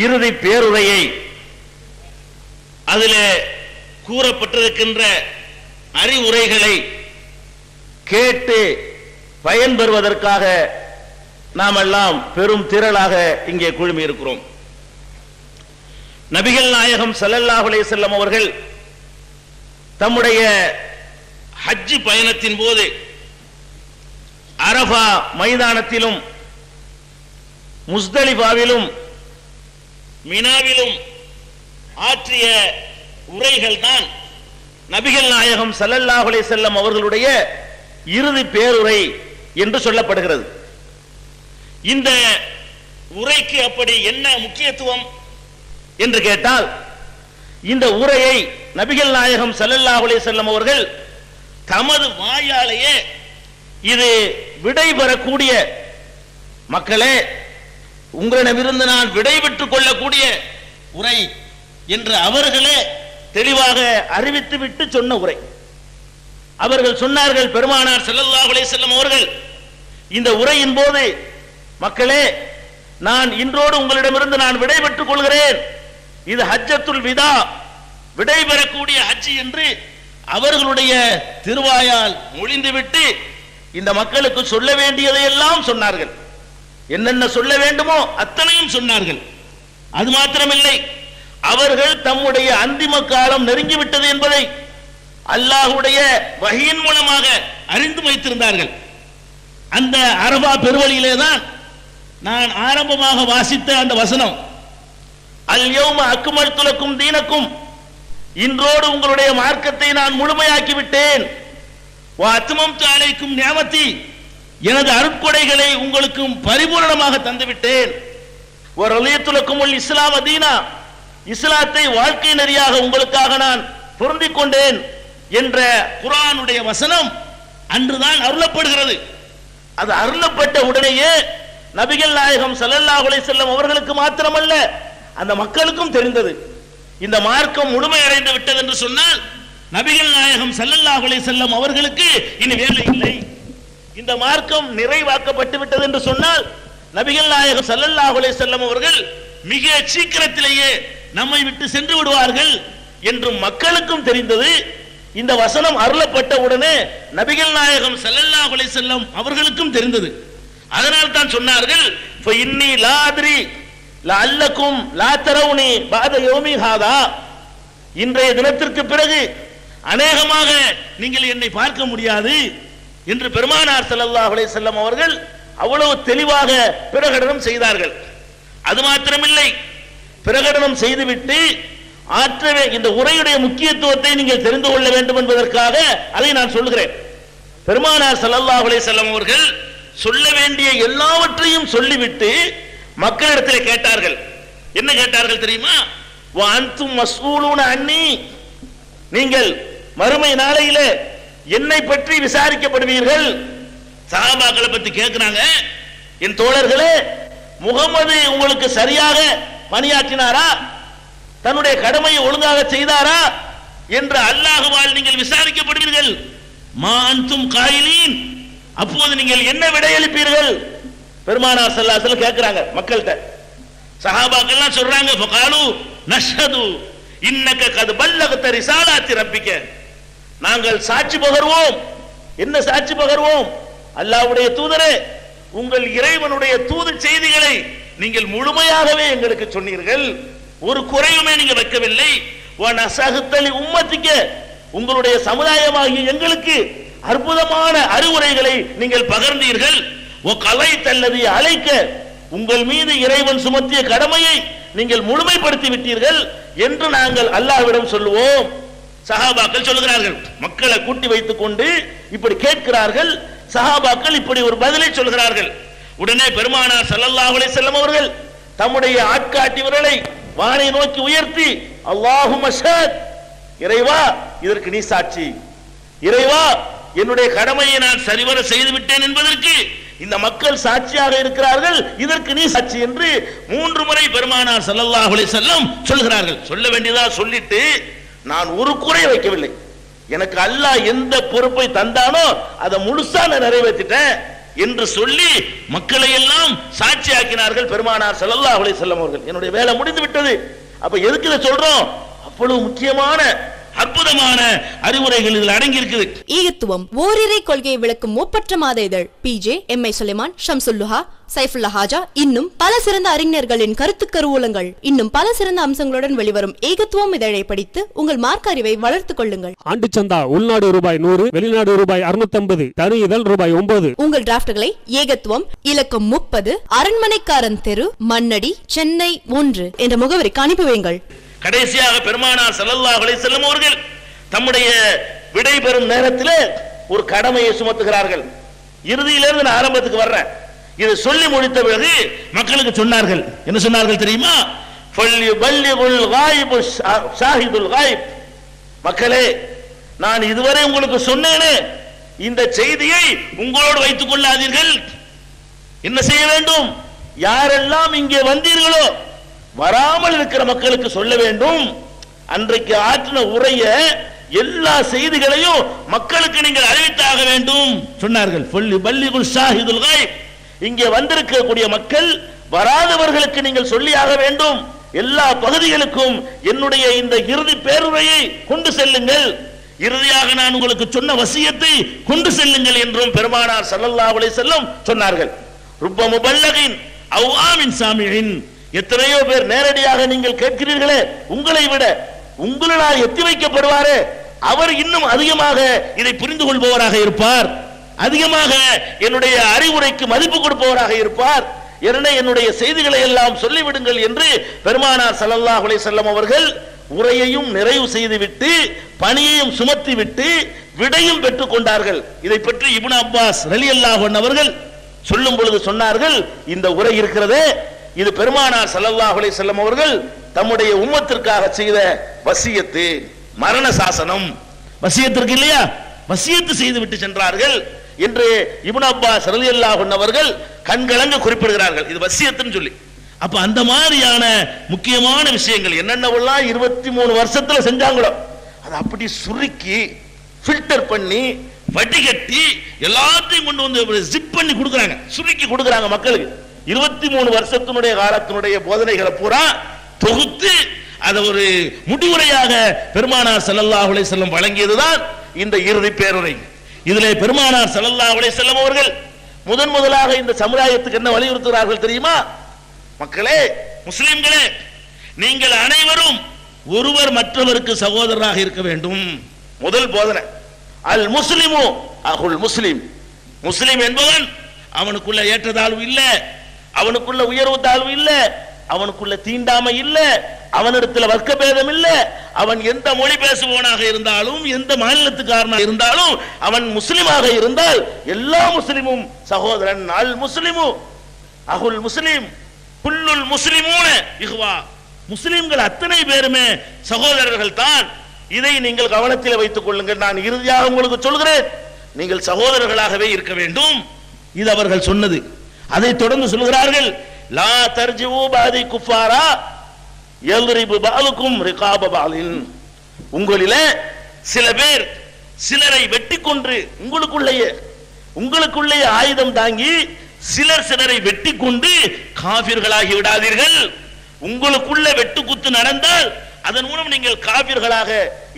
இறுதி பேருரையை அதில் கூறப்பட்டிருக்கின்ற அறிவுரைகளை கேட்டு பயன்பெறுவதற்காக நாம் எல்லாம் பெரும் திரளாக இங்கே குழுமி இருக்கிறோம். நபிகள் நாயகம் ஸல்லல்லாஹு அலைஹி வஸல்லம் அவர்கள் தம்முடைய ஹஜ் பயணத்தின் போது அரஃபா மைதானத்திலும் முஸ்தலிஃபாவிலும் மினாவிலும் ஆற்றிய உரைகள் தான் நபிகள் நாயகம் ஸல்லல்லாஹு அலைஹி வஸல்லம் அவர்களுடைய இறுதி பேருரை என்று சொல்லப்படுகிறது. இந்த உரைக்கு அப்படி என்ன முக்கியத்துவம் என்று கேட்டால், இந்த உரையை நபிகள் நாயகம் ஸல்லல்லாஹு அலைஹி வஸல்லம் அவர்கள் தமது வாயாலேயே இது விடைபெறக்கூடிய மக்களே, உங்களிடமிருந்து நான் விடைபெற்றுக் கொள்ளக்கூடிய உரை என்று அவர்களே தெளிவாக அறிவித்து விட்டு சொன்ன உரை. அவர்கள் சொன்னார்கள், பெருமானார் ஸல்லல்லாஹு அலைஹி வஸல்லம் அவர்கள் இந்த உரையின் போது, மக்களே, நான் இன்றோடு உங்களிடமிருந்து நான் விடைபெற்றுக் கொள்கிறேன், இது ஹஜ்ஜத்துல் விதா, விடைபெறக்கூடிய ஹஜ் என்று அவர்களுடைய திருவாயால் மொழிந்துவிட்டு இந்த மக்களுக்கு சொல்ல வேண்டியதை எல்லாம் சொன்னார்கள். என்னென்ன சொல்ல வேண்டுமோ அத்தனையும் சொன்னார்கள். அது மாத்திரமில்லை, அவர்கள் தம்முடைய அந்திம காலம் நெருங்கிவிட்டது என்பதை அல்லாஹ்வுடைய வஹீயின் மூலமாக அறிந்து வைத்திருந்தார்கள். அந்த அரபா பெருவழியிலே தான் நான் ஆரம்பமாக வாசித்த அந்த வசனம், அல் யௌம அக்மல்து லக்கும் தீனக்கும், இன்றோடு உங்களுடைய மார்க்கத்தை நான் முழுமையாக்கி விட்டேன், வ அத்மம்து அலைக்கும் நிஅமதி, எனது அருட்கொடைகளை உங்களுக்கு பரிபூரணமாக தந்துவிட்டேன், வ ரலியது லக்குமுல் இஸ்லாம தீனா, இஸ்லாத்தை வாழ்க்கை நெறியாக உங்களுக்காக நான் பொருந்திக் கொண்டேன் என்ற குர்ஆனுடைய வசனம் அன்றுதான் அருளப்படுகிறது. அது அருளப்பட்ட உடனேயே நபிகள் நாயகம் ஸல்லல்லாஹு அலைஹி வஸல்லம் அவர்களுக்கு மாத்திரமல்ல, அந்த மக்களுக்கும் தெரிந்தது, இந்த மார்க்கம் முழுமையடைந்து விட்டது என்று சொன்னால் நபிகள் நாயகம் ஸல்லல்லாஹு அலைஹி வஸல்லம் அவர்களுக்கு இனி வேலை இல்லை, இந்த மார்க்கம் நிறைவாக்கப்பட்டு விட்டது என்று சொன்னால் நபிகள் நாயகம் ஸல்லல்லாஹு அலைஹி வஸல்லம் அவர்கள் மிக சீக்கிரத்திலேயே நம்மை விட்டு சென்று விடுவார்கள் என்று மக்களுக்கும் தெரிந்தது. இந்த வசனம் அருளப்பட்ட உடனே நபிகள் நாயகம் ஸல்லல்லாஹு அலைஹி வஸல்லம் அவர்களுக்கும் தெரிந்தது. அதனால் தான் சொன்னார்கள், ஃபஇன்னி லா அத்ரி லஅல்லக்கும் லா தரவுனி பஅத யௌமி ஹாதா, இன்றைய தினத்திற்கு பிறகு அநேகமாக நீங்கள் என்னை பார்க்க முடியாது என்று பெருமானார் ஸல்லல்லாஹு அலைஹி வஸல்லம் அவர்கள் அவ்வளவு தெளிவாக பிரகடனம் செய்தார்கள். அது மாத்திரமில்லை, பிரகடனம் செய்துவிட்டு ஆற்றவே இந்த உரையுடைய முக்கியத்துவத்தை நீங்கள் தெரிந்து கொள்ள வேண்டும் என்பதற்காக அதை நான் சொல்கிறேன். பெருமானார் ஸல்லல்லாஹு அலைஹி வஸல்லம் அவர்கள் சொல்ல வேண்டிய எல்லாவற்றையும் சொல்லிவிட்டு மக்களிடத்தில் கேட்டார்கள். என்ன கேட்டார்கள் தெரியுமா? வ அன்தும் மஸ்ஊலூன அன்னி, நீங்கள் மறுமை நாளையிலே என்னை பற்றி விசாரிக்கப்படுவீர்கள். சஹாபாக்களை பற்றி கேட்கிறாங்க, என் தோழர்களே, முகமது உங்களுக்கு சரியாக பணியாற்றினாரா, தன்னுடைய கடமையை ஒழுங்காக செய்தாரா என்று அல்லாஹ்வால் நீங்கள் விசாரிக்கப்படுவீர்கள். மா அன்தும் காயிலீன், அப்போது நீங்கள் என்ன விடையளிப்பீர்கள்? பெருமானார் ஸல்லல்லாஹு அலைஹி வஸல்லம் கேட்கிறாங்க மக்கள்கிட்ட. சஹாபாக்கள்லாம் சொல்றாங்க, ஃபகாலு நஷ்ஹது இன்னக கத் பல்லகத ரிசாலாத்தி ரப்பிக, நாங்கள் சாட்சி பகர்வோம். என்ன சாட்சி பகர்வோம்? அல்லாஹ்வுடைய தூதரே, உங்கள் இறைவனுடைய தூது செய்திகளை நீங்கள் முழுமையாகவே எங்களுக்கு சொன்னீர்கள், ஒரு குறையுமே நீங்க வைக்கவில்லை. வனஸஹ்தலி உம்மத்திக, உங்களுடைய சமுதாயமாகிய எங்களுக்கு அற்புதமான அறிவுரைகளை நீங்கள் பகர்ந்தீர்கள். வகலைத்தல்லதி அலைக்க, உங்கள் மீது இறைவன் சுமத்திய கடமையை நீங்கள் முழுமைப்படுத்தி விட்டீர்கள் என்று நாங்கள் அல்லாஹ்விடம் சொல்லுவோம். சஹாபாக்கள் சொல்கிறார்கள், மக்களை கூட்டி வைத்துக் கொண்டு இப்படி கேட்கிறார்கள். சஹாபாக்கள் இப்படி ஒரு பதிலை சொல்கிறார்கள். உடனே பெருமானார் ஸல்லல்லாஹு அலைஹி வஸல்லம் அவர்கள் தம்முடைய ஆட்காட்டி விரலை வானை நோக்கி உயர்த்தி, அல்லாஹும்ம ஷஹத், இறைவா இதற்கு நீ சாட்சி, இறைவா என்னுடைய கடமையை நான் சரிவர செய்து விட்டேன் என்பதற்கு இந்த மக்கள் சாட்சியாக இருக்கிறார்கள், இதற்கு நீ சாட்சி என்று 3 முறை பெருமானார் ஸல்லல்லாஹு அலைஹி வஸல்லம் சொல்கிறார்கள். சொல்ல வேண்டியதா சொல்லிட்டு, நான் ஒரு குறை வைக்கவில்லை, எனக்கு அல்லாஹ் எந்த பொறுப்பை தந்தானோ அதை முழுசா நான் நிறைவேற்றிட்டேன், என்று சொல்லி மக்களை எல்லாம் சாட்சியாக்கினார்கள் பெருமானார் ஸல்லல்லாஹு அலைஹி வஸல்லம் அவர்கள். என்னுடைய வேலை முடிந்து விட்டது. அப்ப எதுக்கு இதை சொல்றோம்? அவ்வளவு முக்கியமான அற்புதமான அறிவுரைகள் இதில் அடங்கி இருக்குது. ஈகத்துவம் ஓரிரை கொள்கையை விளக்கும் ஒப்பற்ற மாத இதழ் PJ MI சுலைமான், ஷம்சுல்லுஹா, சைஃபுல்லா ஹாஜா, இன்னும் பல சிறந்த அறிஞர்களின் கருத்து கருவூலங்கள், இன்னும் பல சிறந்த அம்சங்களுடன் வெளிவரும் ஏகத்துவம் இதழை படித்து உங்கள் மார்க்க அறிவை வளர்த்துக் கொள்ளுங்கள். ஆண்டு சந்தா உள்நாடு ரூபாய் 100, வெளிநாடு ரூபாய் 650, தனி இதழ் ரூபாய் 9. உங்கள் டிராப்ட்களை ஏகத்துவம் இலக்கம் 30, அரண்மனைக்காரன் தெரு, மண்ணடி, சென்னை 1 என்ற முகவரிக்கு அனுப்பி வையுங்கள். கடைசியாக பெருமானார் ஸல்லல்லாஹு அலைஹி வஸல்லம் அவர்கள் தம்முடைய விடை பெறும் நேரத்தில் ஒரு கடமையை சுமத்துகிறார்கள். இறுதியிலிருந்து நான் ஆரம்பத்துக்கு வர்றேன். இதை சொல்லி முடித்த பிறகு மக்களுக்கு சொன்னார்கள். என்ன சொன்னார்கள் தெரியுமா? ஃபல்யுபல்லிகுல் காயிபு ஷாஹிதுல் காயிப். மக்களே, நான் இதுவரை உங்களுக்கு சொன்னேனே, இந்த செய்தியை உங்களோடு வைத்துக் கொள்ளாதீர்கள். என்ன செய்ய வேண்டும்? யாரெல்லாம் இங்கே வந்தீர்களோ வராமல் இருக்கிற மக்களுக்கு சொல்ல வேண்டும். அன்றைக்கு ஆற்றின உரைய எல்லா செய்திகளையும் மக்களுக்கு நீங்கள் அறிவித்தாக வேண்டும் சொன்னார்கள். ஃபல்யுபல்லிகுல் ஷாஹிதுல் காயிப். இங்கே வந்திருக்கக்கூடிய மக்கள் வராதவர்களுக்கு நீங்கள் சொல்லியாக வேண்டும். எல்லா பகுதிகளுக்கும் என்னுடைய இந்த இறுதி பேருரையை கொண்டு செல்லுங்கள். இறுதியாக நான் உங்களுக்கு சொன்ன வசியத்தை கொண்டு செல்லுங்கள் என்றும் பெருமானார் ஸல்லல்லாஹு அலைஹி வஸல்லம் சொன்னார்கள். ருப்ப முபல்லகின் அவ் ஆமின் சாமியின். எத்தனையோ பேர் நேரடியாக நீங்கள் கேட்கிறீர்களே, உங்களை விட உங்களால் எத்தி வைக்கப்படுவாரே அவர் இன்னும் அதிகமாக இதை புரிந்து கொள்பவராக இருப்பார், அதிகமாக என்னுடைய அறிவுரைக்கு மதிப்பு கொடுப்பவராக இருப்பார். என்னுடைய செய்திகளை எல்லாம் சொல்லிவிடுங்கள் என்று பெருமானார் ஸல்லல்லாஹு அலைஹி வஸல்லம் அவர்கள் உரையையும் நிறைவு செய்துவிட்டு பணியையும் சுமத்தி விட்டு விடையும் பெற்றுக் கொண்டார்கள். இதை பற்றி இப்னு அப்பாஸ் ரலியல்லாஹு அன்ஹு அவர்கள் சொல்லும் பொழுது சொன்னார்கள், இந்த உரை இருக்கிறதே, இது பெருமானார் ஸல்லல்லாஹு அலைஹி வஸல்லம் அவர்கள் தம்முடைய உம்மத்திற்காக செய்த வசியத்து, மரண சாசனம். வசியத்திற்கு இல்லையா, வசியத்து செய்து விட்டு சென்றார்கள் என்று இப்னு அப்பாஸ் ரலியல்லாஹு அன்ஹு அவர்கள் கண்கலங்க குறிப்பிடுகிறார்கள். இது வசியத்துன்னு சொல்லி. அப்ப அந்த மாதிரியான முக்கியமான விஷயங்கள் என்னென்னவெல்லாம் 23 வருஷத்துல செஞ்சாங்களோ அதை அப்படி சுருக்கி ஃபில்டர் பண்ணி வடிகட்டி எல்லாத்தையும் கொண்டு வந்து ஜிப் பண்ணி கொடுக்குறாங்க, சுருக்கி கொடுக்குறாங்க மக்களுக்கு. 23 வருஷத்தினுடைய காலத்தினுடைய போதனைகளை பூரா தொகுத்து அதை ஒரு முடிவுரையாக பெருமானார் ஸல்லல்லாஹு அலைஹி வஸல்லம் வழங்கியதுதான் இந்த இறுதி பேருரை. இதிலே பெருமானார் ஸல்லல்லாஹு அலைஹி வஸல்லம் அவர்கள் முதலாக இந்த சமுதாயத்துக்கு என்ன வலியுறுத்துகிறார்கள் தெரியுமா? மக்களே, முஸ்லிம்களே, நீங்கள் அனைவரும் ஒருவர் மற்றவருக்கு சகோதரராக இருக்க வேண்டும். முதல் போதனை, அல் முஸ்லிமு அகுல் முஸ்லிம். முஸ்லிம் என்பவன் அவனுக்குள்ள ஏற்றதாழ்வு இல்ல, அவனுக்குள்ள உயர்வு தாழ்வு இல்ல, அவனுக்குள்ள தீண்டாமை இல்ல, அவனிடத்துல வர்க்க பேதம் இல்ல. அவன் எந்த மொழி பேசுபவனாக இருந்தாலும் எந்த மாநிலத்துக்காரனாக இருந்தாலும் அவன் முஸ்லிமாக இருந்தால் எல்லா முஸ்லிமும் சகோதரன். அல் முஸ்லிமு அகுல் முஸ்லிம் குல்லுல் முஸ்லிமூன இஹ்வா. முஸ்லிம்கள் அத்தனை பேருமே சகோதரர்கள் தான். இதை நீங்கள் கவனத்தில் வைத்துக் கொள்ளுங்கள். நான் இறுதியாக உங்களுக்கு சொல்கிறேன், நீங்கள் சகோதரர்களாகவே இருக்க வேண்டும். இது அவர்கள் சொன்னது. அதை தொடர்ந்து சொல்கிறார்கள், லா தர்ஜிஉ பாதி குஃபாரா யல்ரிபு பஅலுக்கும் ரிகாப பஅலின். உங்களிலே சில பேர் சிலரை வெட்டி கொன்று உங்களுக்குள்ளேயே ஆயுதம் தாங்கி சிலரை வெட்டி கொண்டு காபிர்களாகி விடாதீர்கள். உங்களுக்குள்ள வெட்டு குத்து நடந்தால் அதன் மூலம் நீங்கள் காபிர்களாக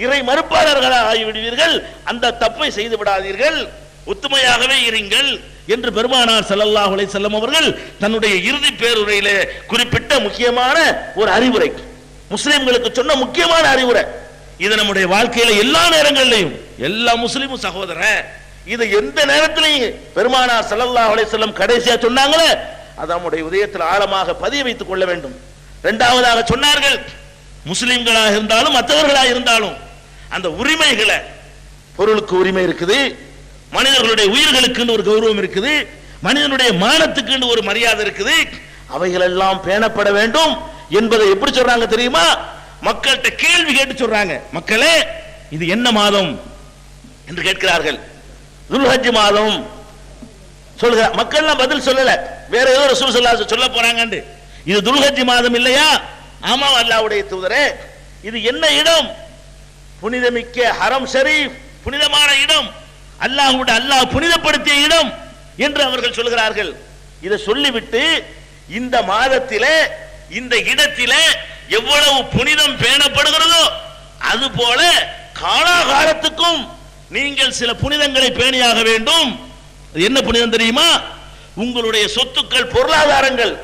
இறை மறுப்பாளர்களாக ஆகிவிடுவீர்கள். அந்த தப்பை செய்து விடாதீர்கள், ஒத்துமையாகவே இருங்கள் என்று பெருமானார் ஸல்லல்லாஹு அலைஹி வஸல்லம் அவர்கள் தன்னுடைய இறுதி பேருரையிலே குறிப்பிட்ட முக்கியமான ஒரு அறிவுரை, முஸ்லிம்களுக்கு சொன்ன முக்கியமான அறிவுரை. இது நம்முடைய வாழ்க்கையில எல்லா நேரங்களிலும் எல்லா முஸ்லிமும் சகோதரன், இது எந்த நேரத்திலையும் பெருமானார் ஸல்லல்லாஹு அலைஹி வஸல்லம் கடைசியா சொன்னாங்களே அது நம்முடைய இதயத்தில் ஆழமாக பதிய வைத்துக் கொள்ள வேண்டும். இரண்டாவதாக சொன்னார்கள், முஸ்லிம்களாக இருந்தாலும் மற்றவர்களாக இருந்தாலும் அந்த உரிமைகளை, பொருளுக்கு உரிமை இருக்குது, மனிதர்களுடைய உயிர்களுக்கு ஒரு கௌரவம் இருக்குது, மனிதனுடைய மானத்துக்கு ஒரு மரியாதை இருக்குது, அவைகள் எல்லாம் பேணப்பட வேண்டும் என்பதை எப்படி சொல்றாங்க தெரியுமா? மக்கள்கிட்ட கேள்வி கேட்டு சொல்றாங்க. மக்களே, இது என்ன மாதம் என்று கேட்கிறார்கள். துல்ஹஜ் மாதம் சொல்லுங்க. மக்கள் பதில் சொல்லல, வேற ஏதோ ரசூல் ஸல்லல்லாஹு அலைஹி வஸல்லம் சொல்ல போறாங்க. இது துல்ஹஜ் மாதம் இல்லையா? ஆமா அல்லாஹ்வுடைய தூதரே, இது என்ன இடம்? புனிதமிக்க ஹரம் ஷரீஃப், புனிதமான இடம், அல்லாஹ் புனிதப்படுத்திய இடம். என்று அவர்கள் சொல்கிறார்கள். இதை சொல்லிவிட்டு இந்த மாதத்திலே இந்த இடத்திலே எவ்வளவு புனிதம் பேணப்படுகிறதோ அதுபோல காலாகாலத்துக்கும் நீங்கள் சில புனிதங்களை பேணியாக வேண்டும். என்ன புனிதம் தெரியுமா? உங்களுடைய சொத்துக்கள், பொருளாதாரங்கள்,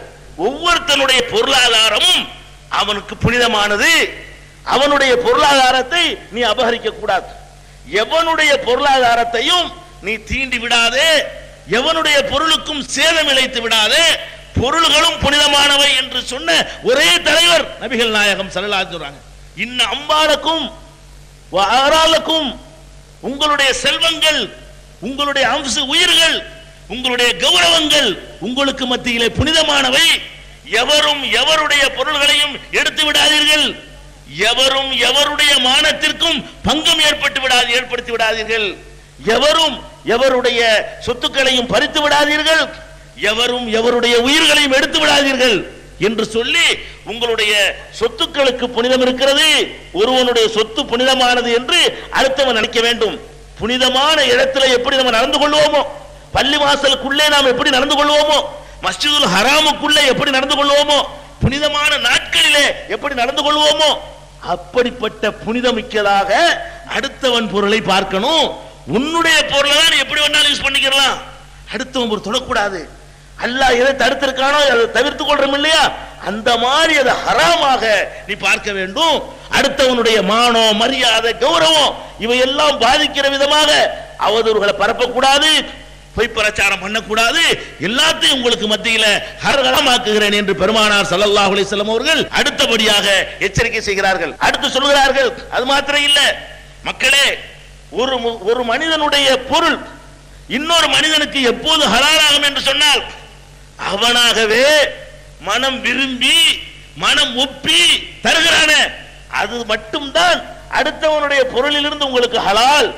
ஒவ்வொருத்தனுடைய பொருளாதாரமும் அவனுக்கு புனிதமானது. அவனுடைய பொருளாதாரத்தை நீ அபகரிக்க கூடாது. எவனுடைய பொருளாதாரத்தையும் நீ தீண்டி விடாதே, எவனுடைய பொருளுக்கும் சேதம் இழைத்து விடாதே. பொருள்களும் புனிதமானவை என்று சொன்ன ஒரே தலைவர் நபிகள் நாயகம் ஸல்லல்லாஹு அலைஹி வஸல்லம். இன்ன அம்பாலக்கும் வஆராலக்கும், உங்களுடைய செல்வங்கள், உங்களுடைய அம்ச உயிர்கள், உங்களுடைய கௌரவங்கள் உங்களுக்கு மத்தியிலே புனிதமானவை. எவரும் எவருடைய பொருள்களையும் எடுத்து விடாதீர்கள். எவரும் எவருடைய மானத்திற்கும் பங்கம் ஏற்படுத்தி விடாதீர்கள். எவரும் எவருடைய சொத்துக்களையும் பறித்து விடாதீர்கள். எவரும் எவருடைய உயிர்களையும் எடுத்து விடாதீர்கள் என்று சொல்லி, உங்களுடைய சொத்துக்களுக்கு புனிதம் இருக்கிறது. ஒருவனுடைய சொத்து புனிதமானது என்று அடுத்தவன் நினைக்க வேண்டும். புனிதமான இடத்துல எப்படி நம்ம நடந்து கொள்வோமோ, பள்ளி வாசலுக்குள்ளே நாம் எப்படி நடந்து கொள்வோமோ, மஸ்ஜிதுல் ஹராமுக்குள்ளே எப்படி நடந்து கொள்வோமோ, புனிதமான நாட்களிலே எப்படி நடந்து கொள்வோமோ, அப்படிப்பட்ட புனிதமிக்கதாக அடுத்தவன் பொருளை பார்க்கணும். உன்னுடைய பொருளை தான் எப்படி வேணாலும் யூஸ் பண்ணிக்கலாம், அடுத்தவன் பொருள் தொடக்கூடாது. அல்லாஹ் எதை தடுத்திருக்கானோ அதை தவிர்த்துக் கொள்றோம் இல்லையா, அந்த மாதிரி அதை ஹராமாக நீ பார்க்க வேண்டும். அடுத்தவனுடைய மானம், மரியாதை, கௌரவம் இவையெல்லாம் பாதிக்கிற விதமாக அவதூறுகளை பரப்பக்கூடாது, பொய் பிரச்சாரம் பண்ணக்கூடாது. எல்லாத்தையும் உங்களுக்கு மத்தியில ஹராமாக்குகிறேன் என்று பெருமானார் ஸல்லல்லாஹு அலைஹி வஸல்லம் அவர்கள் அடுத்தபடியாக எச்சரிக்கை செய்கிறார்கள். அடுத்து சொல்கிறார்கள், அது மாத்திரம் இல்ல மக்களே, ஒரு மனிதனுடைய பொருள் இன்னொரு மனிதனுக்கு எப்போது ஹலாலாகும் என்று சொன்னால், அவனாகவே மனம் விரும்பி மனம் ஒப்பி தருகிறானே, அது மட்டும்தான் அடுத்தவனுடைய பொருளிலிருந்து உங்களுக்கு ஹலால்.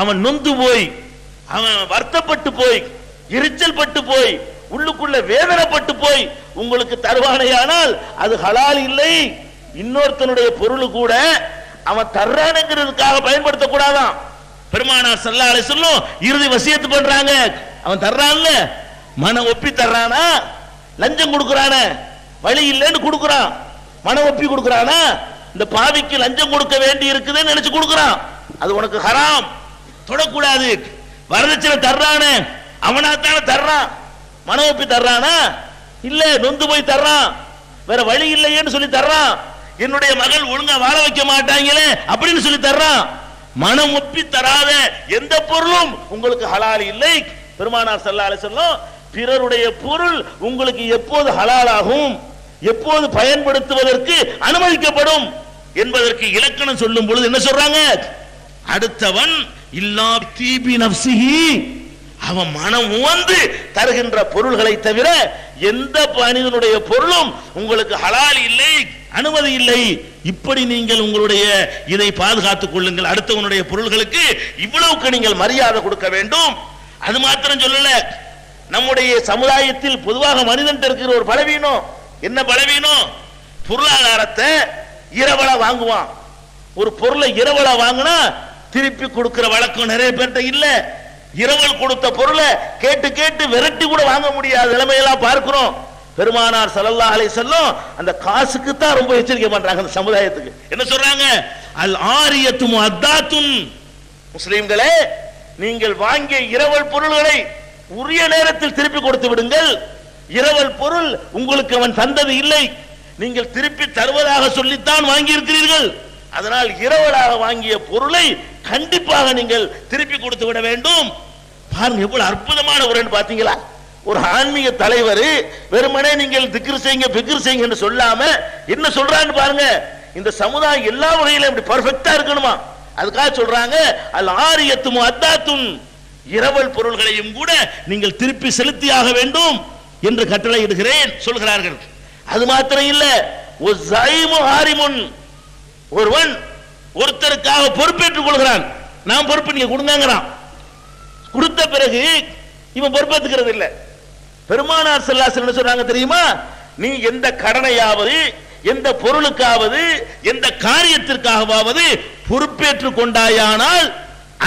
அவன் நொந்து போய், அவன் வருத்தப்பட்டு போய், எரிச்சல் பட்டு போய், உள்ளுக்குள்ள வேதனைப்பட்டு போய் உங்களுக்கு தருவானையானால் அது ஹலால் இல்லை. இன்னொருத்தனுடைய பொருள் கூட அவன் தர்றானுங்கிறதுக்காக பயன்படுத்தக்கூடாதான். பெருமானார் ஸல்லல்லாஹு அலைஹி வஸல்லம் இறுதி வசியத்து பண்றாங்க. அவன் தர்றான்ல, மன ஒப்பி தர்றானா, லஞ்சம் கொடுக்கறானே, வழி இல்லைன்னு கொடுக்கறான், மன ஒப்பி கொடுக்கறானா, இந்த பாவிக்கு லஞ்சம் கொடுக்க வேண்டி இருக்குதுன்னு நினைச்சு கொடுக்கறான், அது உனக்கு ஹராம், தொடக்கூடாது. வரதட்சணை தர்றானே, அவனாத்தான தர்றான், மன ஒப்பி தர்றானா இல்ல, நொந்து போய் தர்றான், வேற வழி இல்லையேன்னு சொல்லி தர்றான், என்னுடைய மகள் ஒழுங்கா வாழ வைக்க மாட்டாங்களே அப்படின்னு சொல்லி தர்றான். மனம் ஒப்பி தராத எந்த பொருளும் உங்களுக்கு ஹலால் இல்லை. பெருமானார் ஸல்லல்லாஹு அலைஹி வஸல்லம் பிறருடைய பொருள் உங்களுக்கு எப்போது ஹலாலாகும், எப்போது பயன்படுத்துவதற்கு அனுமதிக்கப்படும் என்பதற்கு இலக்கணம் சொல்லும் பொழுது என்ன சொல்றாங்க? அடுத்தவன் இல்லா தீபி நஃப்ஸிஹி, அவன் மனம் உவந்து தருகின்ற பொருள்களை தவிர எந்த மனிதனுடைய பொருளும் உங்களுக்கு ஹலால் இல்லை, அனுமதி இல்லை. இப்படி நீங்கள் உங்களுடைய இதை பாதுகாத்துக் கொள்ளுங்கள். அடுத்தவனுடைய பொருள்களுக்கு இவ்வளவுக்கு நீங்கள் மரியாதை கொடுக்க வேண்டும். அது மாத்திரம் சொல்லல, நம்முடைய சமுதாயத்தில் பொதுவாக மனிதன் இருக்கிற ஒரு பலவீனம், என்ன பலவீனம்? பொருளாதாரத்தை இரவலா வாங்குவான். ஒரு பொருளை இரவலா வாங்கினா திருப்பி கொடுக்கிற வழக்கம் நிறைய பேர்ட்ட இல்ல. இரவல் கொடுத்த பொருளை கேட்டு கேட்டு விரட்டி கூட வாங்க முடியாத நிலைமையெல்லாம் பார்க்கிறோம். பெருமானார் ஸல்லல்லாஹு அலைஹி வஸல்லம் அந்த காசுக்கு தான் ரொம்ப எச்சரிக்கை பண்றாங்க அந்த சமுதாயத்துக்கு. என்ன சொல்றாங்க? அல் ஆரியத்து முஅத்தாத்துன், முஸ்லிம்களே நீங்கள் வாங்கிய இரவல் பொருள்களை உரிய நேரத்தில் திருப்பி கொடுத்து விடுங்கள். இரவல் பொருள் உங்களுக்கு அவன் தந்தது இல்லை, நீங்கள் திருப்பி தருவதாக சொல்லித்தான் வாங்கி இருக்கிறீர்கள். அதனால் இரவலாக வாங்கிய பொருளை கண்டிப்பாக நீங்கள் திருப்பி கொடுத்து விட வேண்டும். பாருங்க எவ்வளவு அற்புதமான உரைன்னு பாத்தீங்களா? ஒரு ஆன்மீக தலைவர் வெறுமனே நீங்கள் திக்ர் செய்யுங்க பிக்ர் செய்யுங்க என்று சொல்லாம என்ன சொல்றான்னு பாருங்க. இந்த சமுதாயம் எல்லா வகையிலும் இப்படி பெர்ஃபெக்ட்டா இருக்கணுமா, அதுக்காக சொல்றாங்க அல் ஆரியத்து முஅத்தாத்துன், இரவல் பொருள்களையும் கூட நீங்கள் திருப்பி செலுத்தியாக வேண்டும் என்று கட்டளை இடுகிறேன் சொல்கிறார்கள். அது மாத்திரம் இல்ல, ஒஸைமு ஹாரிமுன், ஒருவன் ஒருத்தருக்காக பொறுப்பேற்றுக் கொள்கிறான். நான் பொறுப்பு நீங்க கொடுங்கிறான், கொடுத்த பிறகு இவன் பொறுப்பேற்றுக்கிறது இல்லை. பெருமானார் ஸல்லல்லாஹு அலைஹி வஸல்லம் சொல்றாங்க தெரியுமா, நீ எந்த கடனையாவது எந்த பொருளுக்காவது எந்த காரியத்திற்காகவாவது பொறுப்பேற்றுக் கொண்டாயானால்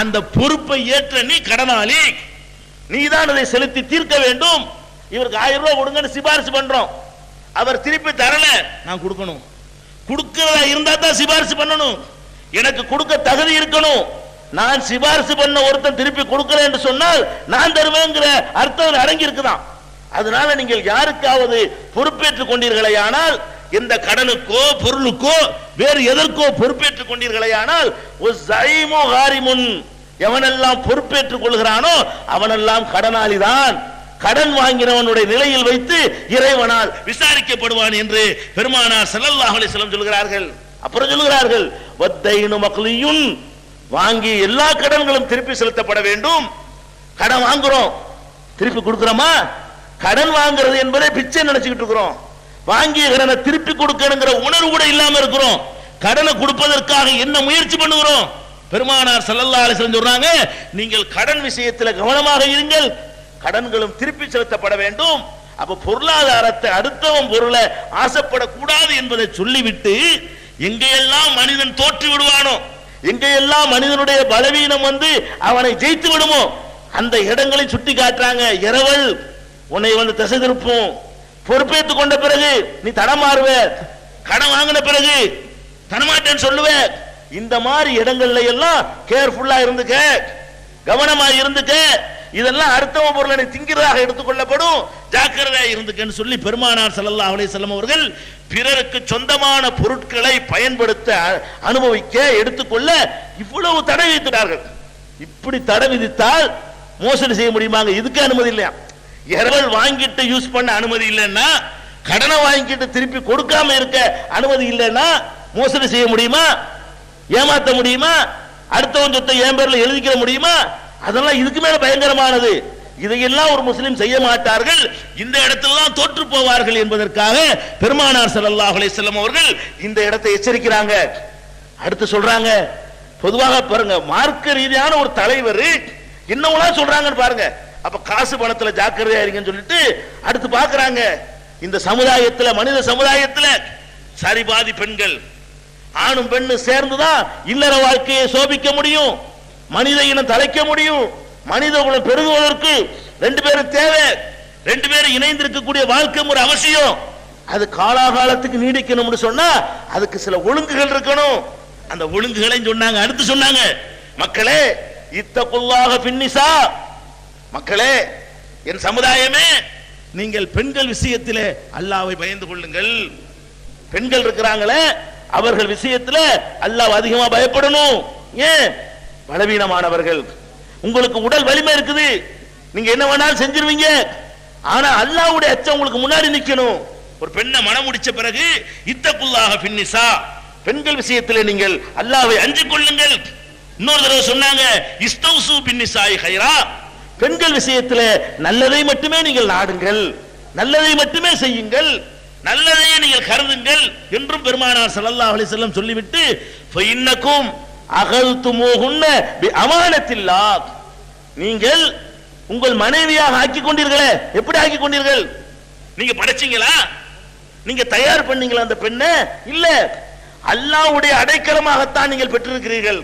அந்த பொறுப்பை ஏற்ற நீ கடனாளி. நீதான் அதை செலுத்தி தீர்க்க வேண்டும். இவருக்கு 1000 ரூபாய் கொடுங்கன்னு சிபாரிசு பண்றோம். அவர் திருப்பி தரல, நான் கொடுக்கணும். கொடுக்கிறதா இருந்தா தான் சிபாரிசு பண்ணணும். எனக்கு கொடுக்க தகுதி இருக்கணும். நான் சிபாரிசு பண்ண ஒருத்தன் திருப்பி கொடுக்கிறேன் என்று சொன்னால் நான் தருவேங்கிற அர்த்தம் அடங்கி இருக்குதான். அதனால நீங்கள் யாருக்காவது பொறுப்பேற்றுக் கொண்டீர்களே ஆனால், எந்த கடனுக்கோ பொருளுக்கோ வேறு எதற்கோ பொறுப்பேற்றுக் கொண்டீர்களே ஆனால், எவனெல்லாம் பொறுப்பேற்றுக் கொள்கிறானோ அவனெல்லாம் கடனாளிதான். கடன் வாங்கினவனுடைய நிலையில் வைத்து இறைவனால் விசாரிக்கப்படுவான் என்று பெருமானார் ஸல்லல்லாஹு அலைஹி வஸல்லம் சொல்கிறார்கள். அப்புறம் சொல்கிறார்கள், வத்தைனு மக்லியுன், வாங்கி எல்லா கடன்களும் திருப்பி செலுத்தப்பட வேண்டும். கடன் வாங்குறோம், திருப்பி கொடுக்கிறோமா? கடன் வாங்குறது என்பதை பிச்சை நினைச்சுக்கிட்டு இருக்கிறோம். வாங்கிய கடனை திருப்பி கொடுக்கணுங்கிற உணர்வு கூட இல்லாம இருக்கிறோம். கடனை கொடுப்பதற்காக என்ன முயற்சி பண்ணுகிறோம்? பெருமானார் ஸல்லல்லாஹு அலைஹி வஸல்லம் சொல்றாங்க, நீங்கள் கடன் விஷயத்தில் கவனமாக இருங்கள், கடன்களும் திருப்பி செலுத்தப்பட வேண்டும். அப்ப பொருளாதாரத்தை அடுத்தவன் பொருளை ஆசைப்படக்கூடாது என்பதை சொல்லிவிட்டு, எங்கெல்லாம் மனிதன் தோற்று விடுவானோ, எங்கெல்லாம் மனிதனுடைய பலவீனம் வந்து அவனை ஜெயித்து விடுமோ அந்த இடங்களை சுட்டி காட்டுறாங்க. இரவல் உன்னை வந்து திசை திருப்பும். பொறுப்பேற்றுக் கொண்ட பிறகு நீ தடமாறுவ, கடன் வாங்கின பிறகு தரமாட்டேன்னு சொல்லுவ. இந்த மாதிரி இடங்கள்ல எல்லாம் கேர்ஃபுல்லா இருந்துக்க, கவனமா இருந்துக்க. இதெல்லாம் அடுத்தவன் பொருளை நீ திங்கிறதாக எடுத்துக்கொள்ளப்படும், ஜாக்கிரதையா இருந்துக்கன்னு சொல்லி பெருமானார் ஸல்லல்லாஹு அலைஹி வஸல்லம் அவர்கள் பிறருக்கு சொந்தமான பொருட்களை பயன்படுத்த, அனுபவிக்க, எடுத்துக்கொள்ள இவ்வளவு தடை விதித்தார்கள். இப்படி தடை விதித்தால் மோசடி செய்ய முடியுமாங்க? இதுக்கு அனுமதி இல்லையா? இரவல் வாங்கிட்டு யூஸ் பண்ண அனுமதி இல்லைன்னா, கடனை வாங்கிட்டு திருப்பி கொடுக்காம இருக்க அனுமதி இல்லைன்னா மோசடி செய்ய முடியுமா? ஏமாத்த முடியுமா? அடுத்தவன் சொத்தை என் பேர்ல எழுதிக்க முடியுமா? அதெல்லாம் இதுக்கு மேல பயங்கரமானது. இதையெல்லாம் ஒரு முஸ்லிம் செய்ய மாட்டார்கள். இந்த இடத்திலெல்லாம் தோற்று போவார்கள் என்பதற்காக பெருமானார் ஸல்லல்லாஹு அலைஹி வஸல்லம் அவர்கள் இந்த இடத்தை எச்சரிக்கிறாங்க. அடுத்து சொல்றாங்க, பொதுவாக பாருங்க, மார்க்க ரீதியான ஒரு தலைவர் என்னவெல்லாம் சொல்றாங்கன்னு பாருங்க. அப்ப காசு பணத்துல ஜாக்கிரதையா இருங்கன்னு சொல்லிட்டு அடுத்து பாக்குறாங்க, இந்த சமுதாயத்துல, மனித சமுதாயத்துல சரிபாதி பெண்கள், ஆணும் பெண்ணும் சேர்ந்துதான் இல்லற வாழ்க்கையை சோபிக்க முடியும், மனித இனம் தலைக்க முடியும். மனித குலம் பெருகுவதற்கு 2 பேரும் தேவை. 2 பேரும் இணைந்து இருக்கக்கூடிய வாழ்க்கை ஒரு அவசியம். அது காலாகாலத்துக்கு நீடிக்கணும்னு சொன்னா அதுக்கு சில ஒழுங்குகள் இருக்கணும். அந்த ஒழுங்குகளை சொன்னாங்க. அடுத்து சொன்னாங்க, மக்களே இத்தகுல்லாஹ ஃபின்னிசா, மக்களே என் சமுதாயமே, நீங்கள் பெண்கள் விஷயத்திலே அல்லாஹ்வை பயந்து கொள்ளுங்கள். பெண்கள் இருக்கிறாங்களே அவர்கள் விஷயத்துல அல்லாஹ் அதிகமா பயப்படணும். ஏன்? பலவீனமானவர்கள், உங்களுக்கு உடல் வலிமை இருக்குது, நீங்க என்ன வேணாலும் செஞ்சிருவீங்க. ஆனா அல்லாஹ்வுடைய அச்சம் உங்களுக்கு முன்னாடி நிக்கணும். ஒரு பெண்ணை மனம் முடிச்ச பிறகு இத்தகுல்லாஹ ஃபின்னிசா, பெண்கள் விஷயத்தில் நீங்கள் அல்லாஹ்வை அஞ்சிக் கொள்ளுங்கள். இன்னொரு தடவை சொன்னாங்க, இஸ்தௌசு பின்னிசாய் கைரா, பெண்கள் விஷயத்தில் நல்லதை மட்டுமே நீங்கள் நாடுங்கள், நல்லதை மட்டுமே செய்யுங்கள், நல்லதையே நீங்கள் கருதுங்கள் என்றும் பெருமானார் ஸல்லல்லாஹு அலைஹி வஸல்லம் சொல்லிவிட்டு, ஃபஇன்னகும் அகல்துமூஹுன்ன பிஅமானத்தில்லாஹ், நீங்கள் உங்கள் மனைவியாக ஆக்கிக் கொண்டீர்களே. எப்படி ஆக்கிக் கொண்டீர்கள்? நீங்க படைச்சீங்களா? நீங்க தயார் பண்ணீங்களா அந்த பெண்ணை? இல்ல, அல்லாஹ்வுடைய அடைக்கலமாகத்தான் நீங்கள் பெற்றிருக்கிறீர்கள்.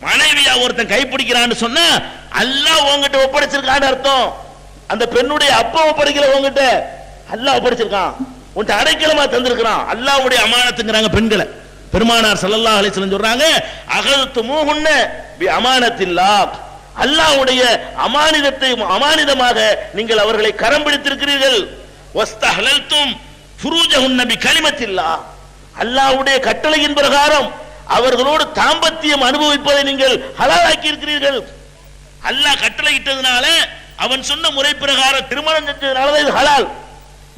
மனைவியா ஒருத்தன் கைப்பிடிக்கிறான்னு சொன்னா அல்லாஹ் உங்ககிட்ட ஒப்படைச்சிருக்கான்னு அர்த்தம். அந்த பெண்ணுடைய அப்பா ஒப்படைக்கல, உங்ககிட்ட அல்லாஹ் ஒப்படைச்சிருக்கான், உன்கிட்ட அடைக்கலமா தந்திருக்கிறான். அல்லாஹ்வுடைய அமானத்துங்கறாங்க பெண்களை. பெருமானார் ஸல்லல்லாஹு அலைஹி வஸல்லம் சொல்றாங்க, அகல்துமூஹுன்ன பிஅமானத்தில்லாஹ், அல்லாஹ்வுடைய அமானிதத்தை அமானிதமாக நீங்கள் அவர்களை கரம் பிடித்திருக்கிறீர்கள். வஸ்தஹலல்தும் ஃபுரூஜஹுன்ன பிகலிமத்தில்லாஹ், அல்லாஹ்வுடைய கட்டளையின் பிரகாரம் அவர்களோடு தாம்பத்தியம் அனுபவிப்பதை நீங்கள் ஹலாலாக்கி இருக்கிறீர்கள். அல்லாஹ் கட்டளையிட்டதுனால, அவன் சொன்ன முறை பிரகாரம் திருமணம் செஞ்சதுனால இது ஹலால்,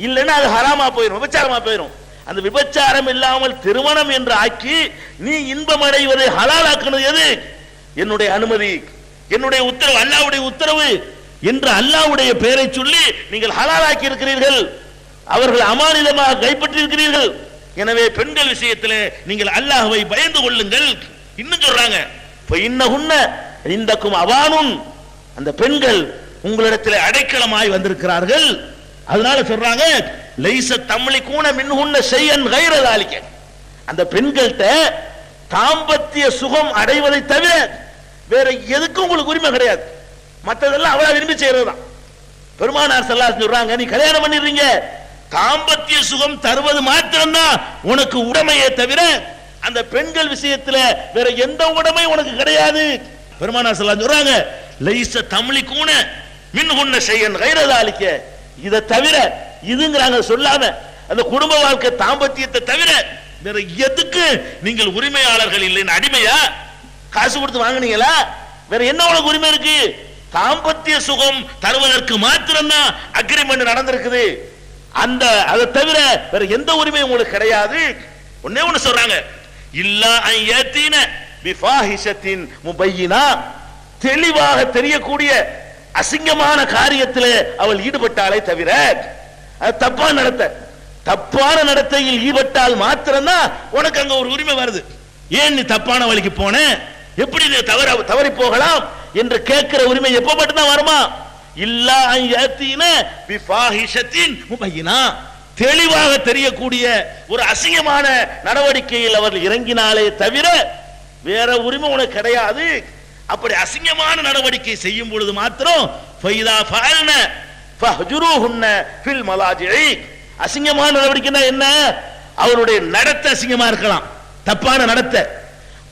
இல்லைன்னா அது ஹராமா போயிடும், விபச்சாரமா போயிடும். அந்த விபச்சாரம் இல்லாமல் திருமணம் என்று ஆக்கி நீ இன்பம் அடைவதை ஹலாலாக்குனது எது? என்னுடைய அனுமதி, என்னுடைய உத்தரவு, அல்லாஹ்வுடைய உத்தரவு என்று அல்லாஹ்வுடைய பெயரை சொல்லி நீங்கள் ஹலாலாக்கி இருக்கிறீர்கள். அவர்கள் அமானிதமாக கைப்பற்றி இருக்கிறீர்கள். எனவே பெண்கள் விஷயத்தில் நீங்கள் அல்லாஹ்வை பயந்து கொள்ளுங்கள். இன்னும் சொல்றாங்க, இன்னகுன்ன இந்தக்கும் அவானுன், அந்த பெண்கள் உங்களிடத்தில் அடைக்கலமாய் வந்திருக்கிறார்கள். அதனால சொல்றாங்க, லைஸ தம்லிகூன மின்ஹுன்ன ஷைஅன் கைர ذلك, அந்த பெண்கள்ட்ட தாம்பத்திய சுகம் அடைவதை தவிர வேற எதுக்கும் உங்களுக்கு உரிமை கிடையாது. மற்றதெல்லாம் அவளை விரும்பி செய்யறதுதான். பெருமானார் ஸல்லல்லாஹு அலைஹி சொல்றாங்க, நீ கல்யாணம் பண்ணிடுறீங்க, தாம்பத்திய சுகம் தருவது மாத்திரம்தான் உனக்கு உடைமையே தவிர அந்த பெண்கள் விஷயத்துல வேற எந்த உடைமை உனக்கு கிடையாது. பெருமானார் ஸல்லல்லாஹு அலைஹி சொல்றாங்க, லைஸ தம்லிகூன மின்ஹுன்ன ஷைஅன் கைர ذلك, இத தவிர இதுங்கறாங்க சொல்லாம அந்த குடும்ப வாழ்க்கை தாம்பத்தியத்தை தவிர வேற எதுக்கு நீங்கள் உரிமையாளர்கள் இல்லைன்னு. அடிமையா காசு கொடுத்து வாங்குனீங்களா? வேற என்ன உனக்கு உரிமை இருக்கு? தாம்பத்திய சுகம் தருவதற்கு மாத்திரம்தான் அக்ரிமெண்ட் நடந்திருக்குது. அந்த அதை தவிர வேற எந்த உரிமையும் உங்களுக்கு கிடையாது. ஒண்ணே ஒண்ணு சொல்றாங்க, இல்லா அன் யதீன பிஃபாஹிஷத்தின் முபையினா, தெளிவாக தெரியக்கூடிய அசிங்கமான காரியத்தில் அவள் ஈடுபட்டாலே தவிர, அது தப்பான நடத்தையில் ஈடுபட்டால் மாத்திரம்தான் உனக்கு அங்க ஒரு உரிமை வருது. ஏன் நீ தப்பான வழிக்கு போன, எப்படி நீ தவறி போகலாம் என்று கேட்கிற உரிமை எப்ப மட்டும்தான் வருமா? இல்லா அன் யதீன பிஃபாஹிஷத்தின் முபையினா, தெளிவாக தெரியக்கூடிய ஒரு அசிங்கமான நடவடிக்கையில் அவர்கள் இறங்கினாலே தவிர வேற உரிமை உனக்கு கிடையாது. அப்படி அசிங்கமான நடவடிக்கை செய்யும் பொழுது மாத்திரம் ஃபைதா ஃபஅல்ன ஃபஹ்ஜுருஹுன்ன ஃபில் மலாஜிஇ, அசிங்கமான நடவடிக்கைனா என்ன? அவருடைய நடத்தை அசிங்கமா இருக்கலாம், தப்பான நடத்தை.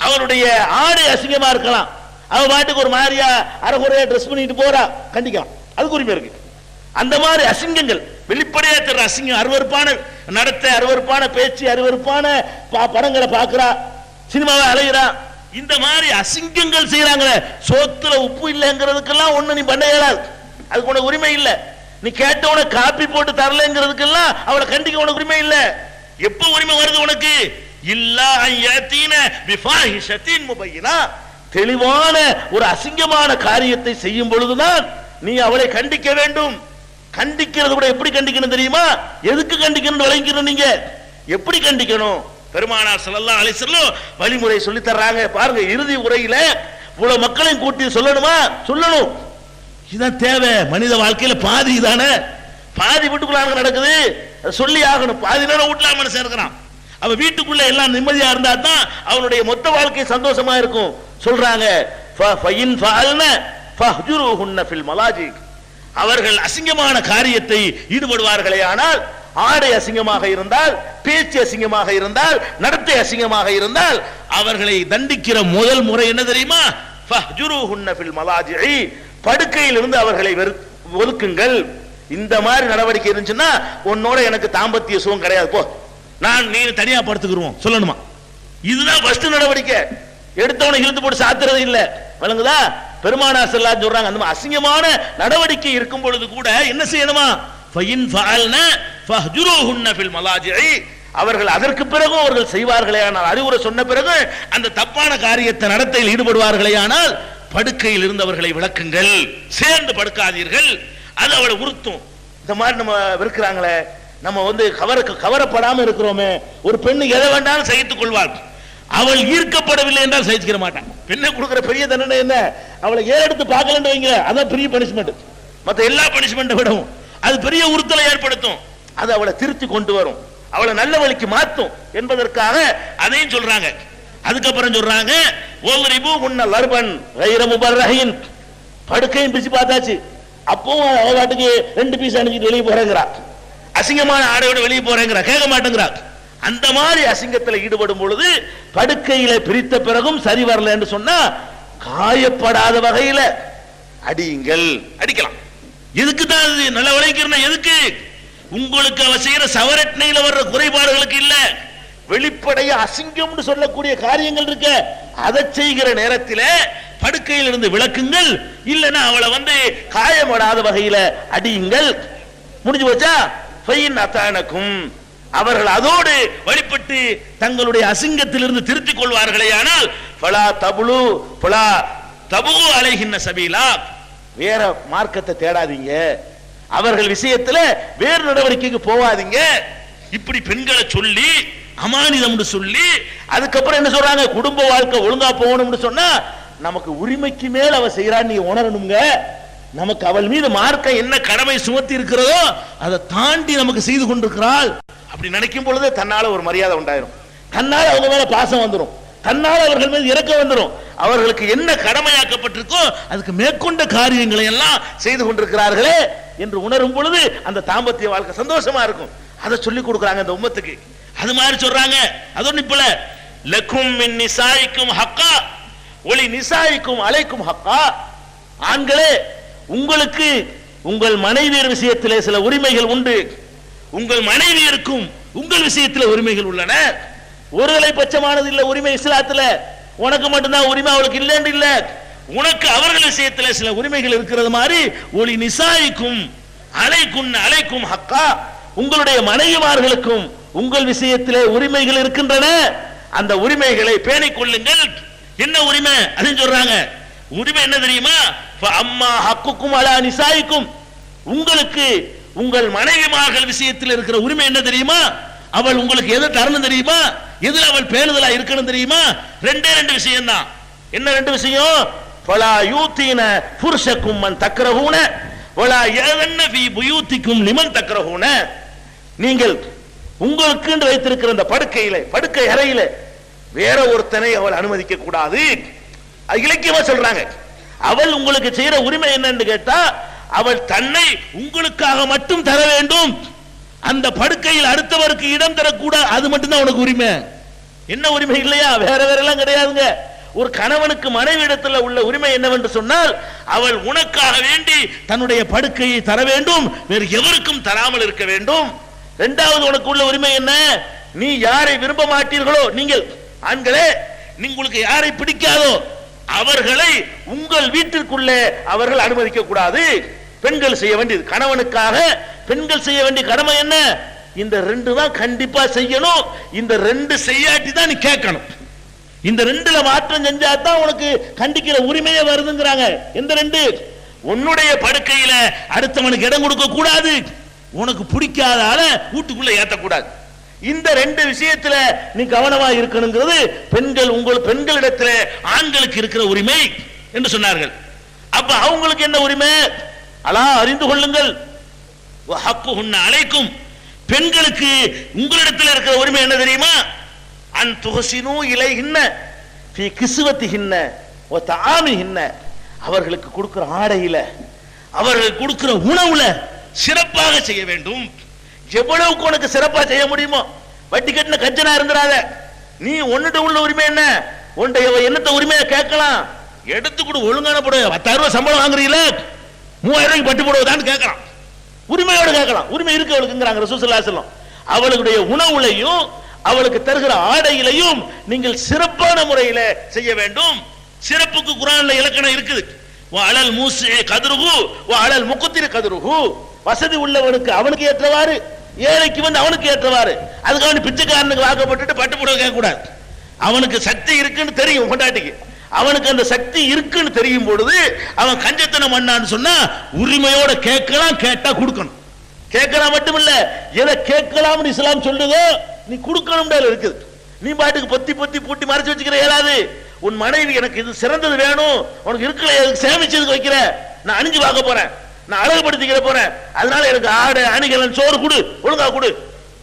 அவருடைய ஆடை அசிங்கமா இருக்கலாம், அவ பாட்டுக்கு ஒரு மாதிரியா அரைகுறையா ட்ரெஸ் பண்ணிட்டு போறா, கண்டிக்கலாம், அதுக்கு உரிமை இருக்கு. அந்த மாதிரி அசிங்கங்கள் வெளிப்படையா தெரியற அசிங்கம், அருவருப்பான நடத்தை, அருவருப்பான பேச்சு, அருவருப்பான படங்களை பார்க்கிறா, சினிமாவை அலைகிறா, இந்த மாதிரி அசிங்கங்கள் செய்யறாங்களே, சோத்துல உப்பு இல்லைங்கிறதுக்கெல்லாம் ஒண்ணு நீ பண்ண இயலாது, அதுக்கு உனக்கு உரிமை இல்லை. நீ கேட்டவன காப்பி போட்டு தரலங்கிறதுக்கெல்லாம் அவளை கண்டிக்க உனக்கு உரிமை இல்லை. எப்ப உரிமை வருது உனக்கு? இல்லா அன் யதீன பிஃபாஹிஷத்தின் முபையினா, தெளிவான ஒரு அசிங்கமான காரியத்தை செய்யும் பொழுதுதான் நீ அவளை கண்டிக்க வேண்டும். கண்டிக்கிறது கூட எப்படி கண்டிக்கணும் தெரியுமா? எதுக்கு கண்டிக்கணும் விளங்கிக்கணும். நீங்க எப்படி கண்டிக்கணும்? பெருமானார் ஸல்லல்லாஹு அலைஹி வஸல்லம் வழிமுறை சொல்லி தர்றாங்க பாருங்க. இறுதி உரையில இவ்வளவு மக்களையும் கூட்டி சொல்லணுமா? சொல்லணும். இதுதான் தேவை. மனித வாழ்க்கையில பாதி தானே, பாதி வீட்டுக்குள்ள நடக்குது, சொல்லி ஆகணும். பாதி நேரம் வீட்டுல மனுஷன் இருக்கிறான், அவ வீட்டுக்குள்ள எல்லாம் நிம்மதியா இருந்தா தான் அவனுடைய மொத்த வாழ்க்கை சந்தோஷமா இருக்கும். சொல்றாங்க, ஃபஇன் ஃபஅல்ன ஃபஹ்ஜுருஹுன்ன ஃபில் மலாஜி, அவர்கள் அசிங்கமான காரியத்தை ஈடுபடுவார்களே ஆனால், ஆடை அசிங்கமாக இருந்தால், பேச்சு அசிங்கமாக இருந்தால், நடத்தை அசிங்கமாக இருந்தால், அவர்களை தண்டிக்கிற முதல் முறை என்ன தெரியுமா? ஃபஹ்ஜுருஹுன்ன ஃபில் மலாஜி, படுக்கையில் இருந்து அவர்களை ஒதுக்குங்கள். இந்த மாதிரி நடவடிக்கை இருந்துச்சுன்னா உன்னோட எனக்கு தாம்பத்திய சுகம் கிடையாது, போ, நான் நீ தனியா படுத்துக்கிறோம் சொல்லணுமா? இதுதான் ஃபர்ஸ்ட் நடவடிக்கை. எடுத்தவனை இழுத்து போட்டு சாத்துறது இல்ல, விளங்குதா? பெருமானார் ஸல்லல்லாஹு அலைஹி சொல்றாங்க, அந்த அசிங்கமான நடவடிக்கை இருக்கும் பொழுது கூட என்ன செய்யணுமா? ஃபஇன் ஃபஅல்ன ஃபஹ்ஜுருஹுன்ன ஃபில் மலாஜிஇ, அவர்கள் அதற்கு பிறகு அவர்கள் செய்வார்களே ஆனால், அறிவுரை சொன்ன பிறகு அந்த தப்பான காரியத்தை நடத்தையில் ஈடுபடுவார்களே ஆனால், படுக்கையில் இருந்தவர்களை விளக்குங்கள், சேர்ந்து படுக்காதீர்கள், அது அவளை உறுத்தும். இந்த மாதிரி நம்ம இருக்கிறாங்களே, நம்ம கவரப்படாம இருக்கிறோமே. ஒரு பெண்ணு எதை வேண்டாலும் சகித்துக் கொள்வாள், அவள் ஈர்க்கப்படவில்லை என்றால் சகிச்சுக்கிற மாட்டான். பெண்ணை கொடுக்கிற பெரிய தண்டனை என்ன? அவளை ஏறெடுத்து பார்க்கலன்னு வைங்க, அதான் பெரிய பனிஷ்மெண்ட். மற்ற எல்லா பனிஷ்மெண்ட்டை விடவும் அது பெரிய உறுத்தலை ஏற்படுத்தும். அது அவளை திருத்தி கொண்டு வரும், அவளை நல்ல வழிக்கு மாற்றும் என்பதற்காக அதையும் சொல்றாங்க. அதுக்கப்புறம் சொல்றாங்க, ஒல்ரிபு உன்ன லர்பன் கைர முபர்ரஹின், படுக்கையும் பிரிச்சு பார்த்தாச்சு, அப்பவும் அவ பாட்டுக்கு 2 பீஸ் அணிஞ்சிட்டு வெளியே போறேங்கிறா, அசிங்கமான ஆடையோட வெளியே போறேங்கிறா, கேட்க மாட்டேங்கிறா. அந்த மாதிரி அசிங்கத்தில் ஈடுபடும் பொழுது படுக்கையில பிரித்த பிறகும் சரி வரல என்று சொன்னா, காயப்படாத வகையில அடியுங்கள், அடிக்கலாம். எதுக்கு தான் நல்ல விளைக்கிறேன்? எதுக்கு? உங்களுக்கு அவ செய்யற சவரட்னையில வர்ற குறைபாடுகளுக்கு இல்ல, வெளிப்படைய அசிங்கம்னு சொல்லக்கூடிய காரியங்கள் இருக்க, அதை செய்கிற நேரத்தில் படுக்கையில் இருந்து விளக்குங்கள், இல்லைன்னா அவளை காயப்படாத வகையில அடியுங்கள். முடிஞ்சு போச்சா? ஃபைன் அத்தானக்கும், அவர்கள் அதோடு வழிபட்டு தங்களுடைய அசிங்கத்திலிருந்து திருத்திக் கொள்வார்களே ஆனால், ஃபலா தபுலு ஃபலா தபுகு அலைஹின்ன சபீலா, வேற மார்க்கத்தை தேடாதீங்க, அவர்கள் விஷயத்துல வேறு நடவடிக்கைக்கு போவாதீங்க. இப்படி பெண்களை சொல்லி அமானிதம் சொல்லி அதுக்கப்புறம் என்ன சொல்றாங்க? குடும்ப வாழ்க்கை ஒழுங்கா போகணும்னு சொன்னா நமக்கு உரிமைக்கு மேல் அவ செய்யறான்னு நீங்க உணரணுங்க. நமக்கு அவள் மீது மார்க்க என்ன கடமை சுமத்தி இருக்கிறதோ அதை தாண்டி நமக்கு செய்து கொண்டிருக்கிறாள். அப்படி நினைக்கும் பொழுது தன்னால ஒரு மரியாதை உண்டாயிரும், தன்னால அவங்க மேல பாசம் வந்துடும், தன்னால அவர்கள் மீது இறக்கம் வந்துடும். அவர்களுக்கு என்ன கடமையாக்கப்பட்டிருக்கோ அதுக்கு மேற்கொண்ட காரியங்களை எல்லாம் செய்து கொண்டிருக்கிறார்களே என்று உணரும் பொழுது அந்த தாம்பத்திய வாழ்க்கை சந்தோஷமா இருக்கும். அதை சொல்லி கொடுக்குறாங்க இந்த உம்மத்துக்கு. அது மாதிரி சொல்றாங்க. அதோட இப்பல லக்கும் மின் நிசாயிக்கும் ஹக்கா ஒலி நிசாயிக்கும் அலைக்கும் ஹக்கா. ஆண்களே, உங்களுக்கு உங்கள் மனைவியர் விஷயத்திலே சில உரிமைகள் உண்டு. உங்கள் மனைவியருக்கும் உங்கள் விஷயத்தில் உரிமைகள் உள்ளன. ஒருதலை பட்சமானது இல்ல உரிமை இஸ்லாத்துல. உனக்கு மட்டும்தான் உரிமை, அவளுக்கு இல்லைன்னு இல்ல. உனக்கு அவர்கள் விஷயத்தில் சில உரிமைகள் இருக்கிறது மாதிரி ஒலி நிசாயிக்கும் அலைக்கும் ஹக்கா, உங்களுடைய மனைவிமார்களுக்கும் உங்கள் விஷயத்திலே உரிமைகள் இருக்கின்றன. அந்த உரிமைகளை பேணிக் கொள்ளுங்கள். என்ன உரிமை அதுன்னு சொல்றாங்க. உரிமை என்ன தெரியுமா? அம்மா ஹக்குக்கும் அலா நிசாயிக்கும், உங்களுக்கு உங்கள் மனைவிமார்கள் விஷயத்தில் இருக்கிற உரிமை என்ன தெரியுமா? அவள் உங்களுக்கு எதை தரணும் தெரியுமா? எதில் அவள் பேணுதலா இருக்கணும் தெரியுமா? ரெண்டே ரெண்டு விஷயம் தான். என்ன ரெண்டு விஷயம்? ஃபலா யூதீன ஃபுர்ஷக்கும் மன் தக்ரஹூன வலா யதன்ன ஃபீ புயூத்திக்கும் லிமன் தக்ரஹூன. நீங்கள் உங்களுக்கு என்று வைத்திருக்கிற அந்த படுக்கை அறையில வேற ஒருத்தனை அவள் அனுமதிக்க கூடாது. அது இலக்கியமா சொல்றாங்க. அவள் உங்களுக்கு செய்யற உரிமை என்னன்னு கேட்டா, அவள் தன்னை உங்களுக்காக மட்டும் தர வேண்டும். அந்த படுக்கையில் அடுத்தவருக்கு இடம் தரக்கூடாது. அது மட்டும்தான் உனக்கு உரிமை. என்ன உரிமை இல்லையா? வேற எல்லாம் கிடையாதுங்க. ஒரு கணவனுக்கு மனைவி இடத்துல உள்ள உரிமை என்னவென்று சொன்னால், அவள் உனக்காக வேண்டி தன்னுடைய படுக்கையை தர வேண்டும், வேறு எவருக்கும் தராமல் இருக்க வேண்டும். இரண்டாவது உனக்கு உள்ள உரிமை என்ன? நீ யாரை விரும்ப மாட்டீர்களோ, நீங்கள் ஆண்களே உங்களுக்கு யாரை பிடிக்காதோ அவர்களை உங்கள் வீட்டிற்குள்ளே அவர்கள் அனுமதிக்க கூடாது. பெண்கள் செய்ய வேண்டியது, கணவனுக்காக பெண்கள் செய்ய வேண்டிய கடமை என்ன? இந்த ரெண்டு தான் கண்டிப்பா செய்யணும். இந்த ரெண்டு செய்யாட்டி தான் நீ கேட்கணும். இந்த ரெண்டுல மாற்றம் செஞ்சா தான் உனக்கு கண்டிக்கிற உரிமையே வருதுங்கிறாங்க. எந்த ரெண்டு? உன்னுடைய படுக்கையில அடுத்தவனுக்கு இடம் கொடுக்க கூடாது, உனக்கு பிடிக்காத ஆள வீட்டுக்குள்ள ஏத்தக்கூடாது. இந்த ரெண்டு விஷயத்துல நீ கவனமா இருக்கணுங்கிறது உங்கள் பெண்களிடத்துல ஆண்களுக்கு இருக்கிற உரிமை என்று சொன்னார்கள். அப்ப அவங்களுக்கு என்ன உரிமை? அலா அறிந்து கொள்ளுங்கள், அலைக்கும், பெண்களுக்கு உங்களிடத்தில் இருக்கிற உரிமை என்ன தெரியுமா? அன் துஹசினு இலைஹின்ன ஃபீ கிஸ்வத்திஹின்ன வ தஆமிஹின்ன, அவர்களுக்கு கொடுக்கிற ஆடையில, அவர்களுக்கு கொடுக்கிற உணவுல சிறப்பாக செய்ய வேண்டும். எவ்வளவுக்கு உனக்கு சிறப்பா செய்ய முடியுமோ. வட்டி கட்டின கஞ்சனா இருந்துடாத. நீ ஒன்னுட்ட உள்ள உரிமை என்ன? என்னத்த உரிமையை கேட்கலாம். எடுத்து கொடு, ஒழுங்கான புடவை. 10,000 ரூபாய் சம்பளம் வாங்குறீங்களா, 3000 ரூபாய்க்கு பட்டு புடவைதான் கேட்கலாம். உரிமையோடு கேட்கலாம். உரிமை இருக்கு அவளுக்குங்கிறாங்க ரசூலுல்லாஹி ஸல்லல்லாஹு அலைஹி வஸல்லம். அவளுடைய உணவுலையும் அவளுக்கு தருகிற ஆடையிலையும் நீங்கள் சிறப்பான முறையில் செய்ய வேண்டும். சிறப்புக்கு குர்ஆன்ல இலக்கணம் இருக்குது. வஅலல் மூஸி கத்ருஹு வஅலல் முக்திர் கத்ருஹு, வசதி உள்ளவனுக்கு அவனுக்கு ஏற்றவாறு, ஏழைக்கு அவனுக்கு ஏற்றவாறு. அதுக்காக பிச்சைக்காரனுக்கு வாக்கப்பட்டு பட்டு புடவை கேட்க கூடாது. அவனுக்கு சக்தி இருக்குன்னு தெரியும், கொண்டாட்டிக்கு அவனுக்கு அந்த சக்தி இருக்குன்னு தெரியும் பொழுது அவன் கஞ்சத்தனம் பண்ணான்னு சொன்னா உரிமையோட கேட்கலாம், கேட்டா கொடுக்கணும். கேட்கலாம் மட்டுமில்ல, எதை கேட்கலாம்னு இஸ்லாம் சொல்லுதோ நீ கொடுக்கணும் இருக்குது. நீ பாட்டுக்கு பொத்தி பொத்தி பூட்டி மறைச்சு வச்சுக்கிற ஏதாவது. உன் மனைவி எனக்கு இது சிறந்தது வேணும், உனக்கு இருக்கல, எதுக்கு சேமிச்சதுக்கு வைக்கிற, நான் அணிஞ்சு பார்க்க போறேன், நான் அழகுபடுத்திக்கிற போறேன், அதனால எனக்கு ஆடை அணிகலன் சோறு கொடு, ஒழுங்கா கொடு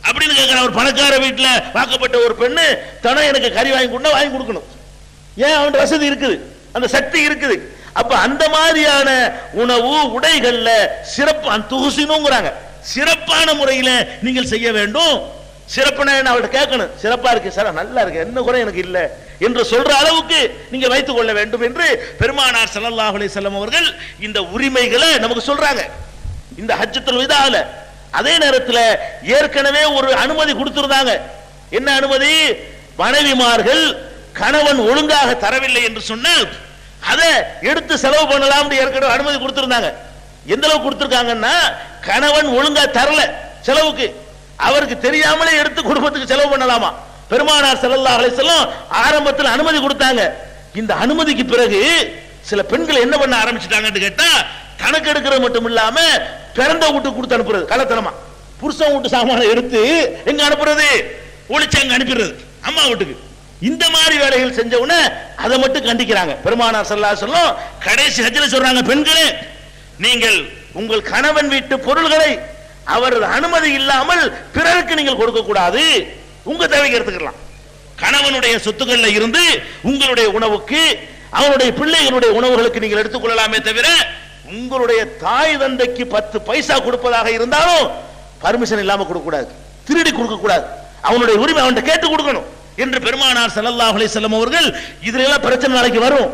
அப்படின்னு கேட்கிற ஒரு பணக்கார வீட்டுல வாக்கப்பட்ட ஒரு பெண்ணு தன எனக்கு கறி வாங்கி கொண்டா வாங்கி கொடுக்கணும். ஏன்? அவன் வசதி இருக்குது, அந்த சக்தி இருக்குது. அப்ப அந்த மாதிரியான உணவு உடைகள்ல சிறப்பு துகுசினுங்கிறாங்க. சிறப்பான முறையில நீங்கள் செய்ய வேண்டும். சிறப்புனா அவள்கிட்ட கேட்கணும், சிறப்பா இருக்கு சார், நல்லா இருக்கு, என்ன குறை எனக்கு இல்ல என்று சொல்ற அளவுக்கு நீங்க வைத்துக் கொள்ள வேண்டும் என்று பெருமானார் ஸல்லல்லாஹு அலைஹி வஸல்லம் அவர்கள் இந்த உரிமைகளை நமக்கு சொல்றாங்க இந்த ஹஜ்ஜத்துல் விதால. அதே நேரத்தில் ஏற்கனவே ஒரு அனுமதி கொடுத்திருந்தாங்க. என்ன அனுமதி? மனைவிமார்கள் கணவன் ஒழுங்காக தரவில்லை என்று சொன்னால் அதை எடுத்து செலவு பண்ணலாம் ஏற்கனவே அனுமதி கொடுத்திருந்தாங்க. எந்த அளவுக்கு கொடுத்திருக்காங்கன்னா, கணவன் ஒழுங்கா தரல செலவுக்கு, அவருக்கு தெரியாமலே எடுத்து குடும்பத்துக்கு செலவு பண்ணலாமா. பெருமானார் ஸல்லல்லாஹு அலைஹி வஸல்லம் ஆரம்பத்தில் அனுமதி கொடுத்தாங்க. இந்த அனுமதிக்கு பிறகு சில பெண்கள் என்ன பண்ண ஆரம்பிச்சிட்டாங்கன்னு கேட்டா, கணக்கு எடுக்கிறது மட்டும் இல்லாம பிறந்த வீட்டுக்கு கொடுத்து அனுப்புறது கள்ளத்தனமா. புருஷன் வீட்டு சாமான எடுத்து எங்க அனுப்புறது? ஒளிச்சங்க அனுப்பிடுறது அம்மா வீட்டுக்கு. இந்த மாதிரி வேலைகள் செஞ்ச உடனே அதை மட்டும் கண்டிக்கிறாங்க பெருமானார் ஸல்லல்லாஹு அலைஹி வஸல்லம். கடைசி ஹஜ்ல சொல்றாங்க, பெண்களே நீங்கள் உங்கள் கணவன் வீட்டு பொருள்களை அவரது அனுமதி இல்லாமல் பிறருக்கு நீங்கள் கொடுக்க கூடாது. உங்க தேவைக்கு எடுத்துக்கலாம். கணவனுடைய சொத்துக்கள்ல இருந்து உங்களுடைய உணவுக்கு அவனுடைய பிள்ளைகளுடைய உணவுகளுக்கு நீங்கள் எடுத்துக்கொள்ளலாமே தவிர உங்களுடைய தாய் தந்தைக்கு 10 பைசா கொடுப்பதாக இருந்தாலும் பர்மிஷன் இல்லாம கொடுக்க கூடாது, திருடி கொடுக்க கூடாது. அவனுடைய உரிமை அவன்கிட்ட கேட்டு கொடுக்கணும் என்று பெருமானார் ஸல்லல்லாஹு அலைஹி வஸல்லம் அவர்கள். இதுல எல்லாம் பிரச்சனை நாளைக்கு வரும்.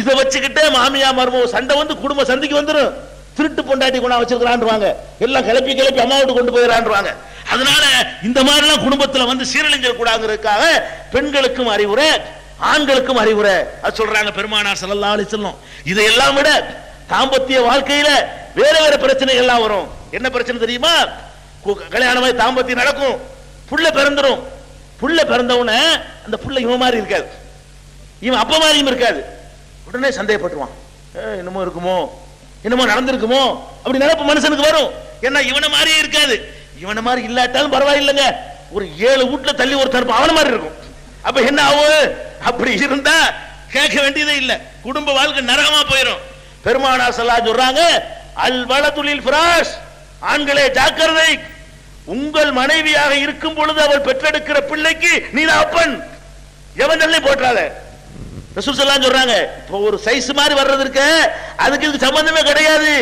இதை வச்சுக்கிட்டே மாமியா மருமக சண்டை வந்து குடும்ப சந்திக்கு வந்துடும். திருட்டு பொண்டாட்டி கொண்டா வச்சிருக்கிறான்வாங்க, எல்லாம் கிளப்பி அம்மா வீட்டு கொண்டு போயிடறான்வாங்க. அதனால இந்த மாதிரி எல்லாம் குடும்பத்துல வந்து சீரழிஞ்சிட கூடாதுங்கிறதுக்காக பெண்களுக்கும் அறிவுரை, ஆண்களுக்கும் அறிவுரை அது சொல்றாங்க பெருமானார் ஸல்லல்லாஹு அலைஹி வஸல்லம். இதையெல்லாம் விட தாம்பத்திய வாழ்க்கையில வேற வேற பிரச்சனைகள் எல்லாம் வரும். என்ன பிரச்சனை தெரியுமா? கல்யாணமாய் தாம்பத்தியம் நடக்கும், புள்ள பிறந்துடும். புள்ள பிறந்தவுடனே அந்த புள்ள இவன் மாதிரி இருக்காது, இவன் அப்ப மாதிரியும் இருக்காது. உடனே சந்தேகப்பட்டுருவான், என்னமோ இருக்குமோ, என்னமோ நடந்திருக்குமோ அப்படி நினைப்பு மனுஷனுக்கு வரும். ஏன்னா இவனை மாதிரியே இருக்காது. இவனை மாதிரி இல்லாட்டாலும் பரவாயில்லைங்க, ஒரு 7 வீட்டுல தள்ளி ஒருத்தர் அவன மாதிரி இருக்கும். அப்ப என்ன ஆகும்? அப்படி இருந்தா கேட்க வேண்டியதே இல்லை, குடும்ப வாழ்க்கை நரகமா போயிடும். பெருமானார் ஸல்லல்லாஹு சொல்றாங்க, அல் வலதுலில் ஃபிராஷ், ஆண்களே ஜாக்கிரதை, உங்கள் மனைவியாக இருக்கும் பொழுது அவள் பெற்றெடுக்கிற பிள்ளைக்கு நீ தான் அப்பன், எவன் தள்ளி போட்டாத. ரசூல் ஸல்லல்லாஹு சொல்றாங்க, இப்போ ஒரு சைஸ் மாதிரி வர்றது இருக்க, அதுக்கு இதுக்கு சம்பந்தமே கிடையாது.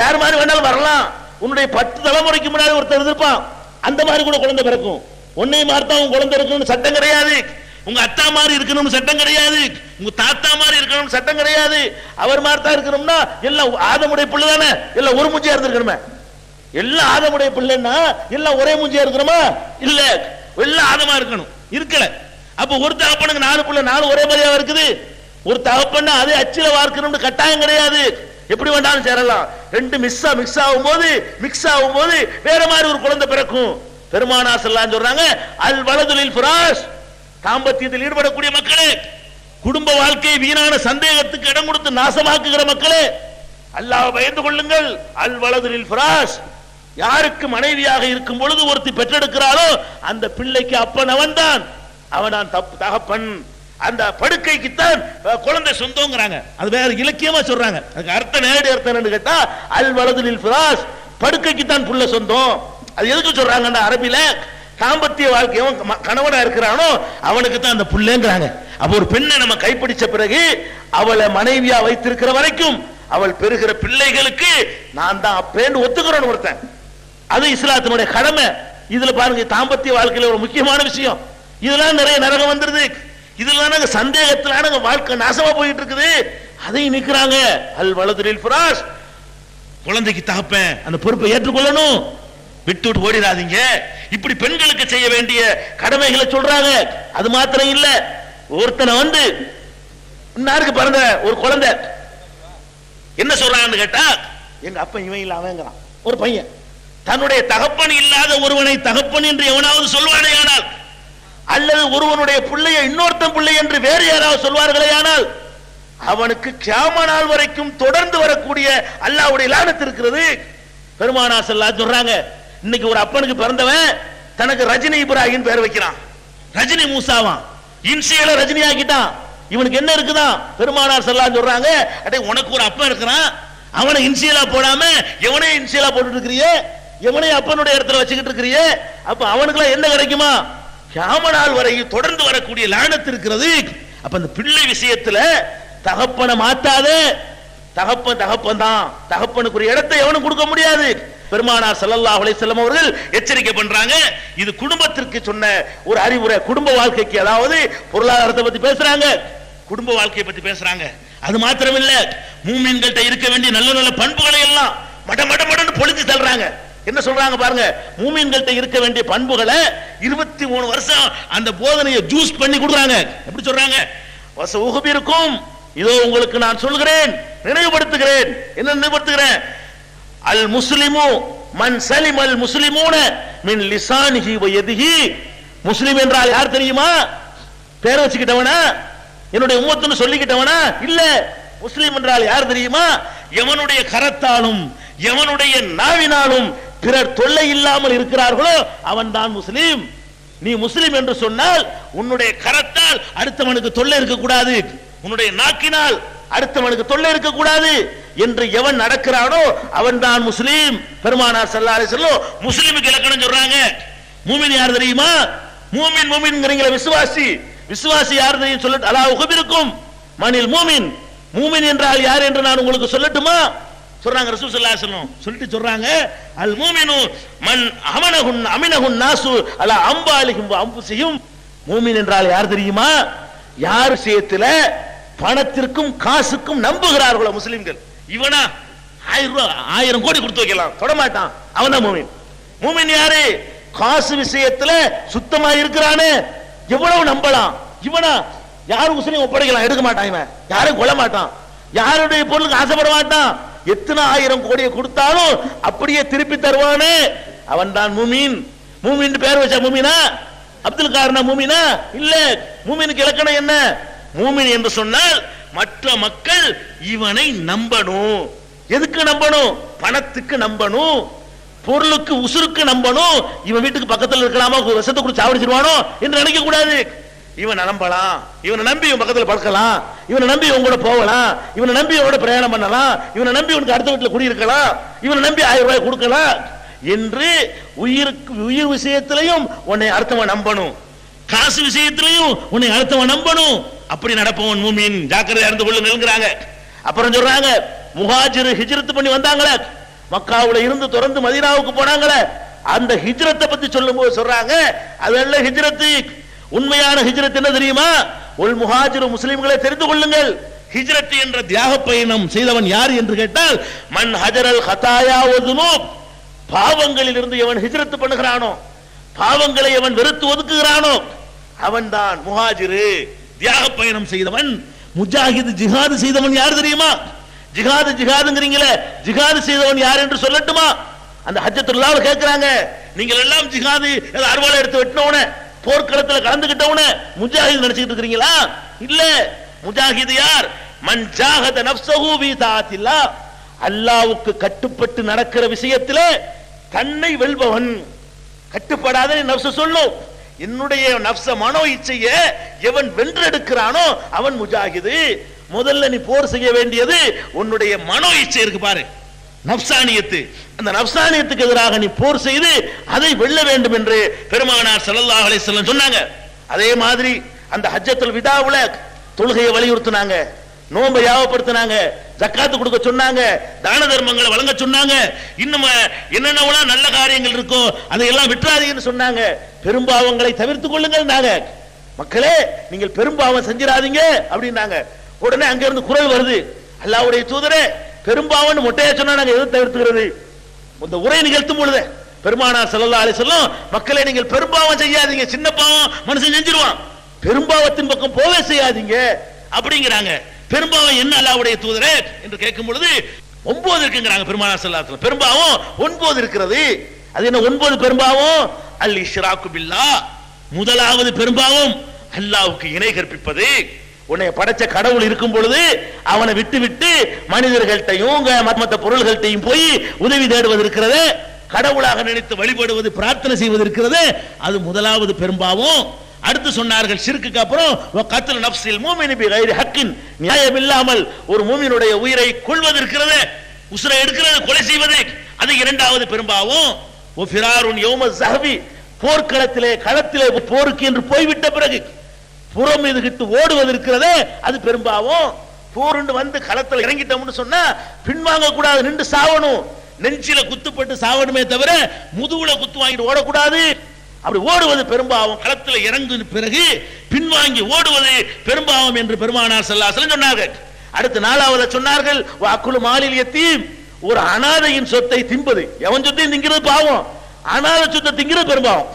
யார் மாதிரி வேணாலும் வரலாம். உன்னுடைய 10 தலைமுறைக்கு முன்னாடி ஒருத்தர் இருப்பான், அந்த மாதிரி கூட குழந்தை பிறக்கும். உன்னை மாதிரி தான் உன் குழந்தை இருக்கணும்னு சட்டம் கிடையாது. உங்க அத்தா மாதிரி இருக்கணும்னு சட்டம் கிடையாது. உங்க தாத்தா மாதிரி இருக்கணும்னு சட்டம் கிடையாது. அவர் மாதிரி தான் இருக்கணும்னா எல்லாம் ஆதமுடைய பிள்ளை தானே, எல்லாம் ஒரு மூஞ்சியா இருந்திருக்கணுமே. எல்லாம் ஆதமுடைய பிள்ளைன்னா எல்லாம் ஒரே மூஞ்சியா இருக்கணுமா? இல்ல, எல்லாம் ஆதமா இருக்கணும். இருக்கல. அப்ப ஒரு தகப்பனுக்கு 4 பிள்ளை 4 ஒரே மாதிரியா இருக்குது. ஒரு தகப்பன்னா அது அச்சில வார்க்கணும்னு கட்டாயம் கிடையாது. எப்படி வேண்டாலும் சேரலாம். 2 மிக்ஸ் ஆகும்போது வேற மாதிரி ஒரு குழந்தை பிறக்கும். பெருமானார் ஸல்லல்லாஹு அலைஹி சொல்றாங்க, அல் வலதுலில் ஃபிராஷ், தாம்பத்தியத்தில் ஈடுபடக்கூடிய மக்களே, குடும்ப வாழ்க்கையை வீணான சந்தேகத்துக்கு இடம் கொடுத்து நாசமாக்குகிற மக்களே, அல்லாஹ்வை பயந்து கொள்ளுங்கள். அல் வலதுலில் ஃபிராஷ், யாருக்கு மனைவியாக இருக்கும் பொழுது ஒருத்தி பெற்றெடுக்கிறாரோ அந்த பிள்ளைக்கு அப்பன் அவன்தான், அவனான் தகப்பன். அந்த படுக்கைக்குத்தான் குழந்தை சொந்தங்கிறாங்க. அது வேற இலக்கியமா சொல்றாங்க. அதுக்கு அர்த்தம், நேரடி அர்த்தம் என்னன்னு கேட்டா, அல் வலதுலில் ஃபிராஷ், படுக்கைக்குத்தான் புள்ள சொந்தம். அது எதுக்கு சொல்றாங்க? அரபில தாம்பத்திய வாழ்க்கையும் கணவனா இருக்கிறானோ அவனுக்கு தான் அந்த புள்ளங்கிறாங்க. அப்ப ஒரு பெண்ணை நம்ம கைப்பிடிச்ச பிறகு அவளை மனைவியா வைத்திருக்கிற வரைக்கும் அவள் பெறுகிற பிள்ளைகளுக்கு நான் தான் அப்பேன்னு ஒத்துக்கிறோம் ஒருத்தன். அது இஸ்லாத்தினுடைய கடமை. இதுல பாருங்க, தாம்பத்திய வாழ்க்கையில ஒரு முக்கியமான விஷயம். இதெல்லாம் நிறைய நரகம் வந்துருது. இதெல்லாம் சந்தேகத்திலான வாழ்க்கை நாசமா போயிட்டு இருக்குது. அதை நிக்கிறாங்க. அல் வலதுலில் ஃபிராஷ், குழந்தைக்கு தகப்பன் அந்த பொறுப்பை ஏற்றுக்கொள்ளணும், விட்டு விட்டு ஓடிடாதீங்க. இப்படி பெண்களுக்கு செய்ய வேண்டிய கடமைகளை சொல்றாங்க. அது மாத்திரம் இல்ல, ஒருத்தனை வந்து இன்னாருக்கு பிறந்த ஒரு குழந்தை என்ன சொல்றாங்கன்னு கேட்டா, எங்க அப்பன் இவன் இல்ல அவங்கிறான். ஒரு பையன் தன்னுடைய தகப்பன் இல்லாத ஒருவனை தகப்பன் என்று எவனாவது சொல்வானே ஆனால், அல்லது ஒருவனுடைய பிள்ளையை இன்னொருத்தன் பிள்ளை என்று வேறு யாராவது சொல்வார்களே ஆனால், அவனுக்கு கியாம நாள் வரைக்கும் தொடர்ந்து வரக்கூடிய அல்லாஹ்வுடைய லானத் இருக்கிறது. பெருமானார் ஸல்லல்லாஹு சொல்றாங்க, இன்னைக்கு ஒரு அப்பனுக்கு பிறந்தவன் தனக்கு ரஜினி இப்ராஹிம் பேர் வைக்கிறான். ரஜினி மூசாவான், இன்சியல ரஜினி ஆக்கிட்டான். இவனுக்கு என்ன இருக்குதான்? பெருமானார் ஸல்லல்லாஹு சொல்றாங்க, அடே உனக்கு ஒரு அப்பன் இருக்கிறான், அவனை இன்சியலா போடாம எவனே இன்சியலா போட்டுட்டு இருக்கிறியே, எவனே அப்பனுடைய இடத்துல வச்சுக்கிட்டு இருக்கிறியே, அப்ப அவனுக்குலாம் என்ன கிடைக்குமா? கியாம நாள் வரை தொடர்ந்து வரக்கூடிய லானத் இருக்கிறது. அப்ப அந்த பிள்ளை விஷயத்துல தகப்பனை மாத்தாதே. தகப்பன் தான், தகப்பனுக்கு ஒரு இடத்தை எவனும் கொடுக்க முடியாது. பெருமானார் ஸல்லல்லாஹு அலைஹி வஸல்லம் அவர்கள் எச்சரிக்கை பண்றாங்க. இது குடும்பத்திற்கு சொன்ன ஒரு அறிவுரை. குடும்ப வாழ்க்கைக்கு, அதாவது பொருளாதாரத்தை பத்தி பேசுறாங்க, குடும்ப வாழ்க்கையை பத்தி பேசுறாங்க. அது மாத்திரம் இல்ல, மூமின்கள்ட்ட இருக்க வேண்டிய நல்ல நல்ல பண்புகளை எல்லாம் மடமடன்னு பொழிஞ்சு தள்ளுறாங்க. என்ன சொல்றாங்க பாருங்க, மூமின்கள்ட்ட இருக்க வேண்டிய பண்புகளை 23 வருஷம் அந்த போதனையை ஜூஸ் பண்ணி கொடுக்குறாங்க. எப்படி சொல்றாங்க? வஸஉஹ்பிருக்கும், இதோ உங்களுக்கு நான் சொல்கிறேன், நினைவுபடுத்துகிறேன். என்ன நினைவுபடுத்துகிறேன்? அல் முஸ்லிமு மன் சலிமல் முஸ்லிமூன மின் லிசானிஹி வ யதிஹி. முஸ்லிம் என்றால் யார் தெரியுமா? பேரை வச்சுக்கிட்டவனா, என்னுடைய உம்மத்துன்னு சொல்லிக்கிட்டவனா? இல்ல. முஸ்லிம் என்றால் யார் தெரியுமா? எவனுடைய கரத்தாலும் எவனுடைய நாவினாலும் பிறர் தொல்லை இல்லாமல் இருக்கிறார்களோ அவன் தான் முஸ்லிம். நீ முஸ்லிம் என்று சொன்னால் உன்னுடைய கரத்தால் அடுத்தவனுக்கு தொல்லை இருக்கக்கூடாது, உன்னுடைய நாக்கினால் அடுத்தவனுக்கு தொல்லை இருக்கக்கூடாது என்று எவன் நடக்கிறானோ அவன் தான் முஸ்லிம். பெருமானார் ஸல்லல்லாஹு அலைஹி வஸல்லம் முஸ்லிமுக்கு இலக்கணம் சொல்றாங்க. மூமின் யார் தெரியுமா? மூமின்ங்கறீங்களே, விசுவாசி. விசுவாசி யார் தெரியும் சொல்லிட்டு, அலா உஹ்பிருக்கும், மனில் மூமின், மூமின் என்றால் யார் என்று நான் உங்களுக்கு சொல்லட்டுமா? சொல்றாங்க ரசூல் ஸல்லல்லாஹு அலைஹி வஸல்லம் சொல்லிட்டு சொல்றாங்க, அல் மூமினு மன் அமினஹுன் நாசு அலா அம்பாலிஹிம் வ அன்ஃபுஸிஹிம். மூமின் என்றால் யார் தெரியுமா? யார் விஷயத்துல பணத்திற்கும் காசுக்கும் நம்புகிறார்களோ முஸ்லிம்கள். இவனா 1000 ரூபாய் 1000 கோடி கொடுத்து வைக்கலாம், தொட மாட்டான், அவன்தான் மூமின். மூமின் யாரு? காசு விஷயத்துல சுத்தமா இருக்கிறானே, எவ்வளவு நம்பலாம். இவனா யாரு முஸ்லிம் ஒப்படைக்கலாம், எடுக்க மாட்டான், இவன் யாரும் கொல்ல மாட்டான், யாருடைய பொருளுக்கு ஆசைப்பட மாட்டான், எத்தனை 1000 கோடியை கொடுத்தாலும் அப்படியே திருப்பி தருவானே, அவன் தான் மூமின். மூமின் பேர் வச்சா மூமினா? அப்துல் கார்னா மூமினா? இல்ல. மூமினுக்கு இலக்கணம் என்ன? மூமின் என்று சொன்னால் மற்ற மக்கள் இவனை நம்பணும். எதுக்கு நம்பணும்? பணத்துக்கு நம்பணும், பொருளுக்கு உசுருக்கு நம்பணும். இவன் வீட்டுக்கு பக்கத்தில் இருக்கலாமா, விஷத்தை குடிச்சு சாவடிச்சிருவானோ என்று நினைக்க கூடாது. இவனை நம்பலாம், இவனை நம்பி இவன் பக்கத்தில் பழக்கலாம், இவனை நம்பி இவன் கூட போகலாம், இவனை நம்பி இவனோட பிரயாணம் பண்ணலாம், இவனை நம்பி இவனுக்கு அடுத்த வீட்டில் குடியிருக்கலாம், இவனை நம்பி 1000 ரூபாய் கொடுக்கலாம் என்று உயிர் விஷயத்திலையும் உன்னை அடுத்தவன் நம்பணும், காசு விஷயத்திலையும் உன்னை அடுத்தவன் நம்பணும். அப்படி நடப்பவன் மூமின். ஜாக்கிரதை அறிந்து கொள்ளுங்கிறாங்க. அப்புறம் சொல்றாங்க, முஹாஜிர் ஹிஜ்ரத் பண்ணி வந்தாங்களே, மக்காவுல இருந்து தொடர்ந்து மதீனாவுக்கு போனாங்களே, அந்த ஹிஜ்ரத்தை பத்தி சொல்லும்போது சொல்றாங்க, அதெல்லாம் ஹிஜ்ரத். உண்மையான ஹிஜ்ரத் என்ன தெரியுமா? உல் முஹாஜிர், முஸ்லிம்களை தெரிந்து கொள்ளுங்கள், ஹிஜ்ரத் என்ற தியாக பயணம் செய்தவன் யார் என்று கேட்டால், மன் ஹஜரல் ஹதாயா வ துனூப், பாவங்களில் இருந்து எவன் ஹிஜ்ரத் பண்ணுகிறானோ, பாவங்களை எவன் வெறுத்து ஒதுக்குகிறானோ அவன்தான் முஹாஜிர், தியாக பயணம் செய்தவன். முஜாஹித், ஜிஹாது செய்தவன் யார் தெரியுமா? ஜிஹாதுங்கிறீங்களே, ஜிஹாது செய்தவன் யார் என்று சொல்லட்டுமா? அந்த ஹஜ்ஜத்துல்லாஹ் கேட்கிறாங்க, நீங்கள் எல்லாம் ஜிஹாது அர்வாலை எடுத்து வெட்டினவன, போர்க்களத்தில் கலந்துகிட்டவன முஜாஹித் நினைச்சிட்டு இருக்கிறீங்களா? இல்ல. முஜாஹித் யார்? மன் ஜாஹத நஃப்ஸஹு ஃபீ தாஅத்தில்லாஹ், அல்லாஹ்வுக்கு கட்டுப்பட்டு நடக்கிற விஷயத்திலே தன்னை வெல்பவன். கட்டுப்படாத நஃப்ஸ் சொல்லும், என்னுடைய நஃப்ஸ மனோ இச்சைய எவன் வென்றெடுக்கிறானோ அவன் முஜாஹிது. முதல்ல நீ போர் செய்ய வேண்டியது உன்னுடைய மனோ இச்சை இருக்கு பாரு, நஃப்சானியத்து. அந்த நஃப்சானியத்துக்கு எதிராக நீ போர் செய்து அதை வெல்ல வேண்டும் என்று பெருமானார் ஸல்லல்லாஹு அலைஹி வஸல்லம் சொன்னாங்க. அதே மாதிரி அந்த ஹஜ்ஜத்துல் விதாவுல தொழுகையை வலியுறுத்தினாங்க, நோன்பை யாவப்படுத்தினாங்க, ஜக்காத்து கொடுக்க சொன்னாங்க, தான தர்மங்களை வழங்க சொன்னாங்க, இன்னும் என்னென்ன நல்ல காரியங்கள் இருக்கோ அதையெல்லாம் விட்டுறாதீங்கன்னு சொன்னாங்க. பெரும்பாவங்களை தவிர்த்துக் கொள்ளுங்கள். மக்களே, நீங்கள் பெரும்பாவம் செஞ்சிடாதீங்க அப்படின்னாங்க. உடனே அங்க இருந்து குரல் வருது, அல்லாஹ்வுடைய தூதரே, பெரும்பாவம் மொட்டையா சொன்னா நாங்க எதை தவிர்த்துக்கிறது? இந்த உரை நிகழ்த்தும் பொழுது பெருமானார் ஸல்லல்லாஹு அலைஹி வஸல்லம், மக்களே நீங்கள் பெரும்பாவம் செய்யாதீங்க, சின்ன பாவம் மனுஷன் செஞ்சிருவான், பெரும்பாவத்தின் பக்கம் போவே செய்யாதீங்க அப்படிங்கிறாங்க. பெரும்பாவம் என்ன அல்லாஹ்வுடைய தூதரே என்று கேட்கும் பொழுது 9 இருக்குங்கிறாங்க பெருமானார் ஸல்லல்லாஹு அலைஹி வஸல்லம். பெரும்பாவம் 9 இருக்கிறது. அது என்ன 9 பெரும்பாவம்? அல் இஷ்ராக்கு பில்லாஹ், முதலாவது பெரும்பாவம் அல்லாஹ்வுக்கு இணை கற்பிப்பது. உன்னை படைச்ச கடவுள் இருக்கும் பொழுது அவனை விட்டு விட்டு மனிதர்கள்ட்டையும் மற்ற பொருள்கள்ட்டையும் போய் உதவி தேடுவது இருக்கிறது, கடவுளாக நினைத்து வழிபடுவது, பிரார்த்தனை செய்வது இருக்கிறது, அது முதலாவது பெரும்பாவம். அடுத்து சொன்னார்கள், ஷிர்க்குக்கு அப்புறம் கத்லு நஃப்ஸில் மூமினி பிகைரி ஹக்கின், நியாயம் இல்லாமல் ஒரு மூமினுடைய உயிரை கொல்வது இருக்கிறது, உசுரை எடுக்கிறது, கொலை செய்வது, அது இரண்டாவது பெரும்பாவம். ஒ ஃபிராருன் யௌம ஸஹபி, போர்க்களத்திலே களத்திலே போருக்கு என்று போய்விட்ட பிறகு புறம் எதுகிட்டு ஓடுவது இருக்கிறதே, அது பெரும்பாவம். போருண்டு வந்து களத்தில் இறங்கிட்டோம்னு சொன்னா பின்வாங்க கூடாது, நின்று சாவணும், நெஞ்சில குத்துப்பட்டு சாவணுமே தவிர முதுகுல குத்து வாங்கிட்டு ஓடக்கூடாது. அப்படி ஓடுவது பெரும்பாவம். களத்தில் இறங்கின பிறகு பின்வாங்கி ஓடுவது பெரும்பாவம் என்று பெருமானார் ஸல்லல்லாஹு அலைஹி வஸல்லம் சொன்னார்கள். அடுத்து 4வது சொன்னார்கள், வஅக்குலு மாலில் யதீம், ஒரு அனாதையின் சொத்தை தின்பது. எவன் சொத்தையும் திங்கிறது பாவம், அனாதை சொத்தை திங்கிறது பெரும்பாவம்.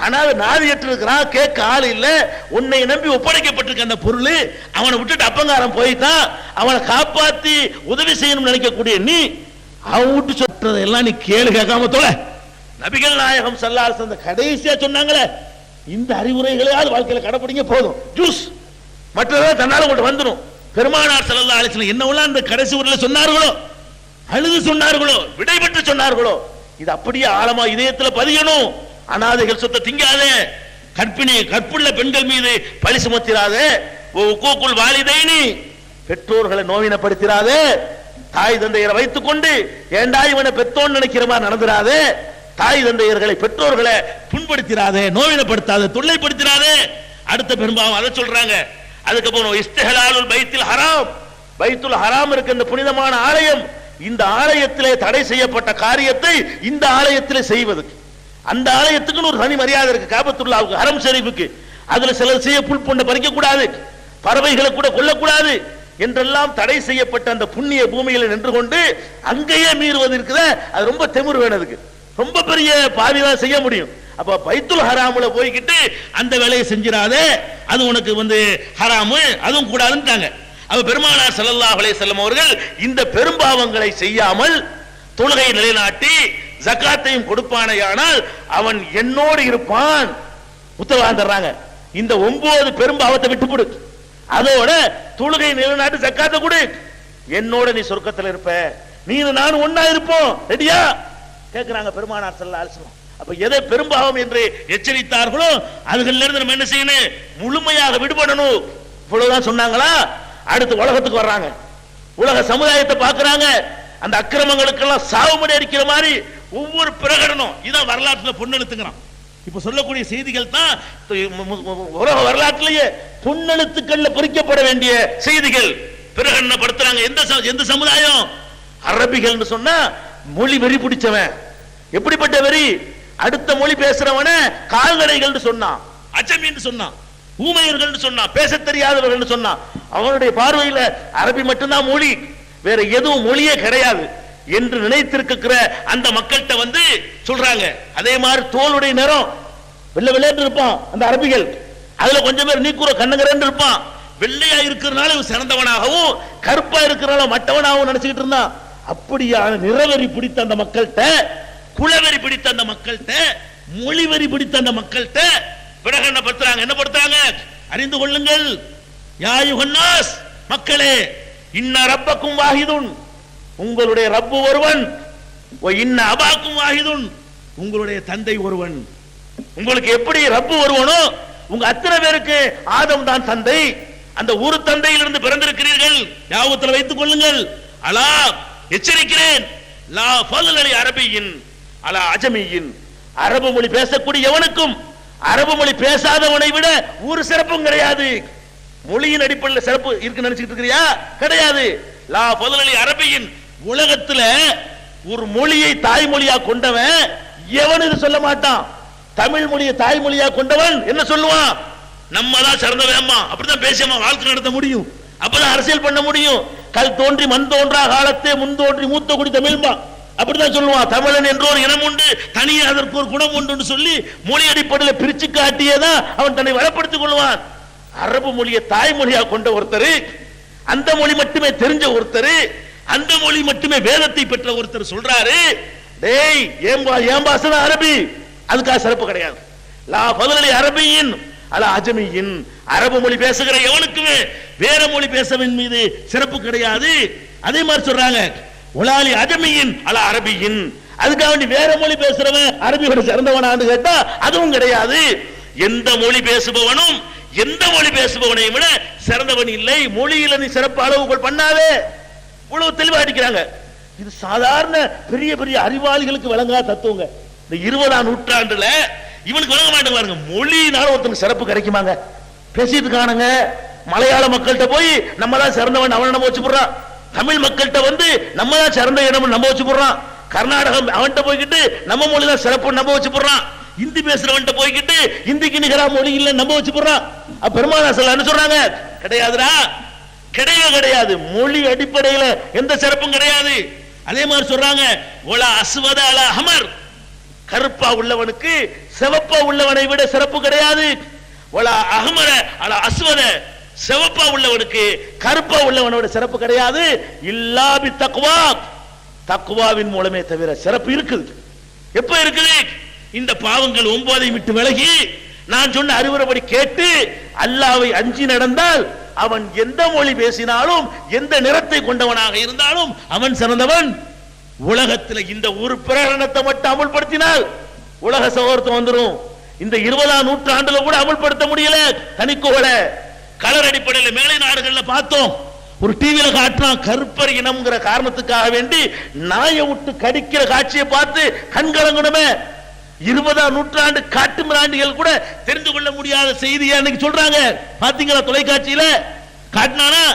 ஆனால் நாதியற்று இருக்கிறான், கேட்க ஆள் இல்ல, உன்னை நம்பி ஒப்படைக்கப்பட்டிருக்க அந்த பொருள் அவனை விட்டுட்டு அப்பங்காரம் போயிட்டான், அவனை காப்பாத்தி உதவி செய்யணும்னு நினைக்கக்கூடிய நீ அவன் விட்டு சொல்றதெல்லாம் நீ கேளு கேட்காம தொலை. நபிகள் நாயகம் ஸல்லல்லாஹு அலைஹி வஸல்லம் கடைசியா சொன்னாங்களே, இந்த அறிவுரைகளையாவது வாழ்க்கையில கடைபிடிங்க போதும், ஜூஸ் மற்றதெல்லாம் தன்னால கொண்டு வந்துடும். பெருமானார் ஸல்லல்லாஹு அலைஹி வஸல்லம் என்னவெல்லாம் அந்த கடைசி ஊர்ல சொன்னார்களோ, அழுது சொன்னார்களோ, விடைபெற்று சொன்னார்களோ, இது அப்படியே ஆழமா இதயத்துல பதியணும். அனாதைகள் சொத்தை திங்காதே, கற்புள்ள பெண்கள் மீது பழி சுமத்திராதே, உக்கூக்குல் வாலிதைனி, பெற்றோர்களை நோவினப்படுத்திராதே, தாய் தந்தையரை வைத்துக் கொண்டு ஏண்டா இவனை பெற்றோன்னு நினைக்கிற மாதிரி நடந்துராதே, தாய் தந்தையர்களை பெற்றோர்களை புண்படுத்திராதே, நோவினப்படுத்தாதே, தொல்லைப்படுத்திராதே. அடுத்த பெரும்பாவம் அதை சொல்றாங்க. அதுக்கப்புறம் இஸ்திஹலாலுல் பைத்துல் ஹராம், பைத்துல் ஹராம் இருக்க இந்த புனிதமான ஆலயம், இந்த ஆலயத்திலே தடை செய்யப்பட்ட காரியத்தை இந்த ஆலயத்திலே செய்வது. அந்த ஆலயத்துக்குன்னு ஒரு தனி மரியாதை இருக்கு, காபத்துல்லாவுக்கு, ஹரம் ஷரீஃபுக்கு. அதுல சிலர் செய்ய புல் பொண்ணை பறிக்க கூடாது, பறவைகளை கூட கொல்லக்கூடாது என்றெல்லாம் தடை செய்யப்பட்ட அந்த புண்ணிய பூமியில நின்று கொண்டு அங்கேயே மீறுவது இருக்குத, அது ரொம்ப திமிரு வேணதுக்கு, ரொம்ப பெரிய பாவிதான் செய்ய முடியும். அப்ப பைத்துல் ஹராமுல போய்கிட்டு அந்த வேலையை செஞ்சிடாதே, அது உனக்கு ஹராமு, அதுவும் கூடாதுன்னுட்டாங்க. அப்ப பெருமானார் ஸல்லல்லாஹு அலைஹி வஸல்லம் அவர்கள் இந்த பெரும்பாவங்களை செய்யாமல் தொழுகை நிலைநாட்டி ஜகாத்தையும் கொடுப்பானேயானால் அவன் என்னோடு இருப்பான் உத்தரவாதம் தர்றாங்க. இந்த 9 பெரும்பாவத்தை விட்டுப்படு, அதோட தொழுகை நிலைநாட்டு ஜகாத்தை கொடு, என்னோட நீ சொர்க்கத்தில் இருப்ப, நீ நானும் ஒன்னா இருப்போம், ரெடியா கேட்கிறாங்க பெருமானார் ஸல்லல்லாஹு அலைஹி வஸல்லம். அப்ப எதை பெரும்பாவம் என்று எச்சரித்தார்களோ அதுகளிலிருந்து நம்ம என்ன செய்யணும், முழுமையாக விடுபடணும். இவ்வளவுதான் சொன்னாங்களா? அடுத்து உலகத்துக்கு வர்றாங்க, உலக சமுதாயத்தை பார்க்கிறாங்க. அந்த அக்கிரமங்களுக்கெல்லாம் சாவுமணி அடிக்கிற மாதிரி ஒவ்வொரு பிரகடனம், இதான் வரலாற்றுல பொன்னெழுத்துங்கிறான். இப்ப சொல்லக்கூடிய செய்திகள் தான் உலக வரலாற்றிலேயே பொன்னெழுத்துக்கள்ல பொறிக்கப்பட வேண்டிய செய்திகள் பிரகடனப்படுத்துறாங்க. எந்த சமுதாயம்? அரபிகள் சொன்னா மொழி வெறி பிடிச்சவன். எப்படிப்பட்ட வெறி? அடுத்த மொழி பேசுறவன கால்நடைகள் சொன்னான், அஜமின்னு சொன்னான், ஊமையர்கள் சொன்னான், பேச தெரியாதவர்கள் சொன்னான். அவனுடைய பார்வையில அரபி மட்டும்தான் மொழி, வேற எதுவும் மொழியே கிடையாது என்று நினைத்திருக்கிற அந்த மக்கள்கிட்ட சொல்றாங்க. அதே மாதிரி தோளுடைய நிறம் வெள்ளை வெள்ளைன்னு இருப்பான் அந்த அரபிகள், அதுல கொஞ்சம் பேர் நீக்குற கண்ணங்கரன்னு இருப்பான். வெள்ளையா இருக்கிறனால சிறந்தவனாகவும் கருப்பா இருக்கிறனால மட்டவனாகவும் நினைச்சுக்கிட்டு இருந்தான். அப்படியான நிறவெறி பிடித்த அந்த மக்கள்கிட்ட, குலவெறி பிடித்த அந்த மக்கள்கிட்ட, மொழிவெறி பிடித்த அந்த மக்கள்கிட்ட பிரகடனப்படுத்துறாங்க. என்ன படுத்துறாங்க? அறிந்து கொள்ளுங்கள், யா யுஹன்னாஸ், மக்களே, இன்ன ரப்பக்கும் வாஹிதுன், உங்களுடைய ரப்பு ஒருவன், இன்ன அபாக்கும் வாஹிதுன், உங்களுடைய தந்தை ஒருவன். உங்களுக்கு எப்படி ரப்பு ஒருவனோ உங்க அத்தனை பேருக்கு ஆதம் தான் தந்தை, அந்த ஒரு தந்தையிலிருந்து பிறந்திருக்கிறீர்கள், ஞாபகத்தில் வைத்துக் கொள்ளுங்கள். அலா, எச்சரிக்கிறேன், லா ஃபضل அரபியின் அலா அஜமியின், அரபு மொழி பேசக்கூடிய எவனுக்கும் அரபு மொழி பேசாதவனை விட ஒரு சிறப்பும் கிடையாது. மொழியின் அடிப்படையில் சிறப்பு இருக்கு நினைச்சிட்டு இருக்கிறியா? கிடையாது. லா ஃபضل அரபியின், உலகத்துல ஒரு மொழியை தாய்மொழியா கொண்டவன் எவன் இது சொல்ல மாட்டான். தமிழ் மொழியை தாய்மொழியா கொண்டவன் என்ன சொல்லுவான்? நம்ம தான் சிறந்தவம்மா, அப்படிதான் பேசியம்மா வாழ்க்கை நடத்த முடியும், அப்பதான் அரசியல் பண்ண முடியும். கல் தோன்றி மண் தோன்றா காலத்தே முன் தோன்றி மூத்த குடி தமிழ்மா, அப்படிதான் சொல்லுவான். தமிழன் என்ற ஒரு இனம் உண்டு, தனியே அதற்கு ஒரு குணம் உண்டு சொல்லி மொழி அடிப்படையில் பிரிச்சு காட்டியதான் அவன் தன்னை வளப்படுத்திக் கொள்வான். அரபு மொழியை தாய்மொழியா கொண்ட ஒருத்தர், அந்த மொழி மட்டுமே தெரிஞ்ச ஒருத்தர், அந்த மொழி மட்டுமே வேதத்தை பெற்ற ஒருத்தர் சொல்றாரு, டேய் ஏன் பாசன அரபி, அதுக்காக சிறப்பு கிடையாது. லா ஃபضل அரபியின் அலா அஜமியின், அரபு மொழி பேசுகிற எவனுக்குமே வேற மொழி பேசவன் மீது சிறப்பு கிடையாது. அதே மாதிரி சொல்றாங்க, உலாலி அஜமியின் அலா அரபியின், அதுக்காக வேற மொழி பேசுறவன் அரபியோட சிறந்தவனான்னு கேட்டா அதுவும் கிடையாது. எந்த மொழி பேசுபவனும் எந்த மொழி பேசுபவனை விட சிறந்தவன் இல்லை. மொழியில நீ சிறப்பு அளவுகள் பண்ணாதே, இவ்வளவு தெளிவா அடிக்கிறாங்க. இது சாதாரண பெரிய பெரிய அறிவாளிகளுக்கு விளங்காத தத்துவங்க. இந்த 20ஆம் நூற்றாண்டுல இவனுக்கு விளங்க மாட்டேங்க. பாருங்க, மொழியினால ஒருத்தனுக்கு சிறப்பு கிடைக்குமாங்க? பேசிட்டு காணுங்க. மலையாள மக்கள்கிட்ட போய் நம்ம தான் சிறந்தவன் அவன் நம்ப வச்சு போடுறான். தமிழ் மக்கள்கிட்ட நம்ம தான் சிறந்த இடம் நம்ப வச்சு போடுறான். கர்நாடகம் அவன்கிட்ட போய்கிட்டு நம்ம மொழி தான் சிறப்பு நம்ப வச்சு போடுறான். இந்தி பேசுறவன்ட்ட போய்கிட்டு இந்திக்கு நிகரா மொழி இல்ல நம்ப வச்சு போடுறான். பெருமானார் ஸல்லல்லாஹு அலைஹி சொல்றாங்க, கிடையாதுடா, கிடையவே கிடையாது. மொழி அடிப்படையில் எந்த சிறப்பும் கிடையாது. அதே மாதிரி சொல்றாங்க, ஒலா அஸ்வத அலா அஹ்மர், கருப்பா உள்ளவனுக்கு சிவப்பா உள்ளவனை விட சிறப்பு கிடையாது. ஒலா அஹ்மர அலா அஸ்வத, சிவப்பா உள்ளவனுக்கு கருப்பா உள்ளவனோட சிறப்பு கிடையாது. இல்லா பி தக்வா, தக்வாவின் மூலமே தவிர சிறப்பு இருக்குது. எப்ப இருக்குது? இந்த பாவங்கள் 9ஐ விட்டு விலகி நான் சொன்ன அறிவுரைப்படி கேட்டு அல்லாஹ்வை அஞ்சி நடந்தால் அவன் எந்த மொழி பேசினாலும் எந்த நிறத்தை கொண்டவனாக இருந்தாலும் அவன் சிறந்தவன். உலகத்தில் இந்த ஒரு பிரகடனத்தை மட்டும் அமல்படுத்தினால் உலக சகோதரத்துவம் வந்துடும். இந்த 20ஆம் நூற்றாண்டுல கூட அமல்படுத்த முடியல. தனிக்கோல கலர் அடிப்படையில் மேலை நாடுகள்ல பார்த்தோம், ஒரு டிவியில காட்டினான், கருப்பர் இனம்ங்கிற காரணத்துக்காக வேண்டி நாயை விட்டு கடிக்கிற காட்சியை பார்த்து கண்கலங்கணுமே. 20ஆம் நூற்றாண்டு காட்டு மிராண்டிகள் கூட தெரிந்து கொள்ள முடியாத செய்தியா இன்னைக்கு சொல்றாங்க. பாத்தீங்களா தொலைக்காட்சியில காட்டினானா,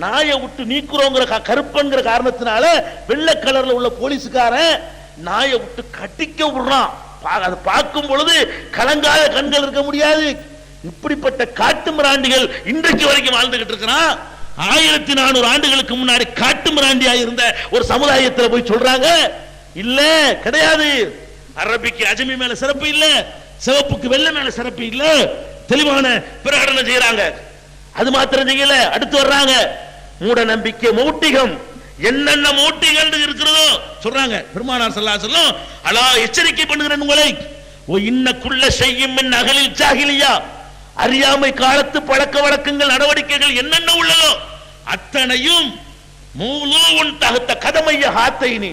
நாயை விட்டு நீக்குறோங்கிற கருப்பன்கிற காரணத்தினால வெள்ளை கலர்ல உள்ள போலீஸ்காரன் நாயை விட்டு கட்டிக்க விடுறான். அதை பார்க்கும் பொழுது கலங்காத கண்கள் இருக்க முடியாது. இப்படிப்பட்ட காட்டு மிராண்டிகள் இன்றைக்கு வரைக்கும் வாழ்ந்துகிட்டு இருக்கிறான். 1400 ஆண்டுகளுக்கு முன்னாடி காட்டு மிராண்டியா இருந்த ஒரு சமுதாயத்தில் போய் சொல்றாங்க, இல்ல கிடையாது, அரபிக்கு அஜமி மேல சிறப்பு இல்ல, சிவப்புக்கு வெள்ளை மேல சிறப்பு இல்ல, தெளிவான பிரகடனம் செய்யறாங்க. அது மாத்திரம் செய்யல, அடுத்து வர்றாங்க மூட நம்பிக்கை, மௌட்டிகம், என்னென்ன மௌட்டிகள் இருக்கிறதோ சொல்றாங்க. பெருமானார் ஸல்லல்லாஹு அலைஹி வஸல்லம் அலா எச்சரிக்கை பண்ணுகிறேன் உங்களை, ஓ இன்னக்குள்ள செய்யும் மின் அகலில் ஜாஹிலியா, அறியாமை காலத்து பழக்க வழக்கங்கள் நடவடிக்கைகள் என்னென்ன உள்ளதோ அத்தனையும் மூலூன் தகுத்த கதமைய ஹாத்தைனி,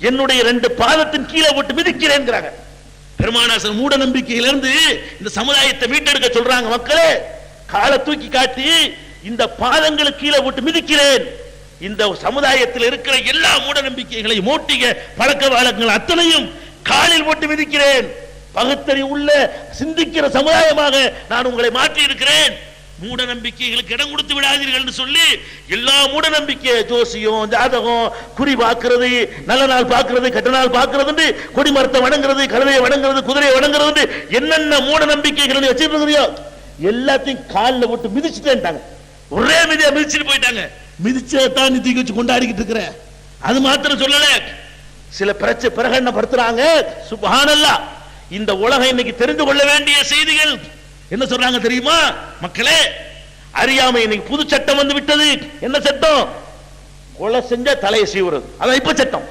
என்னுடைய 2 பாதத்தின் கீழே போட்டு மிதிக்கிறேன்ங்கறாங்க. பெருமானார் மூட நம்பிக்கையிலிருந்து இந்த சமுதாயத்தை மீட்டெடுக்க சொல்றாங்க. மக்களே, காலை தூக்கி காட்டி இந்த பாதங்களுக்கு கீழே போட்டு மிதிக்கிறேன். இந்த சமுதாயத்தில் இருக்கிற எல்லா மூட நம்பிக்கைகளையும், மோட்டிக பழக்க வழக்கங்கள் அத்தனையும் காலில் போட்டு மிதிக்கிறேன். பகுத்தறி உள்ள சிந்திக்கிற சமுதாயமாக நான் உங்களை மாற்றி இருக்கிறேன். மூட நம்பிக்கைகளுக்கு இடம் கொடுத்து விடாதீர்கள் என்று சொல்லி எல்லா மூட நம்பிக்கை, ஜோசியம், ஜாதகம், குறி பார்க்கிறது, நல்ல நாள் பார்க்கிறது, கெட்ட நாள் பார்க்கிறது, கொடி மரத்தை வணங்குறது, கழுதையை வணங்குறது, குதிரையை வணங்குறது, என்னென்ன மூட நம்பிக்கைகள் வச்சிருக்கிறியோ எல்லாத்தையும் காலில் போட்டு மிதிச்சுட்டேன்ட்டாங்க. ஒரே மிதியா மிதிச்சுட்டு போயிட்டாங்க. மிதிச்சதான் தூக்கி வச்சு கொண்டாடிக்கிட்டு இருக்கிற. அது மாத்திரம் சொல்லல, சில பிரகடனப்படுத்துறாங்க. சுப்ஹானல்லாஹ், இந்த உலகம் இன்னைக்கு தெரிந்து கொள்ள வேண்டிய செய்திகள் என்ன சொல்றாங்க தெரியுமா மக்களே? அறியாமை இன்னைக்கு புது சட்டம் வந்து விட்டது. என்ன சட்டம்? கொலை செஞ்ச தலையை சீவுறது. அதான் இப்ப சட்டம்.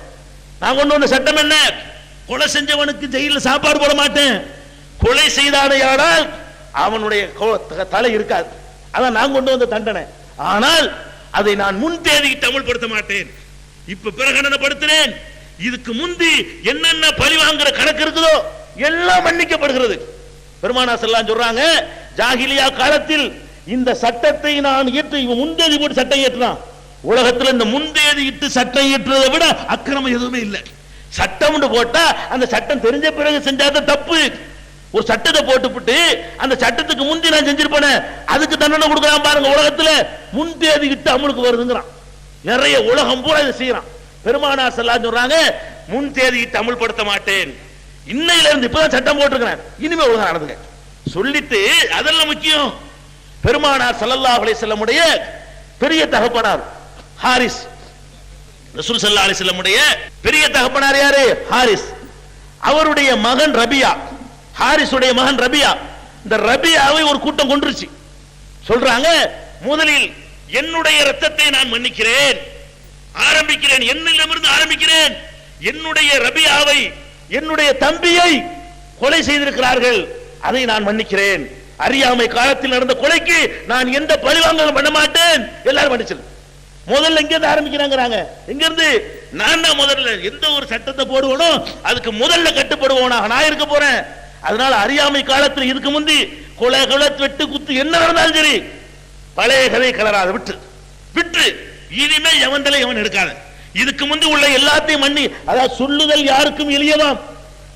நான் கொண்டு வந்த சட்டம் என்ன? கொலை செஞ்சவனுக்கு ஜெயிலில் சாப்பாடு போட மாட்டேன், கொலை செய்தானையானால் அவனுடைய தலை இருக்காது. அதான் நான் கொண்டு வந்த தண்டனை. ஆனால் அதை நான் முன் தேதிக்கு அமல்படுத்த மாட்டேன். இப்ப பிரகடனப்படுத்தினேன். இதுக்கு முந்தி என்னென்ன பழி வாங்குற கணக்கு இருக்குதோ எல்லாம் மன்னிக்கப்படுகிறது. பெருமானார் ஸல்லல்லாஹு அலைஹி சொல்றாங்க, ஜாஹிலியா காலத்தில் இந்த சட்டத்தை நான் இயற்றி, முன்தேதி போட்டு சட்டம் இயற்றினான். உலகத்தில் இந்த முன்தேதி இட்டு சட்டம் இயற்றுவதை விட அக்கிரமம் எதுவுமே இல்லை. சட்டம் போட்டா அந்த சட்டம் தெரிஞ்ச பிறகு செஞ்சாத தப்பு. ஒரு சட்டத்தை போட்டுவிட்டு அந்த சட்டத்துக்கு முந்தி நான் செஞ்சிருப்பேன், அதுக்கு தண்டனை கொடுக்குறான் பாருங்க. உலகத்துல முன்தேதி இட்டு அமலுக்கு வருதுங்கிறான். நிறைய உலகம் பூரா இதை செய்யறான். பெருமானார் ஸல்லல்லாஹு அலைஹி சொல்றாங்க, முன்தேதி இட்டு அமல்படுத்த மாட்டேன். இன்னையில இருந்து இப்பதான் சட்டம் போட்டிருக்கிறேன், இனிமே ஒழுங்கா நடந்துங்க சொல்லிட்டு, அதெல்லாம் முக்கியம். பெருமானார் ஸல்லல்லாஹு அலைஹி வஸல்லம் உடைய பெரிய தகப்பனார் ஹாரிஸ், ரசூல் ஸல்லல்லாஹு அலைஹி வஸல்லம் உடைய பெரிய தகப்பனார் யாரு? ஹாரிஸ். அவருடைய மகன் ரபியா, ஹாரிஸுடைய மகன் ரபியா. இந்த ரபியாவை ஒரு கூட்டம் கொன்றுச்சு. சொல்றாங்க, முதலில் என்னுடைய ரத்தத்தை நான் மன்னிக்கிறேன், ஆரம்பிக்கிறேன், என்னிடமிருந்து ஆரம்பிக்கிறேன். என்னுடைய ரபியாவை, என்னுடைய தம்பியை கொலை செய்திருக்கிறார்கள், அதை நான் மன்னிக்கிறேன். அறியாமை காலத்தில் நடந்த கொலைக்கு நான் எந்த பழிவாங்கலும் பண்ண மாட்டேன். எல்லாரும் மன்னிச்சிரு. முதல்ல எங்க இருந்து ஆரம்பிக்கிறாங்க? எங்க இருந்து? நான் தான் முதல்ல எந்த ஒரு சட்டத்தை போடுவனோ அதுக்கு முதல்ல கட்டுப்படுவோம் நான் இருக்க போறேன். அதனால அறியாமை காலத்தில் இதுக்கு முந்தி கொலை வெட்டு குத்து என்ன நடந்தாலும் சரி, பழைய கதை கலராத விட்டு விட்டு இனிமே எவன் தலை எவன் எடுக்காத. இதுக்கு முந்தி உள்ள எல்லாத்தையும் மன்னி. அதாவது சொல்லுதல் யாருக்கும் எளியவாம்.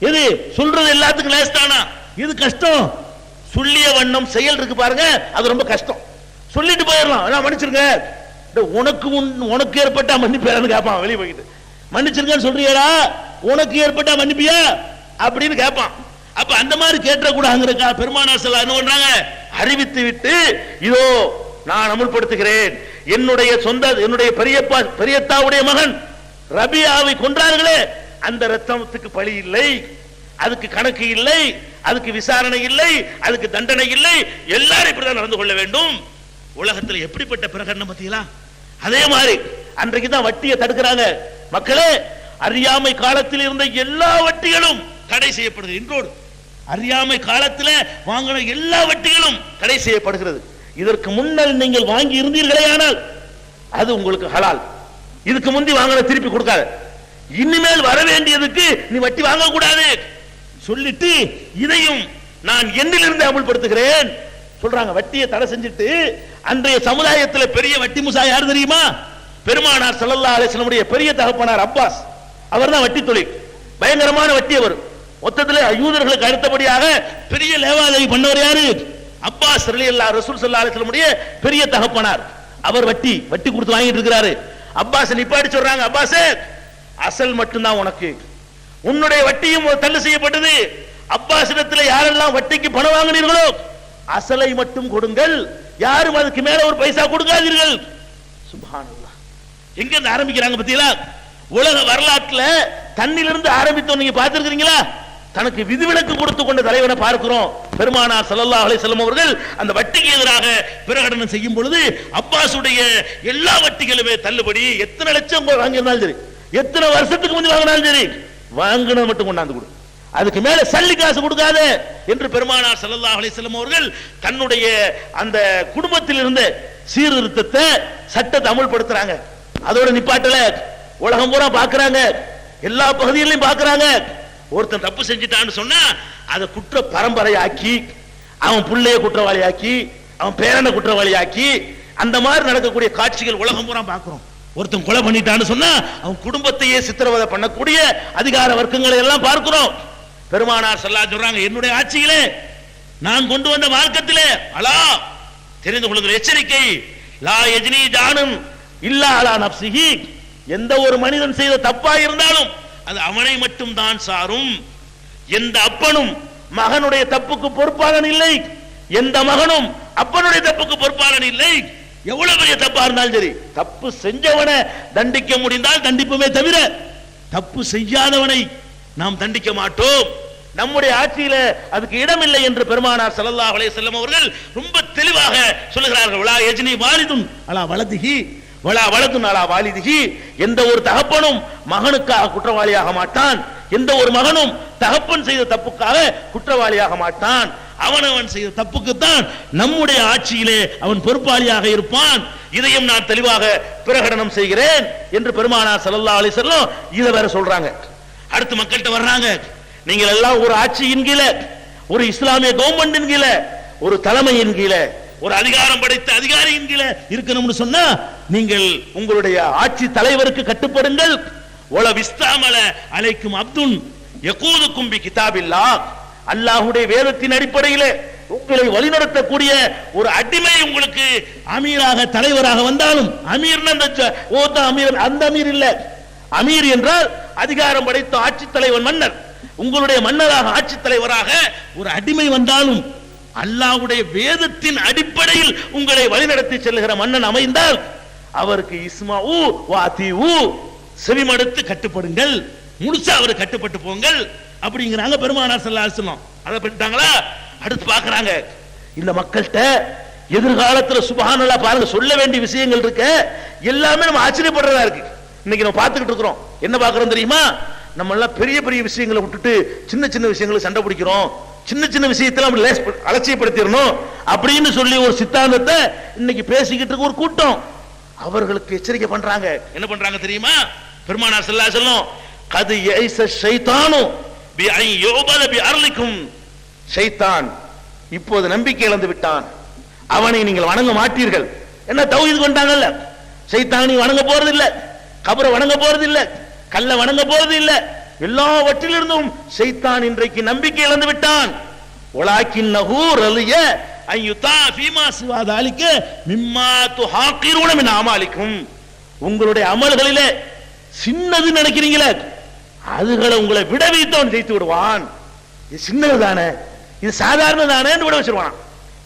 எது சொல்றது எல்லாத்துக்கும் லேஸ்தானா? இது கஷ்டம். சொல்லிய வண்ணம் செயல் இருக்கு பாருங்க, அது ரொம்ப கஷ்டம். சொல்லிட்டு போயிடலாம், மன்னிச்சிருங்க, உனக்கு ஏற்பட்டா மன்னிப்பியான்னு கேட்பான். வெளியே போயிட்டு மன்னிச்சிருங்கன்னு சொல்றியடா, உனக்கு ஏற்பட்டா மன்னிப்பியா அப்படின்னு கேட்பான். அப்ப அந்த மாதிரி கேட்டக்கூடாதுங்கறக்கா பெருமானார் ஸல்லல்லாஹு அலைஹி வஸல்லம் அறிவித்து விட்டு, இதோ நான் அமல்படுத்துகிறேன். என்னுடைய சொந்த, என்னுடைய பெரியத்தாவுடைய மகன் ரபியாவை கொன்றார்களே, அந்த ரத்தத்துக்கு பழி இல்லை, அதுக்கு கணக்கு இல்லை, அதுக்கு விசாரணை இல்லை, அதுக்கு தண்டனை இல்லை. எல்லாரும் இப்படிதான் நடந்து கொள்ள வேண்டும். உலகத்தில் எப்படிப்பட்ட பிரகடனம் பத்தியா? அதே மாதிரி அன்றைக்கு தான் வட்டியை தடுக்கிறாங்க. மக்களே, அறியாமை காலத்தில் இருந்த எல்லா வட்டிகளும் தடை செய்யப்படுகிறது. இன்றோடு அறியாமை காலத்தில் வாங்கின எல்லா வட்டிகளும் தடை செய்யப்படுகிறது. இதற்கு முன்னர் நீங்கள் வாங்கி இருந்தீர்களே ஆனால் அது உங்களுக்கு ஹலால். இதுக்கு முந்தி வாங்கின திருப்பி கொடுக்காத. இனிமேல் வர வேண்டியதுக்கு நீ வட்டி வாங்க கூடாது சொல்லிட்டு இதையும் நான் என்னிலிருந்து அமல்படுத்துகிறேன் சொல்றாங்க. வட்டியை தடை செஞ்சுட்டு அன்றைய சமுதாயத்தில் பெரிய வட்டி முசா யார் தெரியுமா? பெருமானார் ஸல்லல்லாஹு அலைஹி வஸல்லம் பெரிய தகப்பனார் அப்பாஸ். அவர் தான் வட்டி தொழில் பயங்கரமான வட்டி. அவர் மொத்தத்தில் யூதர்களுக்கு அடுத்தபடியாக பெரிய லேவாதேவி பண்ணவர் யாரு? அப்பாஸ் ரலியல்லாஹு ரசூல் ஸல்லல்லாஹு அலைஹி வஸல்லம் பெரிய தகப்பனார். அவர் வட்டி கொடுத்து வாங்கிட்டு இருக்கிறாரு. அப்பாஸ் நிப்பாட்டி சொல்றாங்க, அப்பாஸ் அசல் மட்டும்தான் உனக்கு, உன்னுடைய வட்டியும் தள்ளு செய்யப்பட்டது. அப்பாஸ் இடத்துல யாரெல்லாம் வட்டிக்கு பணம் வாங்கினீர்களோ அசலை மட்டும் கொடுங்கள், யாரும் அதுக்கு மேல ஒரு பைசா கொடுக்காதீர்கள். சுப்ஹானல்லாஹ். எங்க இருந்து ஆரம்பிக்கிறாங்க பத்தியா? உலக வரலாற்றுல தண்ணிலிருந்து ஆரம்பித்தோம். நீங்க பார்த்திருக்கீங்களா? தனக்கு விதிவிலக்கு கொடுத்து கொண்ட தலைவனை பார்க்கிறோம். பெருமானார் ஸல்லல்லாஹு அலைஹி வஸல்லம் அவர்கள் அந்த வட்டிக்கு எதிராக பிரகடனம் செய்யும் பொழுது அப்பாஸுடைய எல்லா வட்டிகளுமே தள்ளுபடி. எத்தனை லட்சம் வாங்கினாலும் சரி, எத்தனை வருஷத்துக்கு முந்தி வாங்கினாலும் சரி, வாங்கினது மட்டும் கொண்டாந்து கொடு, அதுக்கு மேல சல்லி காசு கொடுக்காத என்று பெருமானார் ஸல்லல்லாஹு அலைஹி வஸல்லம் அவர்கள் தன்னுடைய அந்த குடும்பத்தில் இருந்த சீர்திருத்தத்தை சட்டத்தை அமல்படுத்துறாங்க. அதோட நிப்பாட்டல உலகம் பூரா பாக்குறாங்க, எல்லா பகுதிகளிலும் பாக்குறாங்க. ஒருத்தன் தப்பு செஞ்சிட்டான்னு சொன்னா அதை குற்ற பரம்பரையாக்கி, அவன் புள்ளைய குற்றவாளியாக்கி, அவன் பேரனை குற்றவாளியாக்கி, அந்த மாதிரி நடக்கக்கூடிய காட்சிகள் உலகம் பூரா பார்க்கிறோம். ஒருத்தன் கொலை பண்ணிட்டான்னு சொன்னா அவன் குடும்பத்தையே சித்திரவதை பண்ணக்கூடிய அதிகார வர்க்கங்களை எல்லாம் பார்க்கிறோம். பெருமானார் ஸல்லல்லாஹு சொல்றாங்க, என்னுடைய ஆட்சியிலே நான் கொண்டு வந்த மார்க்கத்திலே அலா தெரிந்து கொள்ளுங்கள், எச்சரிக்கை, லா யஜ்னி ஜானும் இல்லா அலா நஃப்ஸிஹி, எந்த ஒரு மனிதன் செய்த தப்பா இருந்தாலும் அது அவனை மட்டும் தான் சாரும். எந்த அப்பனும் மகனுடைய தப்புக்கு பொறுப்பாளன் இல்லை, எந்த மகனும் அப்பனுடைய தப்புக்கு பொறுப்பாளன் இல்லை. எவ்வளவு பெரிய தப்பா இருந்தாலும் சரி, தப்பு செஞ்சவனை தண்டிக்க முடிந்தால் தண்டிப்புமே தவிர தப்பு செய்யாதவனை நாம் தண்டிக்க மாட்டோம். நம்முடைய ஆட்சியில அதுக்கு இடமில்லை என்று பெருமானார் ஸல்லல்லாஹு அலைஹி வஸல்லம் அவர்கள் ரொம்ப தெளிவாக சொல்லுகிறார்கள். வலா யஜ்னி வாலிதுன் அலா வலதிஹி வலா வலதுன் அலா வாலிதிஹி, எந்த ஒரு தகப்பனும் மகனுக்காக குற்றவாளியாக மாட்டான், எந்த ஒரு மகனும் தகப்பன் செய்த தப்புக்காக குற்றவாளியாக மாட்டான். அவனவன் செய்த தப்புக்குத்தான் நம்முடைய ஆட்சியிலே அவன் பொறுப்பாளியாக இருப்பான். இதையும் நான் தெளிவாக பிரகடனம் செய்கிறேன் என்று பெருமானார் ஸல்லல்லாஹு அலைஹி வஸல்லம் இதை வேற சொல்றாங்க. அடுத்து மக்கள்கிட்ட வர்றாங்க, நீங்கள் எல்லாம் ஒரு ஆட்சியின் கீழே, ஒரு இஸ்லாமிய கவர்மெண்டின் கீழே, ஒரு தலைமையின் கீழே, ஒரு அதிகாரம் படைத்த அதிகாரியின் கீழே இருக்கணும்னு சொன்னா நீங்கள் உங்களுடைய ஆட்சி தலைவருக்கு கட்டுப்படுங்கள். ஒல விஸ்தாமல அலைக்கும் அப்துன் யகூதுக்கும் பி கிதாபில்லாஹ், அல்லாஹ்வுடைய வேதத்தின் அடிப்படையிலே உங்களை வழிநடத்தக்கூடிய ஒரு அடிமை உங்களுக்கு அமீராக தலைவராக வந்தாலும், அமீர் அந்த அமீர் இல்ல, அமீர் என்றால் அதிகாரம் படைத்த ஆட்சி தலைவன், மன்னர். உங்களுடைய மன்னராக ஆட்சி தலைவராக ஒரு அடிமை வந்தாலும் அல்லாஹ்வுடைய வேதத்தின் அடிப்படையில் உங்களை வழிநடத்தி செல்லுகிற மன்னன் அமைந்தால் அவருக்கு இஸ்மாஉ வாதிஉ, செவிமடுத்து கட்டுப்படுங்கள், முழுசா அவர் கட்டுப்பட்டு போங்கள் அப்படிங்கிறாங்க பெருமானார் ஸல்லல்லாஹு அலைஹி வஸல்லம். அதை பண்ணிட்டாங்களா? அடுத்து பார்க்கறாங்க, இந்த மக்கள்கிட்ட எதிர்காலத்தில் சுப்ஹானல்லாஹ் பாருங்க, சொல்ல வேண்டிய விஷயங்கள் இருக்க எல்லாமே நம்ம ஆச்சரியப்படுறதா இருக்கு. இன்னைக்கு நம்ம பார்த்துக்கிட்டு இருக்கிறோம். என்ன பார்க்கறோம் தெரியுமா? நம்ம எல்லாம் பெரிய பெரிய விஷயங்களை விட்டுட்டு சின்ன சின்ன விஷயங்களை சண்டை பிடிக்கிறோம், சின்ன சின்ன விஷயத்தெல்லாம் அலட்சியப்படுத்திடணும் அப்படின்னு சொல்லி ஒரு சித்தாந்தத்தை இன்னைக்கு பேசிக்கிட்டு இருக்க ஒரு கூட்டம். அவர்களுக்கு எச்சரிக்கை பண்றாங்க. என்ன பண்றாங்க தெரியுமா? பெருமானார் ஸல்லல்லாஹு அலைஹி வஸல்லம், கது யைஸ ஷைத்தானு பி ஐ யுபத பி அர்லிக்கும், ஷைத்தான் இப்போது நம்பிக்கை இழந்து விட்டான், அவனை நீங்கள் வணங்க மாட்டீர்கள். என்ன தௌஹீத் கொண்டாங்கல்ல, ஷைத்தானை வணங்க போறது இல்ல, கபரை வணங்க போறது இல்ல, கல்ல வணங்க போறது இல்ல, எல்லாவற்றிலிருந்தும் ஷைத்தான் இன்றைக்கு நம்பிக்கை இழந்து விட்டான். வலாக்கின்னஹு ரலிய அய்யுதா ஃபீமா சிவா தாலிக மிம்மா துஹாகிருன மின் அமாலிக்கும், உங்களுடைய அமல்களிலே சின்னது நினைக்கிறீங்களே அதுகளை உங்களை விடவித்தவன் ஜெயித்து விடுவான். இது சின்னது தானே, இது சாதாரண தானே விட வச்சிருவான்.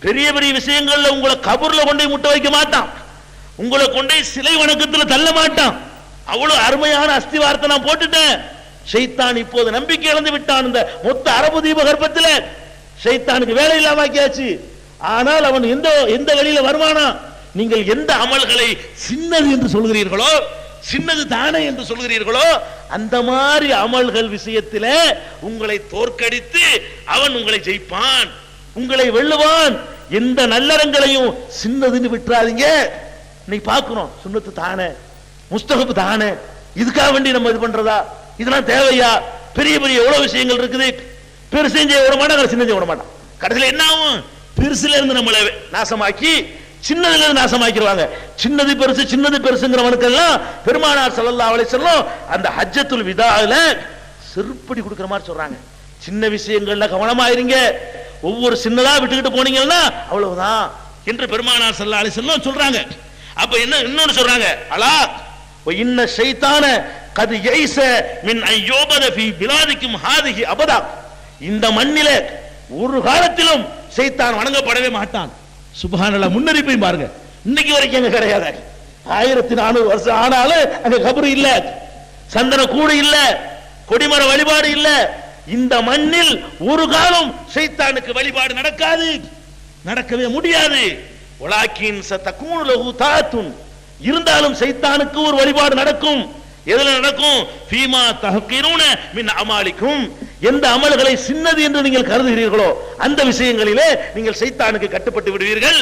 பெரிய பெரிய விஷயங்கள்ல உங்களை கபூர்ல கொண்டு முட்ட வைக்க மாட்டான், உங்களை கொண்டு சிலை வணக்கத்தில் தள்ள மாட்டான். அவ்வளவு அருமையான அஸ்திவாரத்தை நான் போட்டுட்டேன். ஷைத்தான் இப்போது நம்பிக்கை இழந்து விட்டான். இந்த மொத்த அரபு தீபகற்பத்தில் ஷைத்தானுக்கு வேலை இல்லாம ஆக்கியாச்சு. ஆனால் அவன் எந்த வழியில வருவானா? நீங்கள் எந்த அமல்களை சின்னது என்று சொல்கிறீர்களோ, சின்னது தானே என்று சொல்கிறீர்களோ, அந்த மாதிரி அமல்கள் விஷயத்திலே உங்களை தோற்கடித்து அவன் உங்களை ஜெயிப்பான், உங்களை வெல்லுவான். எந்த நல்லறங்களையும் சின்னதுன்னு விட்டுறாதீங்க. இன்னைக்கு பார்க்கிறோம், சுன்னத்து தானே, முஸ்தஹப் தானே, இதுக்காக வேண்டி நம்ம இது பண்றதா? இதெல்லாம் தேவையா? பெரிய பெரிய எவ்வளவு விஷயங்கள் இருக்குது. பெருசு செய்ய விட மாட்டான், சின்ன செய்ய விட மாட்டான். கடைசியில் என்ன ஆகும்? பெருசுல இருந்து நம்மளை நாசமாக்கி சின்னதுல இருந்து நாசமாக்கிடுவாங்க. சின்னது பெருசு, சின்னது பெருசுங்கிறவனுக்கெல்லாம் பெருமானார் ஸல்லல்லாஹு அலைஹி வஸல்லம் அந்த ஹஜ்ஜத்துல் விதால செருப்படி கொடுக்கிற மாதிரி சொல்றாங்க. சின்ன விஷயங்கள்ல கவனமாயிருங்க, ஒவ்வொரு சின்னதா விட்டுக்கிட்டு போனீங்கன்னா அவ்வளவுதான் என்று பெருமானார் ஸல்லல்லாஹு அலைஹி வஸல்லம் சொல்றாங்க. அப்ப என்ன இன்னொன்னு சொல்றாங்க, அலா இன்ன ஷைத்தான கது யைஸ மின் அய்யூபத ஃபீ பிலாதிக்கும் ஹாதிஹி அபதா, இந்த மண்ணிலே ஒரு காலத்திலும் ஷைத்தான் வணங்கப்படவே மாட்டான். சுப்ஹானல்லாஹ், முன்னறிப்பையும் பாருங்க. இன்னைக்கு வரைக்கும் அங்க கிடையாது. 1400 வருஷம் ஆனாலும் அங்க கபரு இல்ல, சந்தன கூடு இல்ல, கொடிமர வழிபாடு இல்ல. இந்த மண்ணில் ஒரு காலம் ஷைத்தானுக்கு வழிபாடு நடக்காது, நடக்கவே முடியாது. வலாக்கின் சதகூனு லஹு தாத்துன், இருந்தாலும் ஷைத்தானுக்கு ஒரு வழிபாடு நடக்கும். எதுல நடக்கும்? ஃபீமா தஹ்கிரூன மின் அமாலிக்கும், எந்த அமல்களை சின்னது என்று நீங்கள் கருதுகிறீர்களோ அந்த விஷயங்களிலே நீங்கள் ஷைத்தானுக்கு கட்டுப்பட்டு விடுவீர்கள்.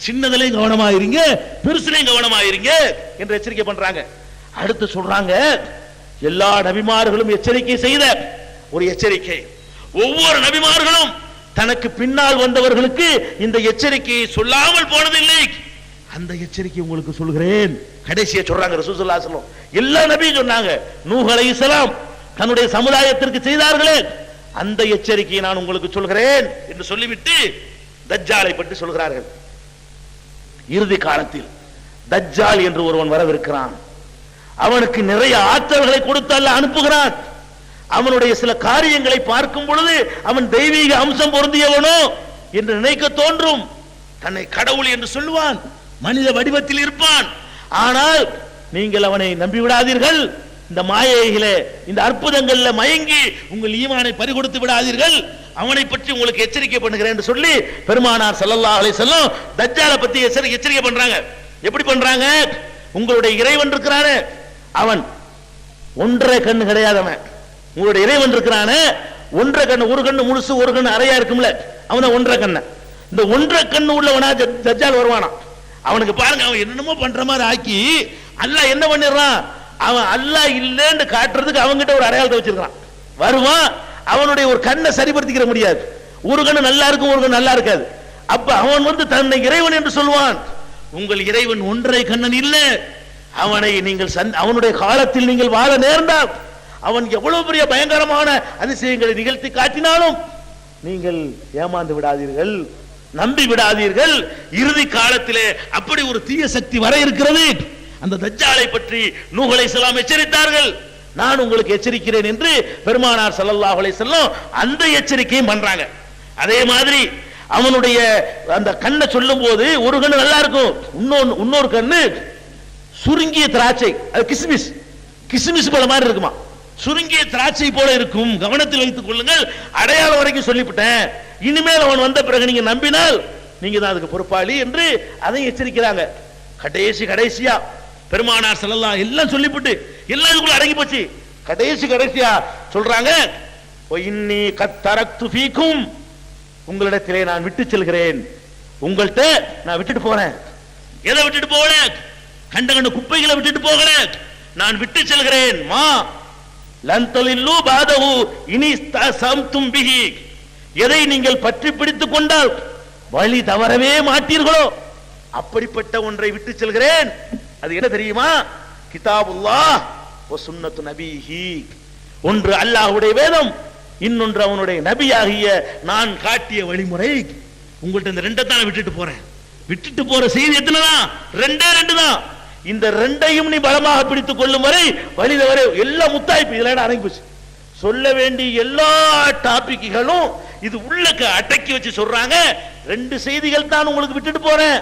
சின்னதிலையும் கவனமாயிருங்க, பெருசிலையும் கவனமாயிருங்க என்று எச்சரிக்கை பண்றாங்க. அடுத்து சொல்றாங்க, எல்லா நபிமார்களும் எச்சரிக்கை செய்த ஒரு எச்சரிக்கை. ஒவ்வொரு நபிமார்களும் தனக்கு பின்னால் வந்தவர்களுக்கு இந்த எச்சரிக்கையை சொல்லாமல் போனதில்லை. அந்த எச்சரிக்கை உங்களுக்கு சொல்கிறேன். கடைசியா சொல்றாங்க ரசூலுல்லாஹி ஸல்லல்லாஹு அலைஹி வஸல்லம், எல்லா நபியும் சொன்னாங்க, நூஹ் அலைஹிஸ்ஸலாம் தன்னுடைய சமுதாயத்திற்கு செய்தார்களே அந்த எச்சரிக்கையை நான் உங்களுக்கு சொல்கிறேன் என்று சொல்லிவிட்டு தஜ்ஜாலை பற்றி சொல்கிறார்கள். இறுதி காலத்தில் தஜ்ஜால் என்று ஒருவன் வரவிருக்கிறான். அவனுக்கு நிறைய ஆற்றல்களை கொடுத்து அல்லாஹ் அனுப்புகிறான். அவனுடைய சில காரியங்களை பார்க்கும் பொழுது அவன் தெய்வீக அம்சம் பொருந்தியவனோ என்று நினைக்க தோன்றும். தன்னை கடவுள் என்று சொல்லுவான், மனித வடிவத்தில் இருப்பான். ஆனால் நீங்கள் அவனை நம்பிவிடாதீர்கள், இந்த மாயைகளே இந்த அற்புதங்கள்ல மயங்கி உங்கள் ஈமானை பறிகொடுத்து விடாதீர்கள், அவனை பற்றி உங்களுக்கு எச்சரிக்கை பண்ணுகிறேன் என்று சொல்லி பெருமானார் ஸல்லல்லாஹு அலைஹி வஸல்லம் தஜ்ஜாலை பற்றி எச்சரிக்கை பண்றாங்க. எப்படி பண்றாங்க? உங்களுடைய இறைவன் இருக்கிறானே அவன் ஒன்றரை கண்ணு கிடையாதவன். உங்களுடைய இறைவன் இருக்கிறானே ஒன்றரை கண்ணு, ஒரு கண்ணு முழுசு ஒரு கண்ணு அறையா இருக்கும்ல, அவன் ஒன்றரை கண்ணு. இந்த ஒன்றரை கண்ணு உள்ளவனா தஜ்ஜால் வருவானா. அவனுக்கு பாருங்க, அவன் என்னென்னமோ பண்ற மாதிரி ஆக்கி அல்லாஹ் என்ன பண்ணிடுறான், அவன் அல்லாஹ் இல்லைன்னு காட்டுறதுக்கு அவன்கிட்ட ஒரு அடையாளத்தை வச்சிருக்கான். வருவான், அவனுடைய ஒரு கண்ணை சரிபடுத்திக்கிற முடியாது, ஒரு கண்ணு நல்லா இருக்கும் ஒரு கண்ணு நல்லா இருக்காது. அப்ப அவன் தன்னை இறைவன் என்று சொல்வான். உங்கள் இறைவன் ஒன்றரை கண்ணன் இல்ல. அவனை நீங்கள் அவனுடைய காலத்தில் நீங்கள் வாழ நேர்ந்தால் அவன் எவ்வளவு பெரிய பயங்கரமான அதிசயங்களை நிகழ்த்தி காட்டினாலும் நீங்கள் ஏமாந்து விடாதீர்கள், நம்பி விடாதீர்கள். இறுதி காலத்திலே அப்படி ஒரு தீய சக்தி வர இருக்கிறது. அந்த தஜ்ஜாலை பற்றி நூஹ் அலைஹிஸ்ஸலாம் எச்சரித்தார்கள். நான் உங்களுக்கு எச்சரிக்கிறேன் என்று பெருமானார் ஸல்லல்லாஹு அலைஹி வஸல்லம் அந்த எச்சரிக்கையும் பண்றாங்க. அதே மாதிரி அவனுடைய அந்த கண்ணை சொல்லும் போது ஒரு கண்ணு நல்லா இருக்கும், இன்னொரு கண்ணு சுருங்கிய திராட்சை, அது கிஸ்மிஸ் கிஸ்மிஸ் போல மாதிரி இருக்குமா, சுருங்கிய திராட்சை போல இருக்கும். கவனத்தில் வைத்துக் கொள்ளுங்கள், அடையாளம் வரைக்கும் சொல்லிவிட்டேன். இனிமேல் அவன் வந்த பிறகு நீங்க நம்பினால் நீங்க தான் அதுக்கு பொறுப்பாளி என்று அதை எச்சரிக்கிறாங்க. கடைசியா பெருமானார் ஸல்லல்லாஹு எல்லாம் சொல்லிவிட்டு எல்லாம் இதுக்குள்ள அடங்கி போச்சு. கடைசியா சொல்றாங்க, இன்னி கத் தரக்து ஃபீக்கும், உங்களிடத்திலே நான் விட்டு செல்கிறேன், உங்கள்கிட்ட நான் விட்டுட்டு போறேன். எதை விட்டுட்டு போகல? கண்ட குப்பைகளை விட்டுட்டு போகல, நான் விட்டு செல்கிறேன். மா லன்தலில்லு பாதஹு இனி தஸம்தும் பிஹி, எதை நீங்கள் பற்றி பிடித்துக் கொண்டால் வழி தவறவே மாட்டீர்களோ அப்படிப்பட்ட ஒன்றை விட்டு செல்கிறேன். அது என்ன தெரியுமா? கிதாபுல்லாஹ் வ சுன்னத்து நபிஹி. ஒன்று அல்லாஹ்வுடைய வேதம், இன்னொன்று அவனுடைய நபியாகிய நான் காட்டிய வழிமுறை. உங்கள்ட்ட இந்த ரெண்டை தான் விட்டுட்டு போறேன். விட்டுட்டு போற செய்தி எத்தனைதான்? ரெண்டு தான். இந்த ரெண்டையும் நீ பலமாக பிடித்துக் கொள்ளும் வரை வழி தவற எல்லா முத்தாய்ப்பு இதுல அடங்கி போச்சு. சொல்ல வேண்டிய எல்லா டாபிக்குகளும் இது உள்ளக்க அடக்கி வச்சு சொல்றாங்க. ரெண்டு செய்திகள் தான் உங்களுக்கு விட்டுட்டு போறேன்.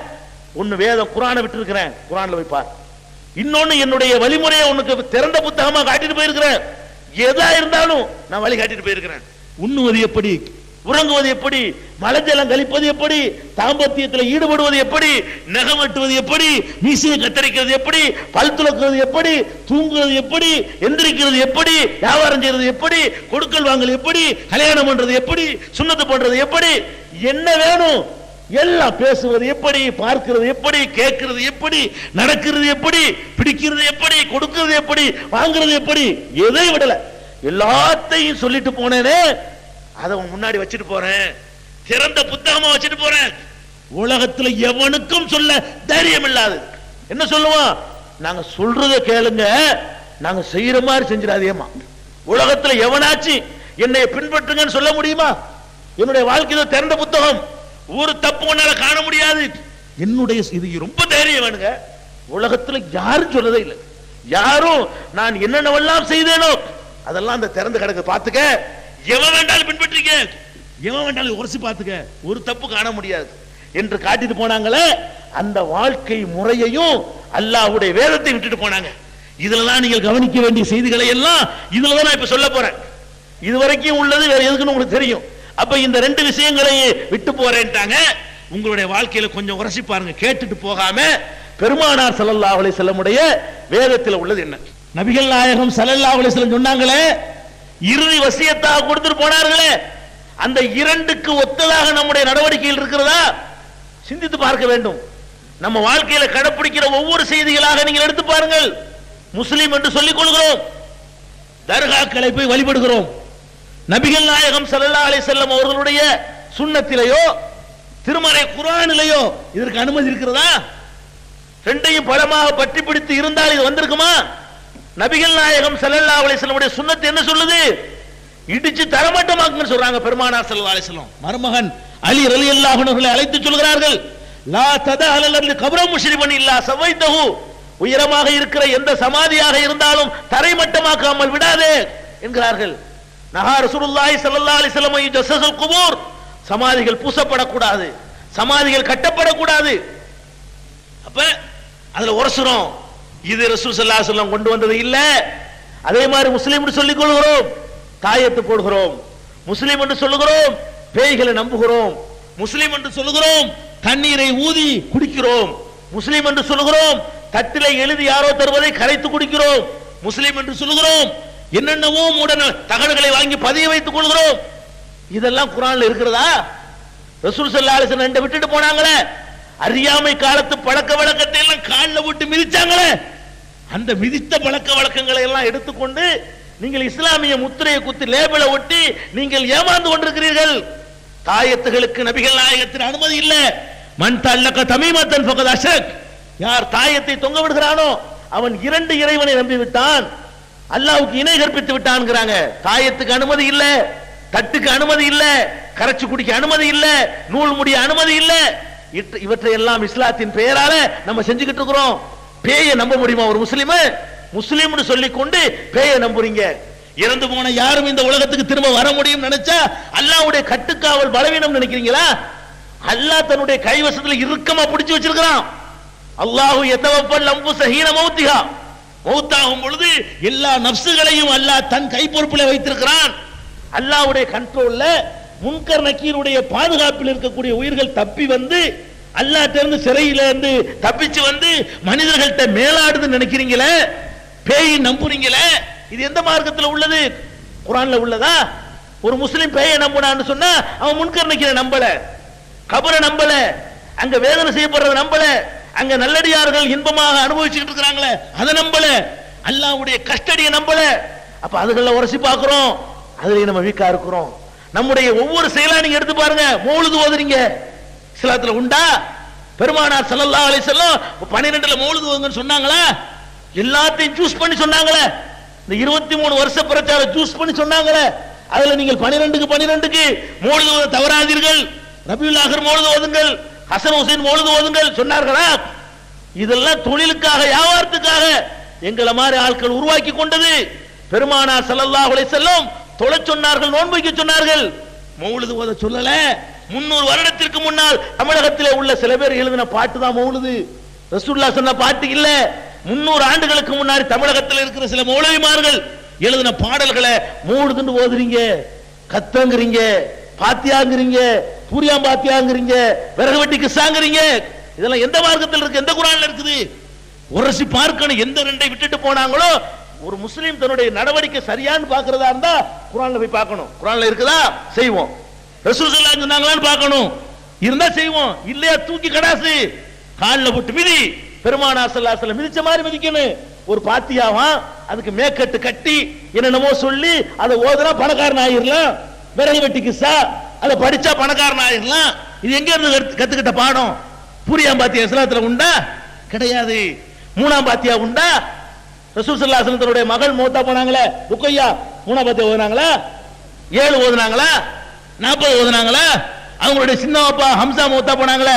ஒன்னு வேதம் குர்ஆனை விட்டு இருக்கிறேன், குர்ஆன்ல போய் பார். இன்னொன்னு என்னுடைய வழிமுறையை உனக்கு திறந்த புத்தகமா காட்டிட்டு போயிருக்கிறேன். எதா இருந்தாலும் நான் வழி காட்டிட்டு போயிருக்கிறேன். உண்ணுவது எப்படி, உறங்குவது எப்படி, மலஜலம் கழிப்பது எப்படி, தாம்பத்தியத்தில் ஈடுபடுவது எப்படி, நகம் வெட்டுவது எப்படி, மீசையை கத்தரிக்கிறது எப்படி, பல் துலக்குறது எப்படி, தூங்குறது எப்படி, எந்திரிக்கிறது எப்படி, வியாபாரம் செய்யறது எப்படி, கொடுக்கல் வாங்கல் எப்படி, கல்யாணம் பண்றது எப்படி, சுண்ணத்து பண்றது எப்படி, என்ன வேணும் எல்லாம், பேசுவது எப்படி, பார்க்கிறது எப்படி, கேட்கிறது எப்படி, நடக்கிறது எப்படி, பிடிக்கிறது எப்படி, கொடுக்கிறது எப்படி, வாங்குறது எப்படி, எதை விடல எல்லாத்தையும் சொல்லிட்டு போனேனே அதை முன்னாடி வச்சுட்டு போறேன். திறந்த புத்தகமா வச்சுட்டு போறேன். உலகத்துல எவனுக்கும் சொல்ல தைரியம் இல்லாது. என்ன சொல்லுவான்? நாங்க சொல்றத கேளுங்க, நாங்க செய்யற மாதிரி செஞ்சிடாதேமா. உலகத்துல எவனாச்சு என்னை பின்பற்றுங்கன்னு சொல்ல முடியுமா? என்னுடைய வாழ்க்கையில திறந்த புத்தகம், ஒரு தப்பு ஒன்னால காண முடியாது. என்னுடைய இது ரொம்ப தைரியம் வேணுங்க. உலகத்துல யாரும் சொல்லதே இல்லை. யாரும் நான் என்னென்னவெல்லாம் செய்தேனோ அதெல்லாம் அந்த திறந்து கிடக்கு, பாத்துக்க, எவன் வேண்டாலும் பின்பற்றிக்க, எவன் வேண்டாலும் உரசி பாத்துக்க, ஒரு தப்பு காண முடியாது என்று காட்டிட்டு போனாங்களே. அந்த வாழ்க்கை முறையையும் அல்லாஹ்வுடைய வேதத்தை விட்டுட்டு போனாங்க. இதுலதான் நீங்கள் கவனிக்க வேண்டிய செய்திகளை எல்லாம் இதுலதான் நான் இப்ப சொல்ல போறேன். இதுவரைக்கும் உள்ளது வேற எதுக்குன்னு உங்களுக்கு தெரியும். அப்ப இந்த ரெண்டு விஷயங்களை விட்டு போறேன்ட்டாங்க. உங்களுடைய வாழ்க்கையில கொஞ்சம் உரசி பாருங்க, கேட்டுட்டு போகாம. பெருமானார் ஸல்லல்லாஹு அலைஹி வஸல்லம் உடைய வேதத்தில் உள்ளது என்ன? நபிகள் நாயகம் ஸல்லல்லாஹு அலைஹி வஸல்லம் சொன்னாங்களே, இறுதி வசியத்தாக கொடுத்துட்டு போனார்களே, அந்த இரண்டுக்கு ஒத்ததாக நம்முடைய நடவடிக்கையில் இருக்கிறதா? சிந்தித்து பார்க்க வேண்டும். நம்ம வாழ்க்கையில கடைபிடிக்கிற ஒவ்வொரு செய்திகளாக நீங்கள் எடுத்து பாருங்கள். முஸ்லிம் என்று சொல்லிக் கொள்கிறோம், தர்காக்களை போய் வழிபடுகிறோம். நபிகள் நாயகம் ஸல்லல்லாஹு அலைஹி வஸல்லம் அவர்களுடைய சுன்னத்திலேயோ திருமறை குர்ஆனிலேயோ இதற்கு அனுமதி இருக்கிறதா? ரெண்டையும் பலமாக பற்றி பிடித்து இருந்தால் இது வந்திருக்குமா? நபிகள் நாயகம் ஸல்லல்லாஹு அலைஹி வஸல்லம் உடைய சுன்னத் என்ன சொல்லுது? இடிச்சு தரமட்டமாக்குன்னு சொல்றாங்க பெருமானார் ஸல்லல்லாஹு அலைஹி வஸல்லம். மருமகன் அலி ரலியல்லாஹு அன்ஹு அழைத்து சொல்கிறார்கள், லா ததஹலல் கப்ரம் முஷ்ரிபன் இல்லா சவைதஹு, உயரமாக இருக்கிற எந்த சமாதியாக இருந்தாலும் தரைமட்டமாக்காமல் விடாதே என்கிறார்கள். நஹா ரசூலுல்லாஹி ஸல்லல்லாஹு அலைஹி வஸல்லம் யஜஸல் குபூர், சமாதிகள் பூசப்படக்கூடாது, சமாதிகள் கட்டப்படக்கூடாது. அப்ப அதுல உரசுறோம், இது ரசூல் ஸல்லல்லாஹு அலைஹி வஸல்லம் கொண்டு வந்தது இல்ல. அதே மாதிரி முஸ்லிம் என்று சொல்லிக் கொள்கிறோம், தாயத்து போடுகிறோம். முஸ்லிம் என்று சொல்லுகிறோம், பேய்களை நம்புகிறோம். முஸ்லிம் என்று சொல்லுகிறோம், தண்ணீரை ஊதி குடிக்கிறோம். முஸ்லிம் என்று சொல்லுகிறோம், தட்டிலை எழுதி யாரோ தருவதை கரைத்து குடிக்கிறோம். முஸ்லிம் என்று சொல்லுகிறோம், என்னென்னவோ மூட தகடுகளை வாங்கி பதிய வைத்துக் கொள்கிறோம். இதெல்லாம் குர்ஆன்ல இருக்கிறதா? ரசூல் ஸல்லல்லாஹு அலைஹி வஸல்லம் விட்டுட்டு போனாங்களே, அறியாமை காலத்து பழக்க வழக்கத்தை எல்லாம் காலில் விட்டு மிதிச்சாங்களே, அந்த மிதித்த பழக்க வழக்கங்களை எல்லாம் எடுத்துக்கொண்டு நீங்கள் இஸ்லாமிய முத்திரையை குத்தி லேபிளை ஒட்டி நீங்கள் ஏமாந்து கொண்டிருக்கிறீர்கள். தாயத்துகளுக்கு நபிகள் நாயகத்தின் அனுமதி இல்ல. மன் தல்லக தமீமத்தன் ஃபகத் அஷ்ரக், யார் தாயத்தை தொங்க விடுகிறானோ அவன் இரண்டு இறைவனை நம்பி விட்டான், அல்லாஹ்வுக்கு இணை கற்பித்து விட்டான்ங்கறாங்க. தாயத்துக்கு அனுமதி இல்ல, தட்டுக்கு அனுமதி இல்ல, கரைச்சு குடிக்க அனுமதி இல்ல, நூல் முடிய அனுமதி இல்ல. இவற்றை எல்லாம் இஸ்லாத்தின் பெயரால நம்ம செஞ்சுக்கிட்டு இருக்கிறோம். பேயை நம்ப முடியுமா ஒரு முஸ்லிம்? முஸ்லிம்னு சொல்லிக் கொண்டு பேயை நம்புறீங்க. இறந்து போன யாரும் இந்த உலகத்துக்கு திரும்ப வர முடியும் நினைச்சா அல்லாஹ்வுடைய கட்டுக்காவல் பலவீனம் நினைக்கிறீங்களா? அல்லாஹ் தன்னுடைய கைவசத்துல இறுக்கமா பிடிச்சு வச்சிருக்கிறான். அல்லாஹு யதவஃபல் அன்ஃபுஸ ஹீன மௌத்திஹா, மௌத்தாகும் பொழுது எல்லா நஃப்ஸுகளையும் அல்லாஹ் தன் கை பொறுப்பில் வைத்திருக்கிறான். அல்லாஹ்வுடைய கண்ட்ரோல்ல முன்கர் நக்கீருடைய பாதுகாப்பில் இருக்கக்கூடிய உயிர்கள் தப்பி வந்து அல்லாஹ் இருந்து சிறையில இருந்து தப்பிச்சு வந்து மனிதர்கள்ட்ட மேலாடுது நினைக்கிறீங்களே, பேயை நம்புறீங்களே, இது எந்த மார்க்கத்தில் உள்ளது? குர்ஆன்ல உள்ளதா? ஒரு முஸ்லிம் பேயை நம்புனான்னு சொன்னா அவன் முன்கர் நக்கீரை நம்பல, கபரை நம்பல, அங்க வேதனை செய்யப்படுறத நம்பல, அங்க நல்லடியார்கள் இன்பமாக அனுபவிச்சுட்டு இருக்கிறாங்களே அதை நம்பல, அல்லாஹ்வுடைய கஸ்டடியை நம்பல. அப்ப அதுகள உரசி பார்க்கிறோம், அதுல நம்ம வீக்கா இருக்கிறோம். நம்முடைய ஒவ்வொரு செயலா நீங்க எடுத்து பாருங்க. மௌலிது ஓதுறீங்க, இஸ்லாத்துல உண்டா? பெருமானார் ஸல்லல்லாஹு அலைஹி வஸல்லம் 12ல மௌலிது ஓதுங்கன்னு சொன்னாங்களா? எல்லாத்தையும் சூஸ் பண்ணி சொன்னாங்களே. இந்த 23 வருஷ பிரச்சாரம் சூஸ் பண்ணி சொன்னாங்களே, அதுல நீங்கள் 12க்கு 12க்கு மௌலிது ஓத தவறாதீர்கள், ரபியுல் ஆகிர் மௌலிது ஓதுங்கள், ஹசன் ஹுசைன் மௌலிது ஓதுங்கள் சொன்னார்களா? இதெல்லாம் தொழிலுக்காக வியாபாரத்துக்காக எங்களை மாதிரி ஆட்கள் உருவாக்கி கொண்டது. பெருமானார் ஸல்லல்லாஹு அலைஹி வஸல்லம் தொழ சொன்னார்கள், நோன்பு வைக்க சொன்னார்கள், மௌலிது ஓத சொல்லல. 300 வருடத்திற்கு முன்னால் தமிழகத்திலே உள்ள சில பேர் எழுதின பாட்டு தான் மௌலிது, ரசூலுல்லாஹ் சொன்ன பாட்டு இல்ல. 300 ஆண்டுகளுக்கு முன்னாடி தமிழகத்தில் இருக்கிற சில மௌலவிமார்கள் எழுதின பாடல்களை மௌலிதுன்னு ஓதுறீங்க, கத்தங்கிறீங்க, பாத்தியாங்கிறீங்க, பூரியாம் பாத்தியாங்கிறீங்க, விறகு வெட்டி கிஸ்ஸாங்கிறீங்க. இதெல்லாம் எந்த மார்க்கத்தில் இருக்கு? எந்த குர்ஆன்ல இருக்குது? உரசி பார்க்கணும். எந்த ரெண்டை விட்டுட்டு போனாங்களோ, ஒரு முஸ்லீம் தன்னுடைய நடவடிக்கை சரியான்னு பார்க்கிறதா இருந்தா குர்ஆன்ல போய் பார்க்கணும். குர்ஆன்ல இருக்குதா செய்வோம், ரசூல் ஸல்லல்லாஹு அலைஹி வஸல்லம் சொன்னாங்களான்னு பார்க்கணும், இருந்தா செய்வோம், இல்லையா தூக்கி கடாசு கால்ல போட்டு மிதி. பெருமானார் ஸல்லல்லாஹு அலைஹி வஸல்லம் மிதிச்ச மாதிரி மிதிக்கணும். ஒரு பாத்தியாவா அதுக்கு மேக்கட்டு கட்டி என்னென்னமோ சொல்லி அதை ஓதுனா பணக்காரன் ஆயிரலாம், விறகு வெட்டி கிஸ்ஸா அதை படிச்சா பணக்காரன் ஆயிரலாம். இது எங்க இருந்து கத்துக்கிட்ட பாடம்? பூரியாம் பாத்தியா இஸ்லாத்துல உண்டா? கிடையாது. மூணாம் பாத்தியா உண்டா? ரசூல் ஸல்லல்லாஹு அலைஹி வஸல்லம் தன்னுடைய மகள் மௌத்தா போனாங்களே ருக்கையா, மூணாம் பாத்தியா ஓதுனாங்களா? 7 ஓதுனாங்களா 40 ஓதுனாங்களா? அவங்களுடைய சின்னப்பா ஹம்சா மௌத்தா போனாங்களே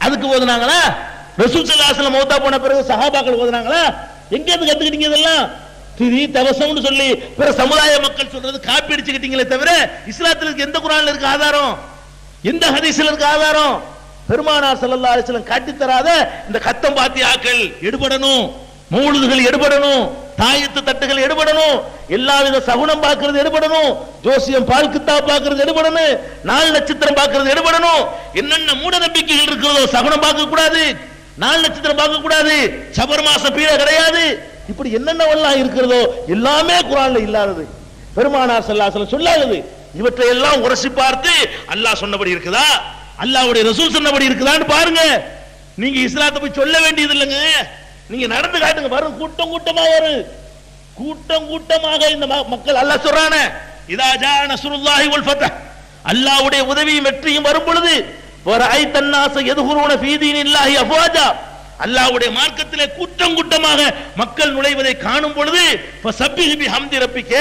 அதுக்கு ஓதுனாங்களா? ரசூல் ஸல்லல்லாஹு அலைஹி வஸல்லம் மௌத்தா போன பிறகு சஹாபாக்கள் ஓதுனாங்களா? எங்க இருந்து கத்துக்கிட்டீங்க இதெல்லாம்? திரி தவசம்னு சொல்லி பிற சமுதாய மக்கள் சொல்றது காப்பி அடிச்சுக்கிட்டீங்களே தவிர இஸ்லாத்துல எந்த குர்ஆன்ல இருக்கு ஆதாரம்? எந்த ஹதீஸ்ல இருக்கு ஆதாரம்? பெருமானார் ஸல்லல்லாஹு அலைஹி வஸல்லம் காட்டி தராத இந்த கத்தம் பாத்தியாக்கள் எடுபடணும், மௌலிதுகள் எடுபடணும், தாயத்து தட்டுகள் எடுபடணும், எல்லா வித சகுனம் பார்க்கிறது எடுபடணும், ஜோசியம் பால் கித்தாப் பார்க்கிறது எடுபடணும், நாள் நட்சத்திரம் பார்க்கிறது எடுபடணும். என்னென்ன மூட நம்பிக்கைகள் இருக்கிறதோ சகுனம் பார்க்க கூடாது, நாள் நட்சத்திரம் பார்க்க கூடாது, சபர் மாசம் பீட கிடையாது, இப்படி என்னென்னவெல்லாம் இருக்கிறதோ எல்லாமே குர்ஆன்ல இல்லாதது, பெருமானார் ஸல்லல்லாஹு அலைஹி வஸல்லம் சொல்லாதது. இவற்றை எல்லாம் உரசி பார்த்து அல்லாஹ் சொன்னபடி இருக்குதா, அல்லாஹ்வுடைய ரசூல் சொன்னபடி இருக்குதான்னு பாருங்க. நீங்க இஸ்லாத்தை போய் சொல்ல வேண்டியது இல்லைங்க, நீங்க நடந்து காட்டுங்க. வரும் கூட்டம் கூட்டமா வரும், கூட்டம் கூட்டமாக இந்த மக்கள். அல்லாஹ் சொல்றானே இதா ஜா நஸ்ருல்லாஹி வல் ஃபத்ஹ், அல்லாஹ்வுடைய உதவியும் வெற்றியும் வரும் பொழுது வரைத الناس يدخلون في دين الله افواجا, அல்லாஹ்வுடைய மார்க்கத்திலே கூட்டம் கூட்டமாக மக்கள் நுழைவதை காணும் பொழுது ஃபஸப்பிஹ் பிஹம்தி ரப்பிக,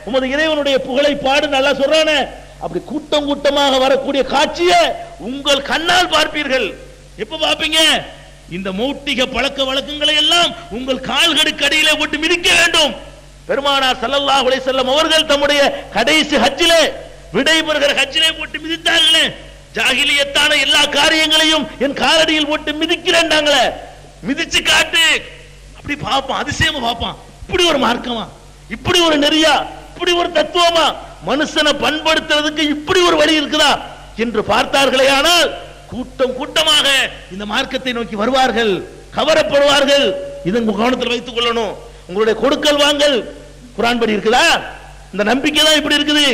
உமது இறைவனுடைய புகழை பாடுன்னு அல்லாஹ் சொல்றானே. அப்படி கூட்டம் கூட்டமாக வரக்கூடிய காட்சியை உங்கள் கண்ணால் பார்ப்பீர்கள். எப்ப பார்ப்பீங்க? இந்த மௌட்டிக பழக்க வழக்கங்களை எல்லாம் உங்கள் கால்களுக்கு அடியிலே போட்டு மிதிக்க வேண்டும். பெருமானார் ஸல்லல்லாஹு அலைஹி வஸல்லம் அவர்கள் தம்முடைய கடைசி ஹஜ்ஜிலே விடைபெறுகிற ஹஜ்ஜிலே போட்டு மிதித்தார்களே, ஜாகிலியத்தான எல்லா காரியங்களையும் என் காலடியில் போட்டு மிதிக்கிறேன்டாங்களே, மிதிச்சு காட்டு. அப்படி பார்ப்பான், அதிசயமா பார்ப்பான். இப்படி ஒரு மார்க்கமா, இப்படி ஒரு நெறியா, இப்படி ஒரு தத்துவமா, மனுஷனை பண்படுத்துறதுக்கு இப்படி ஒரு வழி இருக்குதா என்று பார்த்தார்களே. ஆனால் கூட்டம் கூட்டமாக இந்த மார்க்கத்தை நோக்கி வருவார்கள், கவரப்படுவார்கள். இதன் கவனத்தில் வைத்துக் கொள்ளணும். உங்களுடைய கொடுக்கல் வாங்கல் குர்ஆன் படி இருக்குதா? இந்த நம்பிக்கை தான் இப்படி இருக்குது.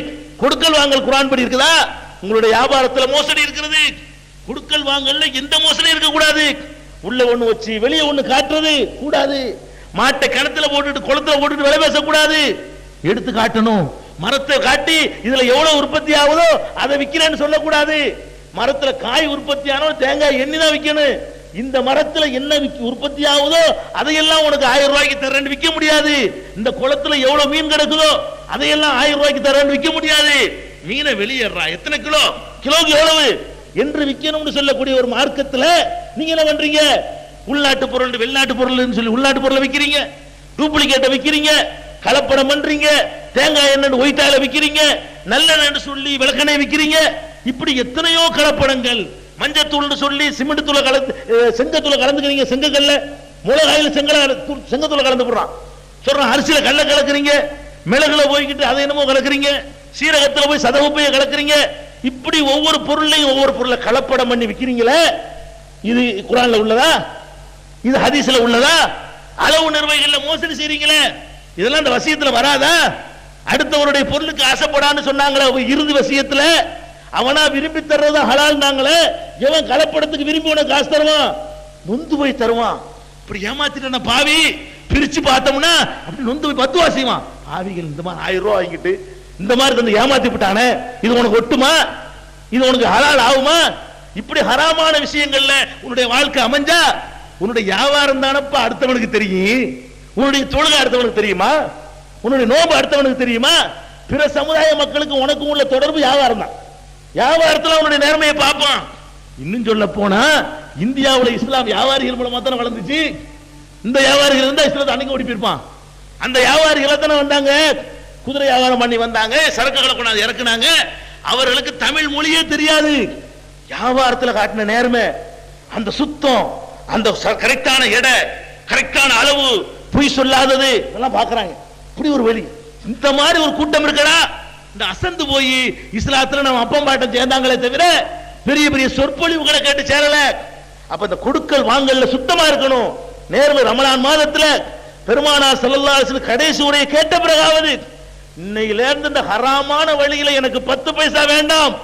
கொடுக்கல் வாங்கல் குர்ஆன் படி இருக்குதா? உங்களுடைய வியாபாரத்தில் மோசடி இருக்கிறது. கொடுக்கல் வாங்கல்ல எந்த மோசடி இருக்க கூடாது. உள்ள ஒண்ணு வச்சு வெளியே ஒண்ணு காட்டுறது கூடாது. மாட்டை கிணத்துல போட்டுட்டு குளத்துல போட்டுட்டு விலை பேசக்கூடாது. எடுத்து காட்டணும். மரத்தை காட்டி இதுல எவ்வளவு உற்பத்தி ஆகுதோ அதை விக்கிறேன்னு சொல்லக்கூடாது. மரத்துல காய் உற்பத்தி ஆனோம் தேங்காய் எண்ணி தான் விற்கணும். இந்த மரத்துல என்ன உற்பத்தி ஆகுதோ அதையெல்லாம் உனக்கு 1000 ரூபாய்க்கு தரேன்னு விற்க முடியாது. இந்த குளத்துல எவ்வளவு மீன் கிடக்குதோ அதையெல்லாம் 1000 ரூபாய்க்கு தரேன்னு விற்க முடியாது. மீனை வெளியேறா எத்தனை கிலோ, கிலோக்கு எவ்வளவு என்று விற்கணும்னு சொல்லக்கூடிய ஒரு மார்க்கத்துல நீங்க என்ன பண்றீங்க? உள்நாட்டு பொருள் வெளிநாட்டு பொருள் சொல்லி உள்நாட்டு பொருளை விற்கிறீங்க, டூப்ளிகேட்டை விற்கிறீங்க, கலப்படம் பண்றீங்க, தேங்காய் எண்ணெய் ஒயிட்டால விற்கிறீங்க, நல்லெண்ணெய் சொல்லி விளக்கெண்ணெய் விற்கிறீங்க. இப்படி எத்தனையோ கலப்படங்கள். மஞ்சத்தூள் சொல்லி சிமெண்ட் தூளை கலந்து செங்கத்தூளை கலந்துக்கிறீங்க, செங்கக்கல்ல மிளகாயில செங்கத்தூளை கலந்து போடுறான் சொல்றான். அரிசியில கல்ல கலக்குறீங்க, மிளகுல போய்கிட்டு அதை என்னமோ கலக்குறீங்க, சீரகத்துல போய் சதவப்பைய கலக்குறீங்க. இப்படி ஒவ்வொரு பொருளையும் ஒவ்வொரு பொருளை கலப்படம் பண்ணி விற்கிறீங்களே. இது குர்ஆன்ல உள்ளதா? இது ஹதீஸ்ல உள்ளதா? அளவு நிர்வாகிகள்ல மோசடி செய்றீங்களே, இதெல்லாம் இந்த வசியத்துல வராதா? அடுத்தவருடைய பொருளுக்கு ஆசைப்படான்னு சொன்னாங்களே இறுதி வசியத்துல, அவனா விரும்பி தர்றதா ஹலால்னாங்களே. எவன் கலப்படத்துக்கு விரும்பி உனக்கு காசு தருவான், நொந்து போய் தருவான். இப்படி ஏமாத்திட்ட பாவி பிரிச்சு பார்த்தோம்னா அப்படி நொந்து போய் 10 வாசிவான். பாவிகள் இந்த மாதிரி 1000 ரூபாய் வாங்கிட்டு இந்த மாதிரி வந்து ஏமாத்தி விட்டானே, இது உனக்கு ஒட்டுமா? இது உனக்கு ஹலால் ஆகுமா? இப்படி ஹராமான விஷயங்கள்ல உன்னுடைய வாழ்க்கை அமைஞ்சா உன்னுடைய வியாபாரம் தானப்பா அடுத்தவனுக்கு தெரியும். உன்னுடைய தொழுகை அடுத்தவனுக்கு தெரியுமா? உன்னுடைய நோம்பு அடுத்தவனுக்கு தெரியுமா? பிற சமுதாய மக்களுக்கு உனக்கும் உள்ள தொடர்பு வியாபாரம் தான். வியாபாரத்தில் அவனுடைய நேர்மையை பார்ப்பான். இன்னும் சொல்ல போனா இந்தியாவில் இஸ்லாம் வியாபாரிகள் மூலமா தானே வளர்ந்துச்சு. இந்த வியாபாரிகள் இருந்தா இஸ்லாத்தை அன்னைக்கு ஓடி போயிருப்பான். அந்த வியாபாரிகளை தானே வந்தாங்க, குதிரை வியாபாரம் பண்ணி வந்தாங்க, சரக்குகளை கொண்டாந்து இறக்குனாங்க. அவர்களுக்கு தமிழ் மொழியே தெரியாது. வியாபாரத்தில் காட்டின நேர்மை, அந்த சுத்தம், அந்த கரெக்டான எடை, கரெக்டான அளவு, பொய் சொல்லாதது எல்லாம் பாக்குறாங்க. இப்படி ஒரு வழி, இந்த மாதிரி ஒரு கூட்டம் இருக்கடா. இந்த அசந்து போய் இஸ்லாத்துல நம்ம அப்பம் பாட்டம் சேர்ந்தாங்களே தவிர பெரிய பெரிய சொற்பொழிவுகளை கேட்டு சேரல. அப்ப இந்த கொடுக்கல் வாங்கல்ல சுத்தமா இருக்கணும். நேர்மை. ரமலான் மாதத்துல பெருமானார் ஸல்லல்லாஹு அலைஹி வஸல்லம் கடைசி உரையை கேட்ட பிறகாவது இன்னையில இருந்து இந்த ஹராமான வழியில எனக்கு 10 பைசா வேண்டாம்,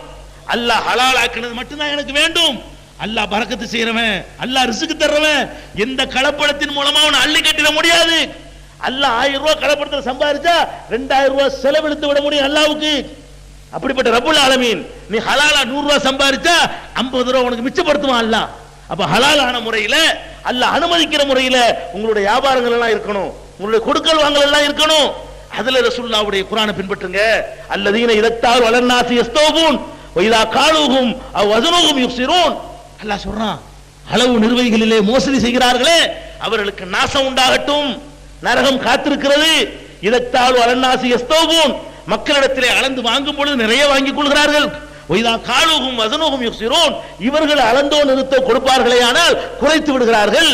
அல்லாஹ் ஹலால் ஆக்கினது மட்டும்தான் எனக்கு வேண்டும். அல்லாஹ் பரக்கத்து செய்யறவன், அல்லாஹ் ரிஸ்க் தர்றவன், எந்த கலப்படத்தின் மூலமா அவனை அள்ளி கட்டிட முடியாது. அல்லாஹ் 1000 ரூபாய் கலப்படத்தில் சம்பாதிச்சா 2000 ரூபாய் செலவழித்து விட முடியும் அல்லாஹ்வுக்கு. அப்படிப்பட்ட ரப்புல் ஆலமீன் நீ ஹலாலா 100 ரூபாய் சம்பாதிச்சா 50 ரூபாய் உனக்கு மிச்சப்படுத்துவான் அல்லாஹ். அப்ப ஹலாலான முறையில அல்லாஹ் அனுமதிக்கிற முறையில உங்களுடைய வியாபாரங்கள் எல்லாம் இருக்கணும், உங்களுடைய கொடுக்கல் வாங்கல் எல்லாம் இருக்கணும். அதுல ரசூலுல்லாஹ்வுடைய குர்ஆனை பின்பற்றுங்க. அல்லதீன இதத்தால் வலன்னாசி யஸ்தௌபூன் வைதா காலுஹும் அவ் வஸனுஹும் யுக்ஸிரூன். அல்லாஹ் சொல்றான், அளவு நிர்வகிகளிலே மோசடி செய்கிறார்களே அவர்களுக்கு நாசம் உண்டாகட்டும், நரகம் காத்திருக்கிறது. இதத்தால் வலன்னாசி யஸ்தௌபூன், மக்களிடத்திலே அளந்து வாங்கும் பொழுது நிறைய வாங்கிக் கொள்கிறார்கள். வைதா காலுஹும் வஸனுஹும் யுக்ஸிரூன், இவர்கள் அளந்தோ நிறுத்தோ கொடுப்பார்களே ஆனால் குறைத்து விடுகிறார்கள்.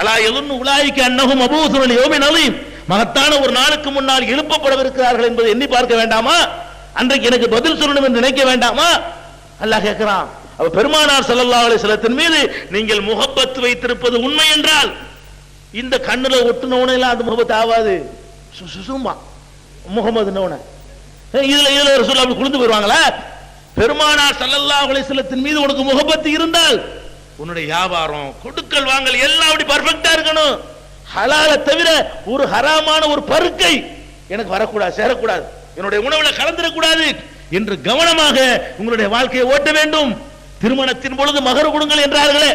அலா யظن உலாயிக அன்னஹும் மபூஸுன் லியௌமின் அலீம், மகத்தான ஒரு நாளுக்கு முன்னால் எழுப்பப்படவிருக்கிறார்கள் என்பதை எண்ணி பார்க்க வேண்டாமா? அன்றைக்கு எனக்கு பதில் சொல்லணும் என்று நினைக்க வேண்டாமா? அல்லாஹ் கேட்கிறான். அப்ப பெருமானார் ஸல்லல்லாஹு அலைஹி வஸல்லத்தின் மீது நீங்கள் முஹப்பத் வைத்திருப்பது உண்மை என்றால் இந்த கண்ணுல ஒட்டுனவனே எல்லாம் அது முஹப்பத் ஆகாது. சும்மா முஹம்மதுனவன இதுல ரசூலுல்லாஹ் அப்படி குளிந்து போயிடுவாங்களா? பெருமானார் ஸல்லல்லாஹு அலைஹி வஸல்லத்தின் மீது உனக்கு முஹப்பத் இருந்தால் உன்னுடைய வியாபாரம் கொடுக்கல் வாங்கல் எல்லாம் அப்படி பர்ஃபெக்ட்டா இருக்கணும். ஹலால தவிர ஒரு ஹராமான ஒரு பருக்கை எனக்கு வரக்கூடாது, சேரக்கூடாது, என்னுடைய உணவுல கலந்துடக்கூடாது என்று கவனமாக உங்களுடைய வாழ்க்கையை ஓட்ட வேண்டும். திருமணத்தின் பொழுது மகர் கொடுங்கள் என்றார்களே,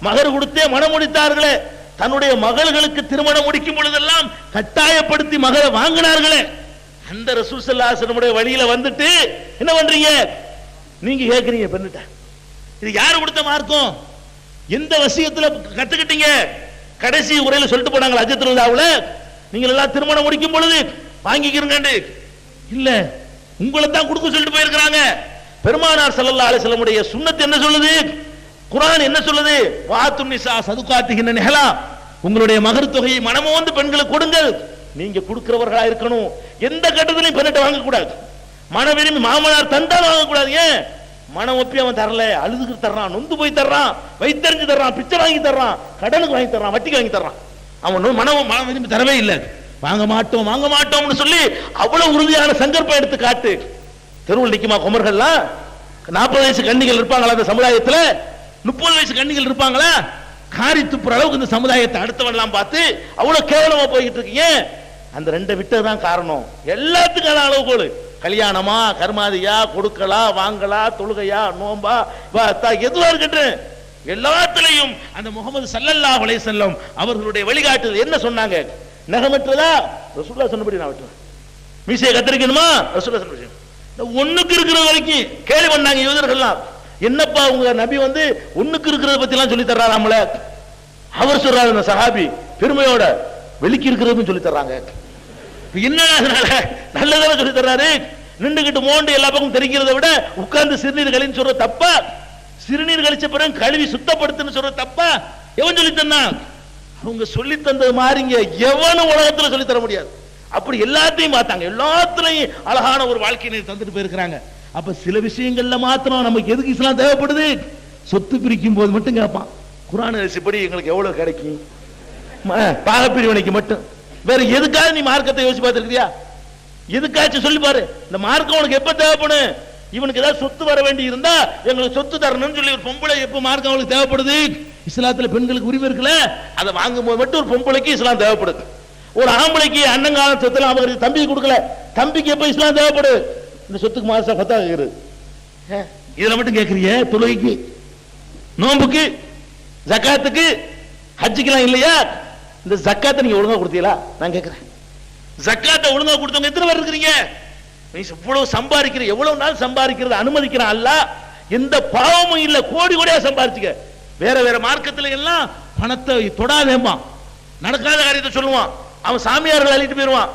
மகர் கொடுத்தே மனம் முடித்தார்களே, தன்னுடைய மகள்களுக்கு திருமணம் முடிக்கும் பொழுதெல்லாம் கட்டாயப்படுத்தி மகரை வாங்கினார்களே, அந்த ரசூல் ஸல்லல்லாஹு அலைஹி வஸல்லம் வழியில வந்துட்டு என்ன பண்றீங்க நீங்க? கேக்குறீங்க பெண்ணிட்ட, இது யாரு கொடுத்த மார்க்கம்? எந்த வசியத்துல கத்துக்கிட்டீங்க? கடைசி உரையில சொல்லிட்டு போனாங்க ஹஜ்ஜத்துல் வதாவுல, நீங்க எல்லாம் திருமணம் முடிக்கும் பொழுது வாங்கிக்கிறீங்க இல்ல, உங்களை தான் கொடுக்க சொல்லிட்டு போயிருக்காங்க. பெருமானார் ஸல்லல்லாஹு அலைஹி வஸல்லம் உடைய சுன்னத் என்ன சொல்லுது? குர்ஆன் என்ன சொல்லுது? வாத்துன் நிசா சதுகாத்திஹின்ன நிஹலா, உங்களுடைய மகர் தொகையை மனமோ வந்து பெண்களுக்கு கொடுங்கள். நீங்க கொடுக்கிறவர்களா இருக்கணும். எந்த கட்டத்திலையும் பெண்ணிட்ட வாங்க கூடாது. மன விரும்பி மாமனார் தந்தாலும் வாங்க கூடாது. ஏன்? மனம் ஒப்பி அவன் தரல, அழுதுக்கு தர்றான், நொந்து போய் தர்றான், வைத்தறிஞ்சு தர்றான், பிச்சை வாங்கி தர்றான், கடனுக்கு வாங்கி தர்றான், வட்டிக்கு வாங்கி தர்றான், அவன் மனம் விரும்பி தரவே இல்லை. வாங்க மாட்டோம் வாங்க மாட்டோம்னு சொல்லி அவ்வளவு உறுதியான சங்கல்பம் எடுத்து காட்டு. தெருவில் நிக்குமா குமர்கள்லாம்? 40 வயசு கன்னிகள் இருப்பாங்களா அந்த சமுதாயத்துல? 30 வயசு கன்னிகள் இருப்பாங்களா? காரி துப்புற அளவுக்கு இந்த சமுதாயத்தை அடுத்தவெல்லாம் பார்த்து அவ்வளவு கேவலமா போய்கிட்டு இருக்கீங்க. அந்த ரெண்டை விட்டதுதான் காரணம். எல்லாத்துக்கான அளவுகோல், கல்யாணமா, கர்மாதியா, கொடுக்கலா, வாங்கலா, தொழுகையா, நோம்பா, எதுவா இருக்கட்டும், எல்லாத்திலையும் அந்த முஹம்மது ஸல்லல்லாஹு அலைஹி வஸல்லம் அவர்களுடைய வழிகாட்டுதல் என்ன சொன்னாங்க? நகமற்றதா? ரசூலுல்லாஹ் சொன்னபடி நான் வெட்டுவேன். மீசையை கத்தரிக்கணுமா? ரசூலுல்லாஹ் சொன்னபடி. ஒண்ணுக்கு இருக்கிற வரைக்கும் கேள்வி பண்ணாங்க யூதர்கள்லாம், என்னப்பா உங்க நபி வந்து ஒண்ணுக்கு இருக்கிறத பத்தி எல்லாம் சொல்லி தர்றாராம்ல? அவர் சொல்றாரு அந்த சஹாபி பெருமையோட, வெளிக்கு இருக்கிறதுன்னு சொல்லி தர்றாங்க. என்ன நல்லதான சொல்லி தர்றாரு? நின்றுகிட்டு மோண்டு எல்லா பக்கம் தெரிக்கிறத விட உட்கார்ந்து சிறுநீர் கழின்னு சொல்ற தப்பா? சிறுநீர் கழிச்ச பிறகு கழுவி சுத்தப்படுத்துன்னு சொல்ற தப்பா? எவன் சொல்லி தந்தா? அவங்க சொல்லி தந்தது மாதிரிங்க எவனும் உலகத்துல சொல்லி தர முடியாது. அப்படி எல்லாத்தையும் பார்த்தாங்க, எல்லாத்துலயும் அழகான ஒரு வாழ்க்கையை தந்துட்டு போயிருக்கிறாங்க. அப்ப சில விஷயங்கள்ல மாத்திரம் நமக்கு எதுக்கு இஸ்லாம் தேவைப்படுது? சொத்து பிரிக்கும் போது மட்டும் கேட்பான், குர்ஆன் படி எங்களுக்கு எவ்வளவு கிடைக்கும், பாகப்பிரிவினைக்கு மட்டும். வேற எதுக்காக நீ மார்க்கத்தை யோசிச்சு பார்த்திருக்கியா? எதுக்காச்சும் சொல்லி பாரு, இந்த மார்க்கம் உனக்கு எப்ப தேவைப்படும்? இவனுக்கு ஏதாவது சொத்து வர வேண்டி இருந்தா எங்களுக்கு சொத்து தரணும்னு சொல்லி ஒரு பொம்பளை எப்ப மார்க்கம் அவளுக்கு தேவைப்படுது? இஸ்லாத்துல பெண்களுக்கு உரிமை இருக்குல்ல, அதை வாங்கும் போது மட்டும் ஒரு பொம்பளைக்கு இஸ்லாம் தேவைப்படுது. ஒரு ஆம்பளைக்கு அண்ணங்கால சொத்துல அவருக்கு தம்பி கொடுக்கல, தம்பிக்கு எப்ப இஸ்லாம் தேவைப்படுது? இந்த சொத்துக்கு மாசம் பத்தா கேக்குறது. இதுல மட்டும் கேக்குறீங்க, தொழுகைக்கு, நோம்புக்கு, ஜக்காத்துக்கு, ஹஜ்ஜுக்கெல்லாம் இல்லையா? இந்த ஜக்காத்தை நீங்க ஒழுங்கா கொடுத்தீங்களா? நான் கேட்கிறேன், ஜக்காத்தை ஒழுங்கா கொடுத்தவங்க எத்தனை பேர் இருக்கிறீங்க? நீ எவ்வளவு சம்பாதிக்கிற, எவ்வளவு நாள் சம்பாதிக்கிறது அனுமதிக்கிறான் அல்லாஹ். எந்த பாவமும் இல்ல, கோடி கோடியா சம்பாதிச்சுக்க. வேற வேற மார்க்கத்துல எல்லாம் பணத்தை தொடாதேமா, நடக்காத காரியத்தை சொல்லுவான். அவன் சாமியார்கள் அழிட்டு போயிருவான்.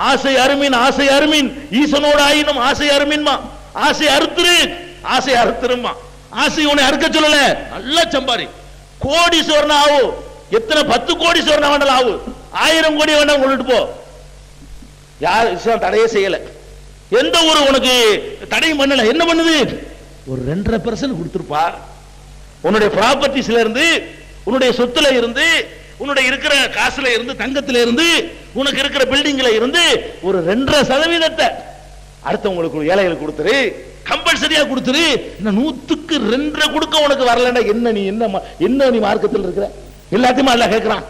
ஆசை அருமின், ஆசை அருமின், ஈசனோட ஆயினும் ஆசை அருமின்மா, ஆசை அறுத்துரு, ஆசை அறுத்துருமா. ஆசை உன்னை அறுக்க சொல்லல, நல்லா சம்பாரி, கோடீஸ்வரன் ஆகு. எத்தனை 10 கோடீஸ்வரன் வேண்டாம் ஆகு, 1000 கோடி வேண்டாம் கொண்டுட்டு போ. யார் இஸ்லாம் தடையே செய்யல, எந்த ஊரு உனக்கு தடையும் பண்ணல. என்ன பண்ணுது? ஒரு 2.5% கொடுத்துருப்பா. உன்னுடைய ப்ராப்பர்ட்டிஸ்ல இருந்து, உன்னுடைய சொத்துல இருந்து, உன்னுடைய இருக்கிற காசுல இருந்து, தங்கத்துல இருந்து, உனக்கு இருக்கிற பில்டிங்ல இருந்து ஒரு 2.5% அடுத்தவங்களுக்கு ஏழைகளுக்கு கொடுத்துரு, கம்பல்சரியா கொடுத்துரு. 100க்கு 2 கொடுக்க உனக்கு வரலன்னா என்ன நீ மார்க்கத்தில் இருக்கிற? எல்லாத்தையும் அல்லாஹ் கேட்கிறான்.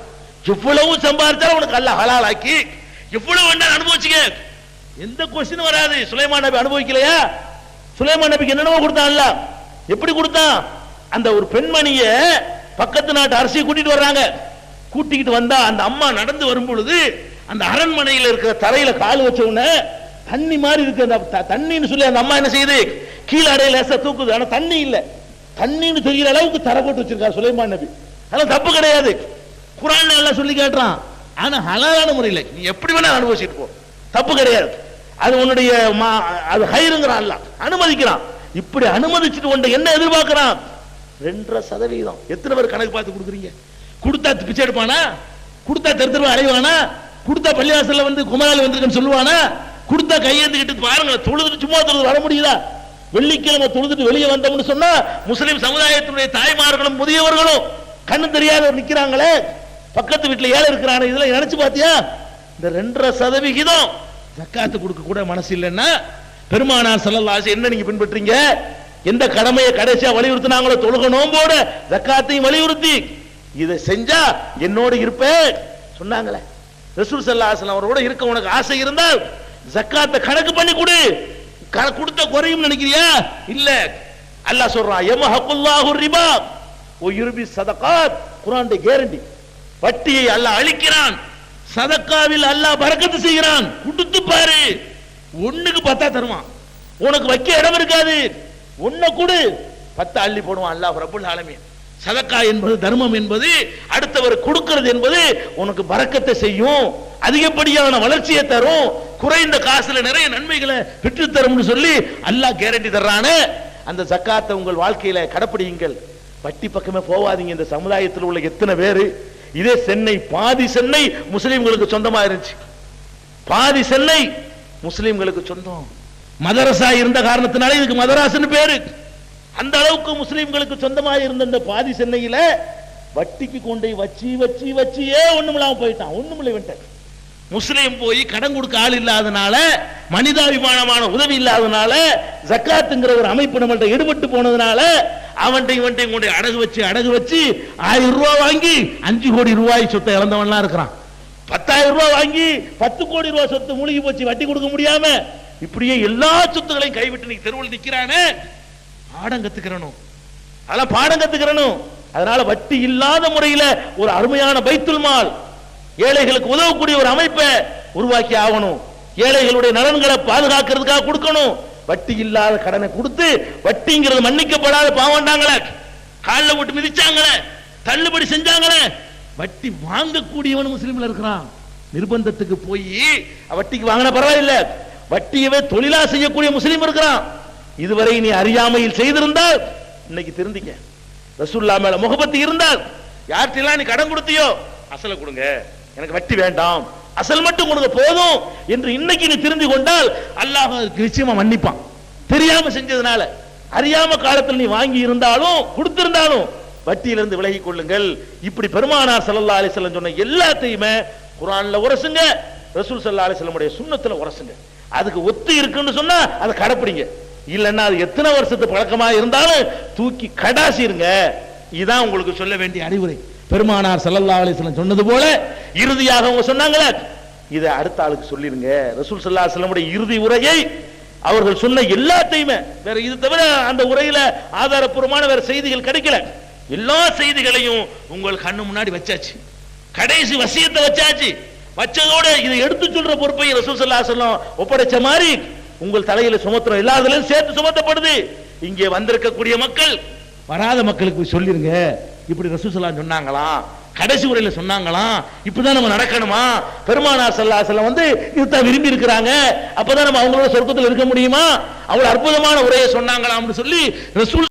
எவ்வளவு சம்பாதிச்சாலும் உனக்கு அல்லாஹ் ஹலால் ஆக்கி எவ்வளவு வேண்டாம் அனுபவிச்சுக்க, எந்த கொஸ்டின் வராது. சுலைமான் நபி அனுபவிக்கலையா? சுலைமான் நபிக்கு என்னென்னவோ கொடுத்தான் அல்லாஹ். எப்படி கொடுத்தான்? அந்த ஒரு பெண்மணிய பக்கத்து நாட்டு அரசியை கூட்டிட்டு வர்றாங்க. கூட்டிக்கிட்டு வந்தா அந்த அம்மா நடந்து வரும் பொழுது அந்த அரண்மனையில் இருக்கிற தரையில கால் வச்ச உடனே தண்ணி மாதிரி இருக்கு. அந்த தண்ணின்னு சொல்லி அந்த அம்மா என்ன செய்யுது, கீழே அடையில லேசா தூக்குது. ஆனா தண்ணி இல்ல, தண்ணின்னு தெரிகிற அளவுக்கு தரை போட்டு வச்சிருக்காரு சுலைமான் நபி. அதெல்லாம் தப்பு கிடையாது, குர்ஆன்ல எல்லாம் சொல்லி காட்டுறான். ஆனா ஹலாலான முறையில் நீ எப்படி வேணா அனுபவிச்சுட்டு போ, தப்பு கிடையாது. அது உன்னுடைய அது ஹைருங்கிறான், அல்லாஹ் அனுமதிக்கிறான். இப்படி அனுமதிச்சுட்டு கொண்ட என்ன எதிர்பார்க்கிறான், 2.5%. எத்தனை பேர் கணக்கு பார்த்து கொடுக்குறீங்க? கொடுத்தா பிச்சை எடுப்பானா? கொடுத்தா தெருத்தருவா அலைவானா? கொடுத்தா பள்ளிவாசல்ல வந்து குமராளி வந்திருக்குன்னு சொல்லுவானா? கொடுத்தா கையேந்துக்கிட்டு பாருங்க, தொழுதுட்டு சும்மா தொழுது வர முடியுதா? வெள்ளிக்கிழமை தொழுதுட்டு வெளியே வந்தோம்னு சொன்னா முஸ்லிம் சமுதாயத்தினுடைய தாய்மார்களும் முதியவர்களும் கண்ணு தெரியாதவர் நிக்கிறாங்களே, பக்கத்து வீட்டுல ஏழை இருக்கிறாங்க, இதெல்லாம் நினைச்சு பாத்தியா? இந்த 2.5% ஜக்காத்து கொடுக்க கூட மனசு இல்லைன்னா பெருமானார் ஸல்லல்லாஹு அலைஹி என்ன நீங்க பின்பற்றீங்க? எந்த கடமையை கடைசியா வலியுறுத்தினாங்களோ, தொழுக நோம்போட ஜக்காத்தையும் வலியுறுத்தி இதை செஞ்சா என்னோடு இருப்பேன் சொன்னாங்களே. ரசூல் ஸல்லல்லாஹு அலைஹி வஸல்லம் அவரோட இருக்க உனக்கு ஆசை இருந்தால் ஜக்காத்தை கணக்கு பண்ணி கொடு. கொடுத்த குறையும் நினைக்கிறியா? இல்ல, அல்லாஹ் சொல்றான் யமஹகுல்லாஹு ரிபா வ யுர்பி ஸதகாத். குர்ஆனுடைய கேரண்டி. வட்டியை அல்லாஹ் அழிக்கிறான், சதக்காவில் அல்லாஹ் பரக்கத்து செய்கிறான். கொடுத்து பாரு, ஒண்ணுக்கு 10 தருவான். உனக்கு வைக்க இடம் இருக்காது, ஒன்ன கொடு 10 அள்ளி போடுவான் அல்லாஹ் ரப்பல் ஆலமீன். சதக்கா என்பது, தர்மம் என்பது, அடுத்தவர் கொடுக்கிறது என்பது உனக்கு பரக்கத்தை செய்யும், அதிகப்படியான வளர்ச்சியை தரும், குறைந்த காசுல நிறைய நன்மைகளை பெற்று தரும்னு சொல்லி அல்லாஹ் கேரண்டி தர்றானே. அந்த ஜக்காத்தை உங்கள் வாழ்க்கையில கடைப்பிடியுங்கள், வட்டி பக்கமே போவாதீங்க. இந்த சமுதாயத்தில் உள்ள எத்தனை பேரு, இதே சென்னை, பாதி சென்னை முஸ்லிம்களுக்கு சொந்தமா இருந்துச்சு, பாதி சென்னை முஸ்லிம்களுக்கு சொந்தம். மதரசா இருந்த காரணத்தினால இதுக்கு மதராசுன்னு பேரு. அந்த அளவுக்கு முஸ்லிம்களுக்கு சொந்தமாக இருந்த இந்த பாதி சென்னையில வட்டிக்கு கொண்டு வச்சு வச்சு வச்சியே ஒண்ணுமில்லாம போயிட்டான். ஒண்ணுமில்லை விட்டான். முஸ்லிம் போய் கடன் கொடுக்க ஆள் இல்லாதனால, மனிதாபிமானமான உதவி இல்லாதனால, ஜக்காத்துங்கிற ஒரு அமைப்பு நம்மள்ட்ட ஈடுபட்டு போனதுனால இவன்ட்டையும் கொண்டு அடகு வச்சு 1000 ரூபாய் வாங்கி 5 கோடி ரூபாய் சொத்தை இழந்தவன்லாம் இருக்கிறான். 10,000 ரூபாய் வாங்கி 10 கோடி ரூபாய் சொத்து மூழ்கி போச்சு, வட்டி கொடுக்க முடியாம. இப்படியே எல்லா சொத்துக்களையும் கைவிட்டு நீ தெருவில் நிக்கிறானே, பாடம் கத்துக்கிறனும், அதெல்லாம் பாடம் கத்துக்கிறனும். அதனால வட்டி இல்லாத முறையில் ஒரு அருமையான பைத்துல் மால், ஏழைகளுக்கு உதவக்கூடிய ஒரு அமைப்பை உருவாக்கி ஆகணும். ஏழைகளுடைய நலன்களை பாதுகாக்கிறதுக்காக கொடுக்கணும். வட்டி இல்லாத கடனை கொடுத்து வட்டிங்கிறது மன்னிக்கப்படாத பாவண்டாங்களே, காலில் போட்டு மிதிச்சாங்களே, தள்ளுபடி செஞ்சாங்களே, வட்டி வாங்கக்கூடியவன் முஸ்லிம்ல இருக்கிறான். நிர்பந்தத்துக்கு போய் வட்டிக்கு வாங்கின பரவாயில்ல, வட்டியவே தொழிலா செய்யக்கூடிய முஸ்லிம் இருக்கிறான். இதுவரை நீ அறியாமையில் செய்திருந்தால் இன்னைக்கு திருந்திக்க. ரசூலுல்லாஹ் மேல முகபத்து இருந்தால், யார்கிட்டலாம் நீ கடன் கொடுத்தியோ அசல கொடுங்க, எனக்கு வட்டி வேண்டாம், அசல் மட்டும் கொடுங்க போதும் என்று இன்னைக்கு நீ திருந்தி கொண்டால் அல்லாஹ் நிச்சயமா மன்னிப்பான். தெரியாம செஞ்சதுனால, அறியாம காலத்தில் நீ வாங்கி இருந்தாலும் கொடுத்திருந்தாலும் வட்டியிலிருந்து விலகிக் கொள்ளுங்கள். இப்படி பெருமானார் ஸல்லல்லாஹு அலைஹி வஸல்லம் சொன்ன எல்லாத்தையுமே குர்ஆன்ல உரசுங்க, ரசூல் ஸல்லல்லாஹு அலைஹி வஸல்லம் உடைய சுன்னத்துல உரசுங்க. அதுக்கு ஒத்து இருக்குன்னு சொன்னா அதை கடைப்பிடிங்க. இல்லன்னா அது எத்தனை வருஷத்து பழக்கமா இருந்தாலும் தூக்கி கடாசிருங்க. இதுதான் உங்களுக்கு சொல்ல வேண்டிய அறிவுரை. பெருமானார் ஸல்லல்லாஹு அலைஹி வஸல்லம் சொன்னது போல இறுதியாக அவங்க சொன்னாங்களே, இதை அடுத்த ஆளுக்கு சொல்லிருங்க. ரசூல் ஸல்லல்லாஹு அலைஹி வஸல்லம் உடைய இறுதி உரையை அவர்கள் சொன்ன எல்லாத்தையுமே, வேற இது தவிர அந்த உரையில ஆதாரப்பூர்வமான வேற செய்திகள் கிடைக்கல. எல்லா செய்திகளையும் உங்கள் கண்ணு முன்னாடி வச்சாச்சு, கடைசி வசியத்தை வச்சாச்சு. வச்சதோட இதை எடுத்து சொல்ற பொறுப்பை ரசூல் ஸல்லல்லாஹு அலைஹி வஸல்லம் ஒப்படைச்ச மாதிரி உங்கள் தலையில சுமத்துறோம், எல்லாத்துலயும் சேர்த்து சுமத்தப்படுது. இங்கே வந்திருக்கக்கூடிய மக்கள், வராத மக்களுக்கு சொல்லிருங்க, இப்படி ரசூல் ஸல்லல்லாஹு அலைஹி வஸல்லம் சொன்னாங்களாம், கடைசி உரையில சொன்னாங்களாம், இப்படிதான் நம்ம நடக்கணுமா, பெருமானார் ஸல்லல்லாஹு அலைஹி வஸல்லம் வந்து இதுதான் விரும்பி இருக்கிறாங்க, அப்பதான் நம்ம அவங்களோட சொர்க்கத்தில் இருக்க முடியுமா, அவ்வளவு அற்புதமான உரையை சொன்னாங்களாம்னு சொல்லி ரசூல்